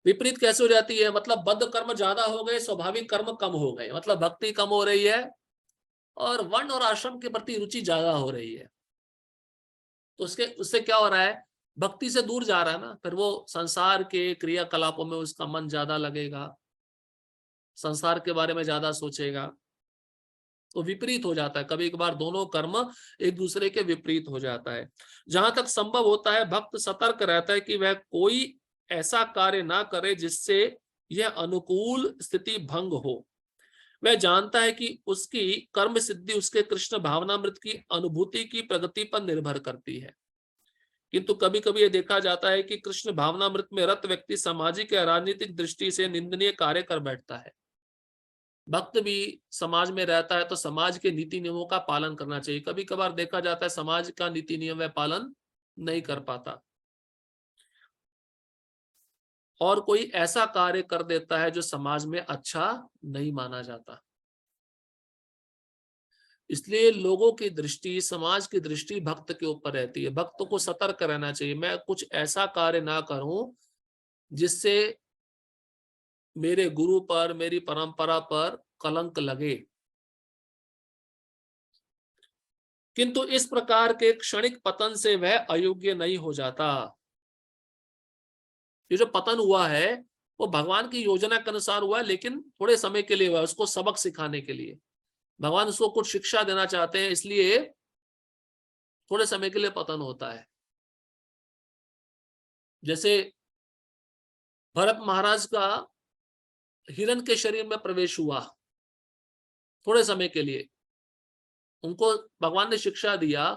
विपरीत कैसे हो जाती है? मतलब बद्ध कर्म ज्यादा हो गए, स्वाभाविक कर्म कम हो गए, मतलब भक्ति कम हो रही है और वर्ण और आश्रम के प्रति रुचि ज्यादा हो रही है। तो उससे क्या हो रहा है? भक्ति से दूर जा रहा है ना, फिर वो संसार के क्रियाकलापों में उसका मन ज्यादा लगेगा, संसार के बारे में ज्यादा सोचेगा, तो विपरीत हो जाता है। कभी कभार दोनों कर्म एक दूसरे के विपरीत हो जाता है। जहां तक संभव होता है भक्त सतर्क रहता है कि वह कोई ऐसा कार्य ना करे जिससे यह अनुकूल स्थिति भंग हो। वह जानता है कि उसकी कर्म सिद्धि उसके कृष्ण भावनामृत की अनुभूति की प्रगति पर निर्भर करती है, किंतु कभी कभी यह देखा जाता है कि कृष्ण भावनामृत में रत व्यक्ति सामाजिक या राजनीतिक दृष्टि से निंदनीय कार्य कर बैठता है। भक्त भी समाज में रहता है तो समाज के नीति नियमों का पालन करना चाहिए। कभी कभार देखा जाता है समाज का नीति नियम वह पालन नहीं कर पाता और कोई ऐसा कार्य कर देता है जो समाज में अच्छा नहीं माना जाता। इसलिए लोगों की दृष्टि, समाज की दृष्टि भक्त के ऊपर रहती है। भक्त को सतर्क रहना चाहिए, मैं कुछ ऐसा कार्य ना करूं जिससे मेरे गुरु पर, मेरी परंपरा पर कलंक लगे। किंतु इस प्रकार के क्षणिक पतन से वह अयोग्य नहीं हो जाता। ये जो पतन हुआ है वो भगवान की योजना के अनुसार हुआ है, लेकिन थोड़े समय के लिए हुआ है, उसको सबक सिखाने के लिए। भगवान उसको कुछ शिक्षा देना चाहते हैं, इसलिए थोड़े समय के लिए पतन होता है। जैसे भरत महाराज का हिरण के शरीर में प्रवेश हुआ थोड़े समय के लिए, उनको भगवान ने शिक्षा दिया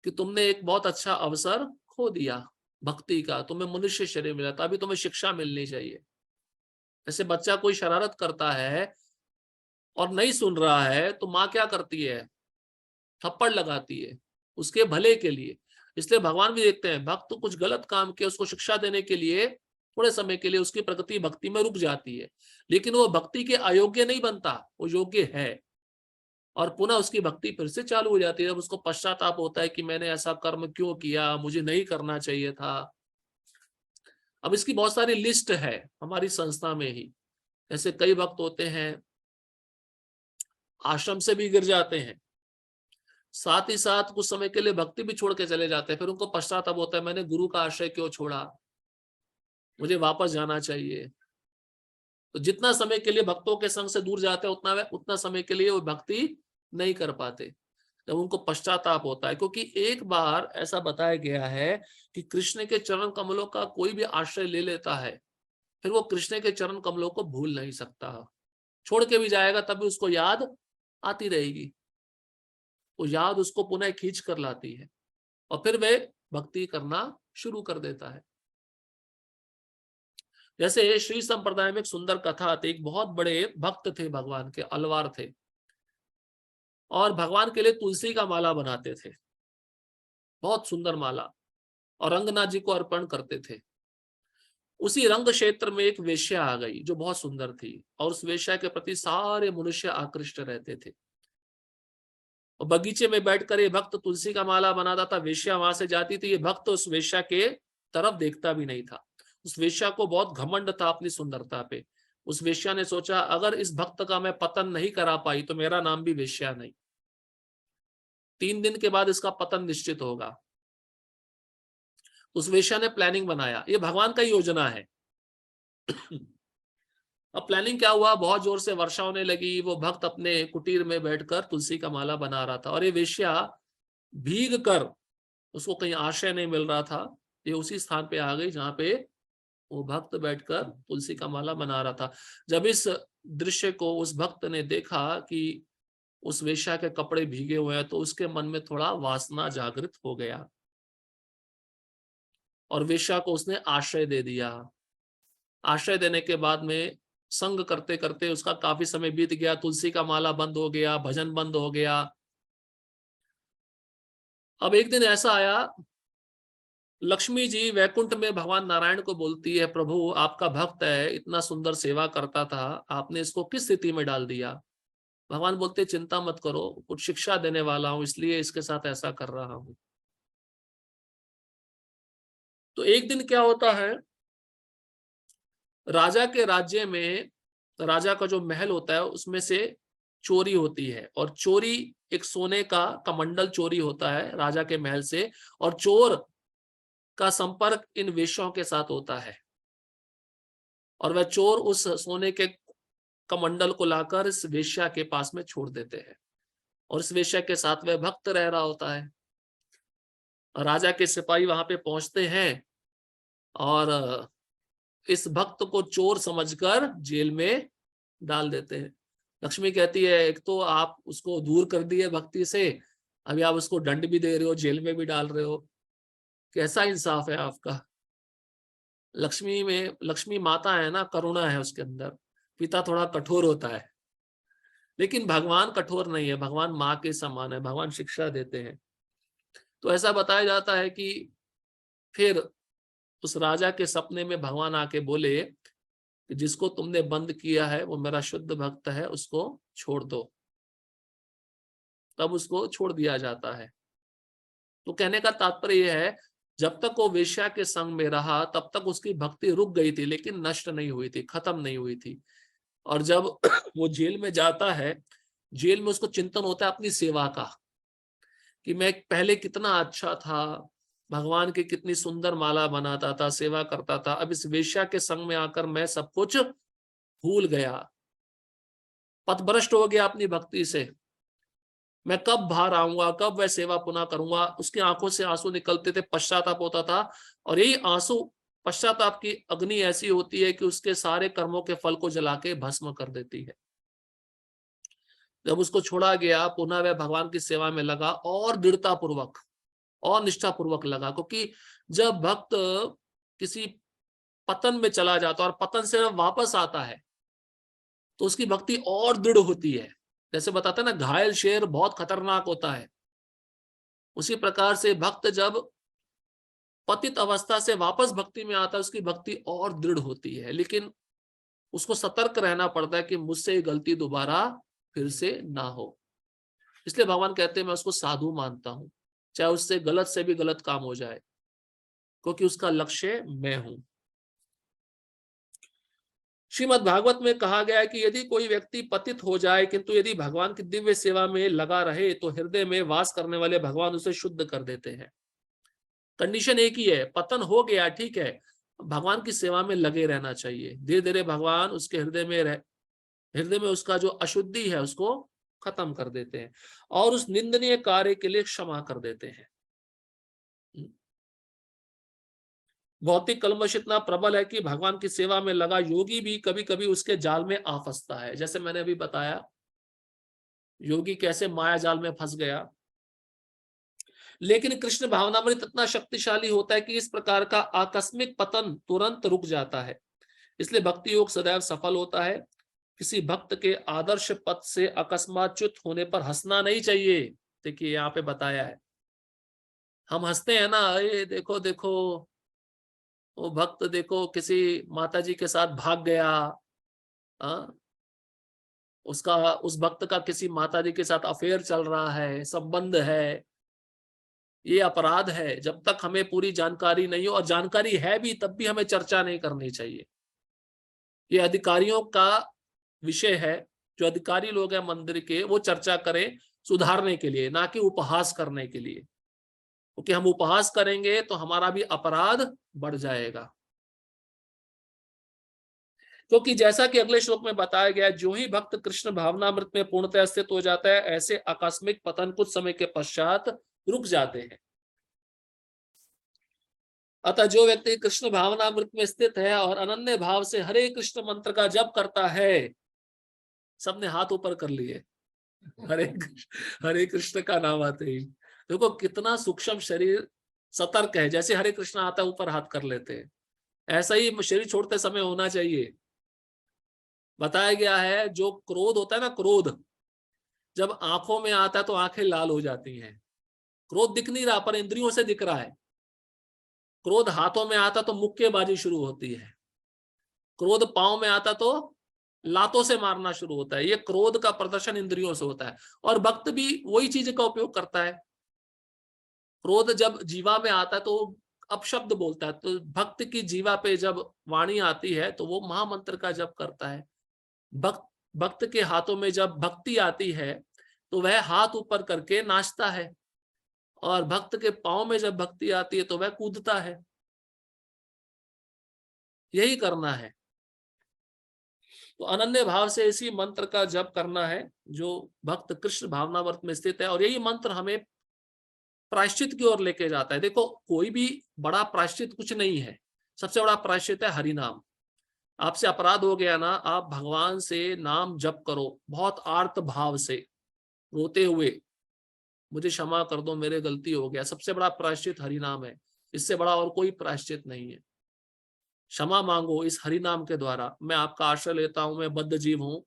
कि तुमने एक बहुत अच्छा अवसर खो दिया भक्ति का, तुम्हें मनुष्य शरीर मिला था, अभी तुम्हें शिक्षा मिलनी चाहिए। ऐसे बच्चा कोई शरारत करता है और नहीं सुन रहा है तो माँ क्या करती है? थप्पड़ लगाती है उसके भले के लिए। इसलिए भगवान भी देखते हैं भक्त कुछ गलत काम किया, उसको शिक्षा देने के लिए थोड़े समय के लिए उसकी प्रगति भक्ति में रुक जाती है, लेकिन वो भक्ति के अयोग्य नहीं बनता, वो योग्य है और पुनः उसकी भक्ति फिर से चालू हो जाती है। जब उसको पश्चाताप होता है कि मैंने ऐसा कर्म क्यों किया, मुझे नहीं करना चाहिए था। अब इसकी बहुत सारी लिस्ट है हमारी संस्था में ही। ऐसे कई भक्त होते हैं आश्रम से भी गिर जाते हैं, साथ ही साथ कुछ समय के लिए भक्ति भी छोड़ के चले जाते हैं, फिर उनको पश्चाताप होता है मैंने गुरु का आश्रय क्यों छोड़ा, मुझे वापस जाना चाहिए। तो जितना समय के लिए भक्तों के संग से दूर जाते हैं उतना समय के लिए वो भक्ति नहीं कर पाते, जब उनको पश्चाताप होता है। क्योंकि एक बार ऐसा बताया गया है कि कृष्ण के चरण कमलों का कोई भी आश्रय ले लेता है, फिर वो कृष्ण के चरण कमलों को भूल नहीं सकता। छोड़ के भी जाएगा तब भी उसको याद आती रहेगी, वो याद उसको पुनः खींच कर लाती है और फिर वह भक्ति करना शुरू कर देता है। जैसे श्री संप्रदाय में एक सुंदर कथा आती, एक बहुत बड़े भक्त थे भगवान के, अलवार थे और भगवान के लिए तुलसी का माला बनाते थे, बहुत सुंदर माला, और रंगनाथ जी को अर्पण करते थे। उसी रंग क्षेत्र में एक वेश्या आ गई जो बहुत सुंदर थी और उस वेश्या के प्रति सारे मनुष्य आकृष्ट रहते थे। और बगीचे में बैठकर ये भक्त तुलसी का माला बनाता था, वेश्या वहां से जाती थी, ये भक्त उस वेश्या के तरफ देखता भी नहीं था। उस वेश्या को बहुत घमंड था अपनी सुंदरता पे। उस वेश्या ने सोचा अगर इस भक्त का मैं पतन नहीं करा पाई तो मेरा नाम भी वेश्या नहीं, 3 दिन के बाद इसका पतन निश्चित होगा। उस वेश्या ने प्लानिंग बनाया, ये भगवान का योजना है। अब प्लानिंग क्या हुआ, बहुत जोर से वर्षा होने लगी, वो भक्त अपने कुटीर में बैठकर तुलसी का माला बना रहा था और ये वेश्या भीग कर, उसको कहीं आश्रय नहीं मिल रहा था, ये उसी स्थान पे आ गई जहां पे वो भक्त बैठकर तुलसी का माला बना रहा था। जब इस दृश्य को उस भक्त ने देखा कि उस वेश्या के कपड़े भीगे हुए हैं तो उसके मन में थोड़ा वासना जागृत हो गया और वेश्या को उसने आश्रय दे दिया। आश्रय देने के बाद में संग करते करते उसका काफी समय बीत गया, तुलसी का माला बंद हो गया, भजन बंद हो गया। अब एक दिन ऐसा आया लक्ष्मी जी वैकुंठ में भगवान नारायण को बोलती है, प्रभु आपका भक्त है, इतना सुंदर सेवा करता था, आपने इसको किस स्थिति में डाल दिया। भगवान बोलते चिंता मत करो, कुछ शिक्षा देने वाला हूं, इसलिए इसके साथ ऐसा कर रहा हूं। तो एक दिन क्या होता है, राजा के राज्य में, राजा का जो महल होता है उसमें से चोरी होती है, और चोरी एक सोने का कमंडल चोरी होता है राजा के महल से, और चोर का संपर्क इन वेश्याओं के साथ होता है, और वह चोर उस सोने के कमंडल को लाकर इस वेश्या के पास में छोड़ देते हैं, और इस वेश्या के साथ वह भक्त रह रहा होता है। और राजा के सिपाही वहां पे पहुंचते हैं और इस भक्त को चोर समझकर जेल में डाल देते हैं। लक्ष्मी कहती है, एक तो आप उसको दूर कर दिए भक्ति से, अभी आप उसको दंड भी दे रहे हो, जेल में भी डाल रहे हो, कैसा इंसाफ है आपका। लक्ष्मी माता है ना, करुणा है उसके अंदर। पिता थोड़ा कठोर होता है, लेकिन भगवान कठोर नहीं है, भगवान माँ के समान है, भगवान शिक्षा देते हैं। तो ऐसा बताया जाता है कि फिर उस राजा के सपने में भगवान आके बोले कि जिसको तुमने बंद किया है वो मेरा शुद्ध भक्त है, उसको छोड़ दो। तब उसको छोड़ दिया जाता है। तो कहने का तात्पर्य यह है, जब तक वो वेश्या के संग में रहा तब तक उसकी भक्ति रुक गई थी, लेकिन नष्ट नहीं हुई थी, खत्म नहीं हुई थी। और जब वो जेल में जाता है, जेल में उसको चिंतन होता है अपनी सेवा का, कि मैं पहले कितना अच्छा था, भगवान की कितनी सुंदर माला बनाता था, सेवा करता था, अब इस वेश्या के संग में आकर मैं सब कुछ भूल गया, पथभ्रष्ट हो गया अपनी भक्ति से। मैं कब बाहर आऊंगा, कब वह सेवा पुनः करूंगा। उसकी आंखों से आंसू निकलते थे, पश्चाताप होता था, और यही आंसू, पश्चाताप की अग्नि ऐसी होती है कि उसके सारे कर्मों के फल को जला के भस्म कर देती है। जब उसको छोड़ा गया, पुनः वह भगवान की सेवा में लगा, और दृढ़ता पूर्वक और निष्ठा पूर्वक लगा, क्योंकि जब भक्त किसी पतन में चला जाता है और पतन से वापस आता है तो उसकी भक्ति और दृढ़ होती है। जैसे बताते हैं ना, घायल शेर बहुत खतरनाक होता है, उसी प्रकार से भक्त जब पतित अवस्था से वापस भक्ति में आता है उसकी भक्ति और दृढ़ होती है। लेकिन उसको सतर्क रहना पड़ता है कि मुझसे ये गलती दोबारा फिर से ना हो। इसलिए भगवान कहते हैं मैं उसको साधु मानता हूं, चाहे उससे गलत से भी गलत काम हो जाए, क्योंकि उसका लक्ष्य मैं हूं। श्रीमद् भागवत में कहा गया है कि यदि कोई व्यक्ति पतित हो जाए किंतु यदि भगवान की दिव्य सेवा में लगा रहे तो हृदय में वास करने वाले भगवान उसे शुद्ध कर देते हैं। कंडीशन एक ही है, पतन हो गया ठीक है, भगवान की सेवा में लगे रहना चाहिए। धीरे धीरे भगवान उसके हृदय में उसका जो अशुद्धि है उसको खत्म कर देते हैं, और उस निंदनीय कार्य के लिए क्षमा कर देते हैं। भौतिक कलमश इतना प्रबल है कि भगवान की सेवा में लगा योगी भी कभी कभी उसके जाल में आ फंसता है। जैसे मैंने अभी बताया, योगी कैसे माया जाल में फंस गया। लेकिन कृष्ण भावनामृत इतना शक्तिशाली होता है कि इस प्रकार का आकस्मिक पतन तुरंत रुक जाता है। इसलिए भक्ति योग सदैव सफल होता है। किसी भक्त के आदर्श पथ से अकस्मात च्युत होने पर हंसना नहीं चाहिए। देखिए यहाँ पे बताया है, हम हंसते हैं ना, अरे देखो देखो वो भक्त देखो किसी माता जी के साथ भाग गया, हाँ, उसका उस भक्त का किसी माता जी के साथ अफेयर चल रहा है, संबंध है, ये अपराध है। जब तक हमें पूरी जानकारी नहीं हो, और जानकारी है भी तब भी हमें चर्चा नहीं करनी चाहिए। ये अधिकारियों का विषय है, जो अधिकारी लोग हैं मंदिर के वो चर्चा करें सुधारने के लिए, ना कि उपहास करने के लिए, क्योंकि हम उपहास करेंगे तो हमारा भी अपराध बढ़ जाएगा। क्योंकि जैसा कि अगले श्लोक में बताया गया, जो ही भक्त कृष्ण भावनामृत में पूर्णतः स्थित हो जाता है ऐसे आकस्मिक पतन कुछ समय के पश्चात रुक जाते हैं। अतः जो व्यक्ति कृष्ण भावनामृत में स्थित है और अनन्य भाव से हरे कृष्ण मंत्र का जप करता है, सबने हाथ ऊपर कर लिए, हरे कृष्ण का नाम आते ही देखो कितना सूक्ष्म शरीर सतर्क है। जैसे हरे कृष्ण आता है ऊपर हाथ कर लेते हैं, ऐसा ही शरीर छोड़ते समय होना चाहिए। बताया गया है जो क्रोध होता है ना, क्रोध जब आंखों में आता है तो आंखें लाल हो जाती हैं। क्रोध दिख नहीं रहा पर इंद्रियों से दिख रहा है, क्रोध हाथों में आता तो मुक्केबाजी शुरू होती है, क्रोध पांव में आता तो लातों से मारना शुरू होता है। ये क्रोध का प्रदर्शन इंद्रियों से होता है। और भक्त भी वही चीज का उपयोग करता है। क्रोध जब जीवा में आता है तो अपशब्द बोलता है, तो भक्त की जीवा पे जब वाणी आती है तो वो महामंत्र का जप करता है। भक्त के हाथों में जब भक्ति आती है तो वह हाथ ऊपर करके नाचता है, और भक्त के पांव में जब भक्ति आती है तो वह कूदता है। यही करना है। तो अनन्य भाव से इसी मंत्र का जप करना है जो भक्त कृष्ण भावनावर्त में स्थित है, और यही मंत्र हमें प्रायश्चित की ओर लेके जाता है। देखो, कोई भी बड़ा प्रायश्चित कुछ नहीं है, सबसे बड़ा प्रायश्चित है हरिनाम। आपसे अपराध हो गया ना, आप भगवान से नाम जप करो बहुत आर्त भाव से, रोते हुए, मुझे क्षमा कर दो, मेरे गलती हो गया। सबसे बड़ा प्रायश्चित हरिनाम है, इससे बड़ा और कोई प्रायश्चित नहीं है। क्षमा मांगो इस हरिनाम के द्वारा। मैं आपका आश्रय लेता हूं, मैं बद्ध जीव हूं,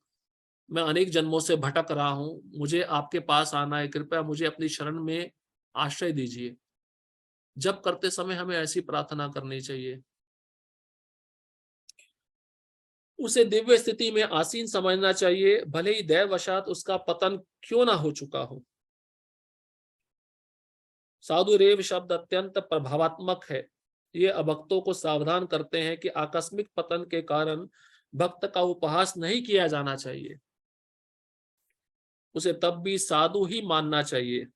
मैं अनेक जन्मों से भटक रहा हूं, मुझे आपके पास आना है, कृपया मुझे अपनी शरण में आश्रय दीजिए। जब करते समय हमें ऐसी प्रार्थना करनी चाहिए। उसे दिव्य स्थिति में आसीन समझना चाहिए, भले ही दैववशात उसका पतन क्यों ना हो चुका हो। साधु रेव शब्द अत्यंत प्रभावात्मक है। ये अभक्तों को सावधान करते हैं कि आकस्मिक पतन के कारण भक्त का उपहास नहीं किया जाना चाहिए, उसे तब भी साधु ही मानना चाहिए।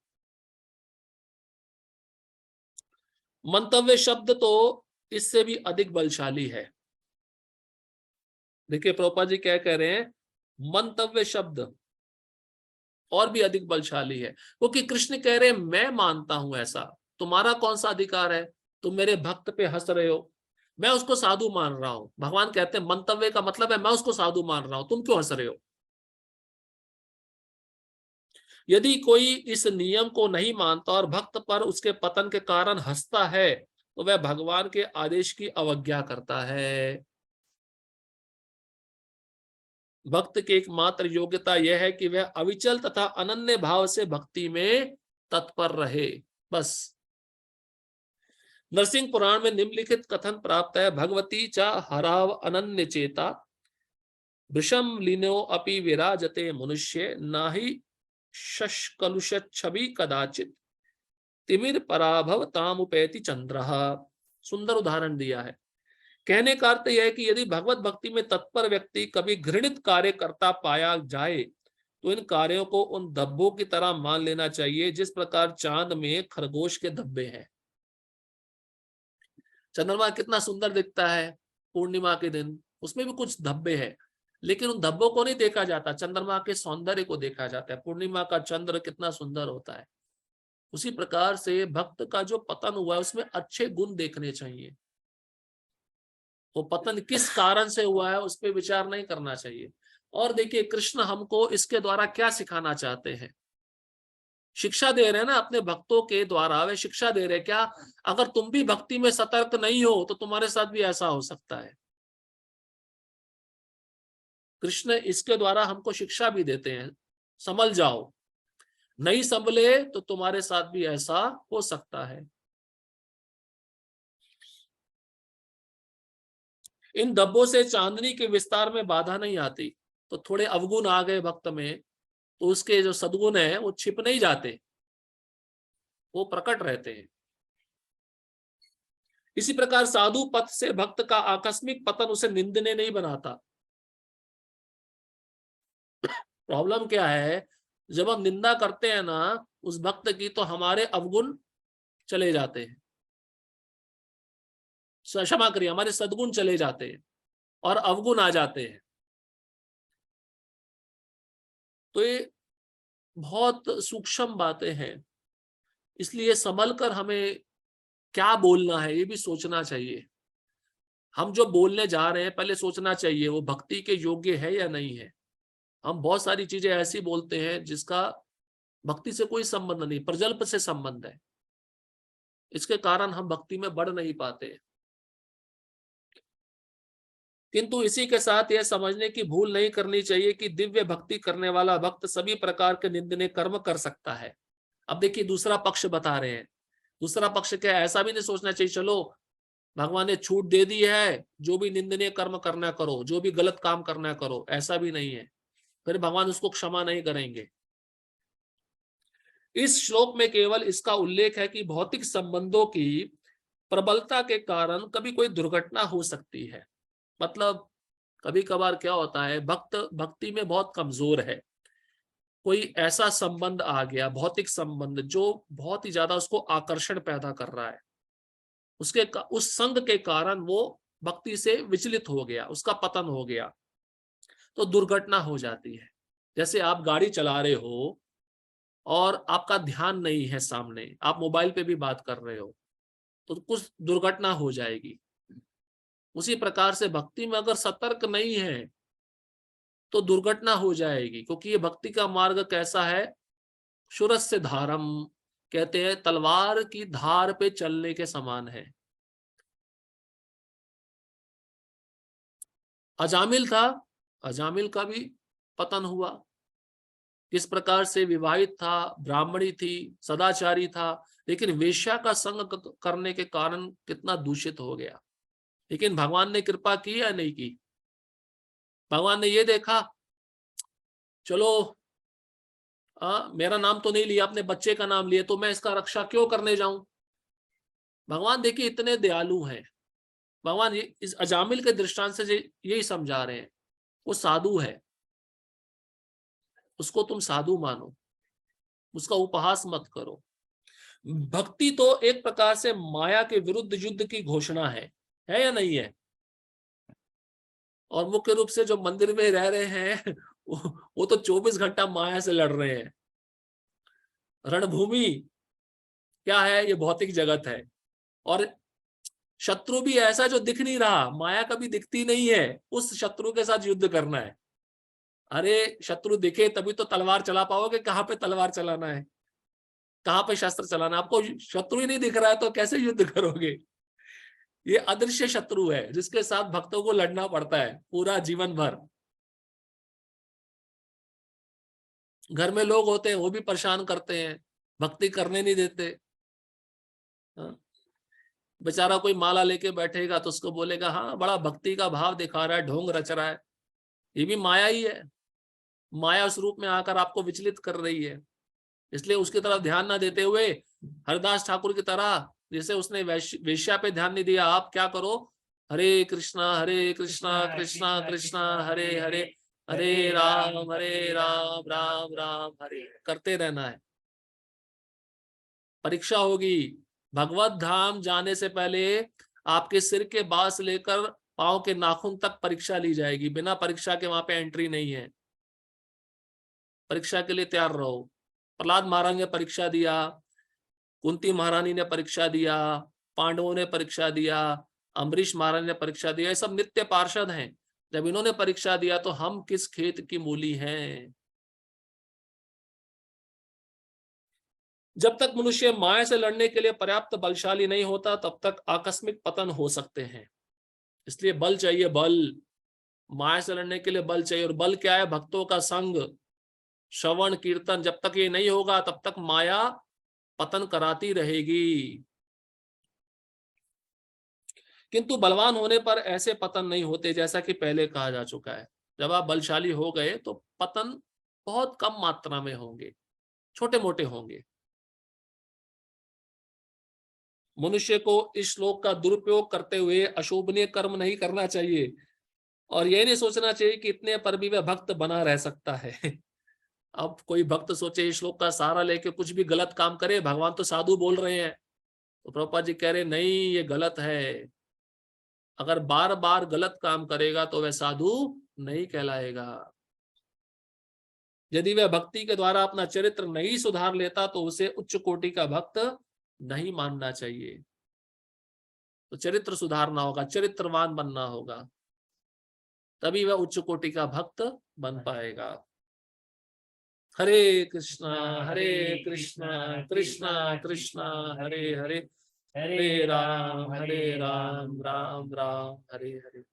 मंतव्य शब्द तो इससे भी अधिक बलशाली है। देखिए प्रभुपाद जी क्या कह रहे हैं, मंतव्य शब्द और भी अधिक बलशाली है, क्योंकि कृष्ण कह रहे हैं मैं मानता हूं ऐसा, तुम्हारा कौन सा अधिकार है, तुम मेरे भक्त पे हंस रहे हो, मैं उसको साधु मान रहा हूं। भगवान कहते हैं मंतव्य का मतलब है मैं उसको साधु मान रहा हूं, तुम क्यों हंस रहे हो। यदि कोई इस नियम को नहीं मानता और भक्त पर उसके पतन के कारण हंसता है तो वह भगवान के आदेश की अवज्ञा करता है। भक्त की एकमात्र योग्यता यह है कि वह अविचल तथा अनन्य भाव से भक्ति में तत्पर रहे, बस। नरसिंह पुराण में निम्नलिखित कथन प्राप्त है, भगवती च हराव अनन्य चेता वृषम लीनो अपि विराजते मनुष्य नाही शशकलुष छवि कदाचित तिमिर पराभव तामुपैति चंद्र। सुंदर उदाहरण दिया है। कहने का अर्थ यह है कि यदि भगवत भक्ति में तत्पर व्यक्ति कभी घृणित कार्य करता पाया जाए तो इन कार्यों को उन धब्बों की तरह मान लेना चाहिए जिस प्रकार चांद में खरगोश के धब्बे हैं। चंद्रमा कितना सुंदर दिखता है पूर्णिमा के दिन, उसमें भी कुछ धब्बे हैं, लेकिन उन धब्बों को नहीं देखा जाता, चंद्रमा के सौंदर्य को देखा जाता है। पूर्णिमा का चंद्र कितना सुंदर होता है। उसी प्रकार से भक्त का जो पतन हुआ है उसमें अच्छे गुण देखने चाहिए। वो पतन किस कारण से हुआ है उस पर विचार नहीं करना चाहिए। और देखिए कृष्ण हमको इसके द्वारा क्या सिखाना चाहते हैं, शिक्षा दे रहे हैं ना अपने भक्तों के द्वारा, वे शिक्षा दे रहे हैं क्या, अगर तुम भी भक्ति में सतर्क नहीं हो तो तुम्हारे साथ भी ऐसा हो सकता है। कृष्ण इसके द्वारा हमको शिक्षा भी देते हैं, संभल जाओ, नहीं संभले तो तुम्हारे साथ भी ऐसा हो सकता है। इन धब्बों से चांदनी के विस्तार में बाधा नहीं आती। तो थोड़े अवगुण आ गए भक्त में तो उसके जो सद्गुण है वो छिप नहीं जाते, वो प्रकट रहते हैं। इसी प्रकार साधु पथ से भक्त का आकस्मिक पतन उसे निंदनीय नहीं बनाता। प्रॉब्लम क्या है, जब हम निंदा करते हैं ना उस भक्त की तो हमारे अवगुण चले जाते हैं, क्षमा करिए, हमारे सद्गुण चले जाते हैं और अवगुण आ जाते हैं। तो ये बहुत सूक्ष्म बातें हैं, इसलिए संभल कर हमें क्या बोलना है ये भी सोचना चाहिए। हम जो बोलने जा रहे हैं पहले सोचना चाहिए वो भक्ति के योग्य है या नहीं है। हम बहुत सारी चीजें ऐसी बोलते हैं जिसका भक्ति से कोई संबंध नहीं, प्रजल्प से संबंध है, इसके कारण हम भक्ति में बढ़ नहीं पाते। किंतु इसी के साथ यह समझने की भूल नहीं करनी चाहिए कि दिव्य भक्ति करने वाला भक्त सभी प्रकार के निंदनीय कर्म कर सकता है। अब देखिए दूसरा पक्ष बता रहे हैं, दूसरा पक्ष क्या, ऐसा भी नहीं सोचना चाहिए चलो भगवान ने छूट दे दी है, जो भी निंदनीय कर्म करना करो, जो भी गलत काम करना करो, ऐसा भी नहीं है। फिर भगवान उसको क्षमा नहीं करेंगे। इस श्लोक में केवल इसका उल्लेख है कि भौतिक संबंधों की प्रबलता के कारण कभी कोई दुर्घटना हो सकती है। मतलब कभी कभार क्या होता है, भक्त भक्ति में बहुत कमजोर है, कोई ऐसा संबंध आ गया, भौतिक संबंध जो बहुत ही ज्यादा उसको आकर्षण पैदा कर रहा है, उस संग के कारण वो भक्ति से विचलित हो गया, उसका पतन हो गया, तो दुर्घटना हो जाती है। जैसे आप गाड़ी चला रहे हो और आपका ध्यान नहीं है सामने, आप मोबाइल पे भी बात कर रहे हो, तो कुछ दुर्घटना हो जाएगी। उसी प्रकार से भक्ति में अगर सतर्क नहीं है तो दुर्घटना हो जाएगी, क्योंकि ये भक्ति का मार्ग कैसा है, शूरस्य धारम, कहते हैं तलवार की धार पे चलने के समान है। अजामिल था, अजामिल का भी पतन हुआ। किस प्रकार से विवाहित था, ब्राह्मणी थी, सदाचारी था, लेकिन वेश्या का संग करने के कारण कितना दूषित हो गया। लेकिन भगवान ने कृपा की या नहीं की? भगवान ने ये देखा, चलो मेरा नाम तो नहीं लिया, अपने बच्चे का नाम लिया, तो मैं इसका रक्षा क्यों करने जाऊं। भगवान देखिए इतने दयालु हैं। भगवान इस अजामिल के दृष्टांत से यही समझा रहे हैं, वो साधु है, उसको तुम साधु मानो, उसका उपहास मत करो। भक्ति तो एक प्रकार से माया के विरुद्ध युद्ध की घोषणा है या नहीं है? और मुख्य रूप से जो मंदिर में रह रहे हैं वो तो 24 घंटा माया से लड़ रहे हैं। रणभूमि क्या है? ये भौतिक जगत है। और शत्रु भी ऐसा जो दिख नहीं रहा, माया कभी दिखती नहीं है, उस शत्रु के साथ युद्ध करना है। अरे शत्रु दिखे तभी तो तलवार चला पाओगे, कहां पे तलवार चलाना है, कहां पे शस्त्र चलाना? आपको शत्रु ही नहीं दिख रहा है तो कैसे युद्ध करोगे? ये अदृश्य शत्रु है जिसके साथ भक्तों को लड़ना पड़ता है पूरा जीवन भर। घर में लोग होते हैं वो भी परेशान करते हैं, भक्ति करने नहीं देते। हाँ? बेचारा कोई माला लेके बैठेगा तो उसको बोलेगा हाँ बड़ा भक्ति का भाव दिखा रहा है, ढोंग रच रहा है। ये भी माया ही है, माया उस रूप में आकर आपको विचलित कर रही है। इसलिए उसकी तरफ ध्यान ना देते हुए हरदास ठाकुर की तरह, जैसे उसने वेश्या पे ध्यान नहीं दिया, आप क्या करो, हरे कृष्णा कृष्णा कृष्णा हरे हरे, हरे राम राम राम हरे करते रहना है। परीक्षा होगी, भगवत धाम जाने से पहले आपके सिर के बाल से लेकर पांव के नाखून तक परीक्षा ली जाएगी। बिना परीक्षा के वहां पे एंट्री नहीं है। परीक्षा के लिए तैयार रहो। प्रहलाद महाराज ने परीक्षा दिया, कुंती महारानी ने परीक्षा दिया, पांडवों ने परीक्षा दिया, अम्बरीश महाराज ने परीक्षा दिया, ये सब नित्य पार्षद हैं। जब इन्होंने परीक्षा दिया तो हम किस खेत की मूली हैं? जब तक मनुष्य माया से लड़ने के लिए पर्याप्त बलशाली नहीं होता तब तक आकस्मिक पतन हो सकते हैं। इसलिए बल चाहिए, बल। माया से लड़ने के लिए बल चाहिए। और बल क्या है? भक्तों का संग, श्रवण कीर्तन। जब तक ये नहीं होगा तब तक माया पतन कराती रहेगी। किंतु बलवान होने पर ऐसे पतन नहीं होते, जैसा कि पहले कहा जा चुका है। जब आप बलशाली हो गए तो पतन बहुत कम मात्रा में होंगे, छोटे मोटे होंगे। मनुष्य को इस श्लोक का दुरुपयोग करते हुए अशोभनीय कर्म नहीं करना चाहिए, और यह नहीं सोचना चाहिए कि इतने पर भी वह भक्त बना रह सकता है। अब कोई भक्त सोचे इस श्लोक का सहारा लेके कुछ भी गलत काम करे, भगवान तो साधु बोल रहे हैं, तो प्रभुपाद जी कह रहे नहीं ये गलत है। अगर बार बार गलत काम करेगा तो वह साधु नहीं कहलाएगा। यदि वह भक्ति के द्वारा अपना चरित्र नहीं सुधार लेता तो उसे उच्च कोटि का भक्त नहीं मानना चाहिए। तो चरित्र सुधारना होगा, चरित्रवान बनना होगा, तभी वह उच्च कोटि का भक्त बन पाएगा। हरे कृष्णा कृष्णा कृष्णा हरे हरे, हरे राम राम राम हरे हरे।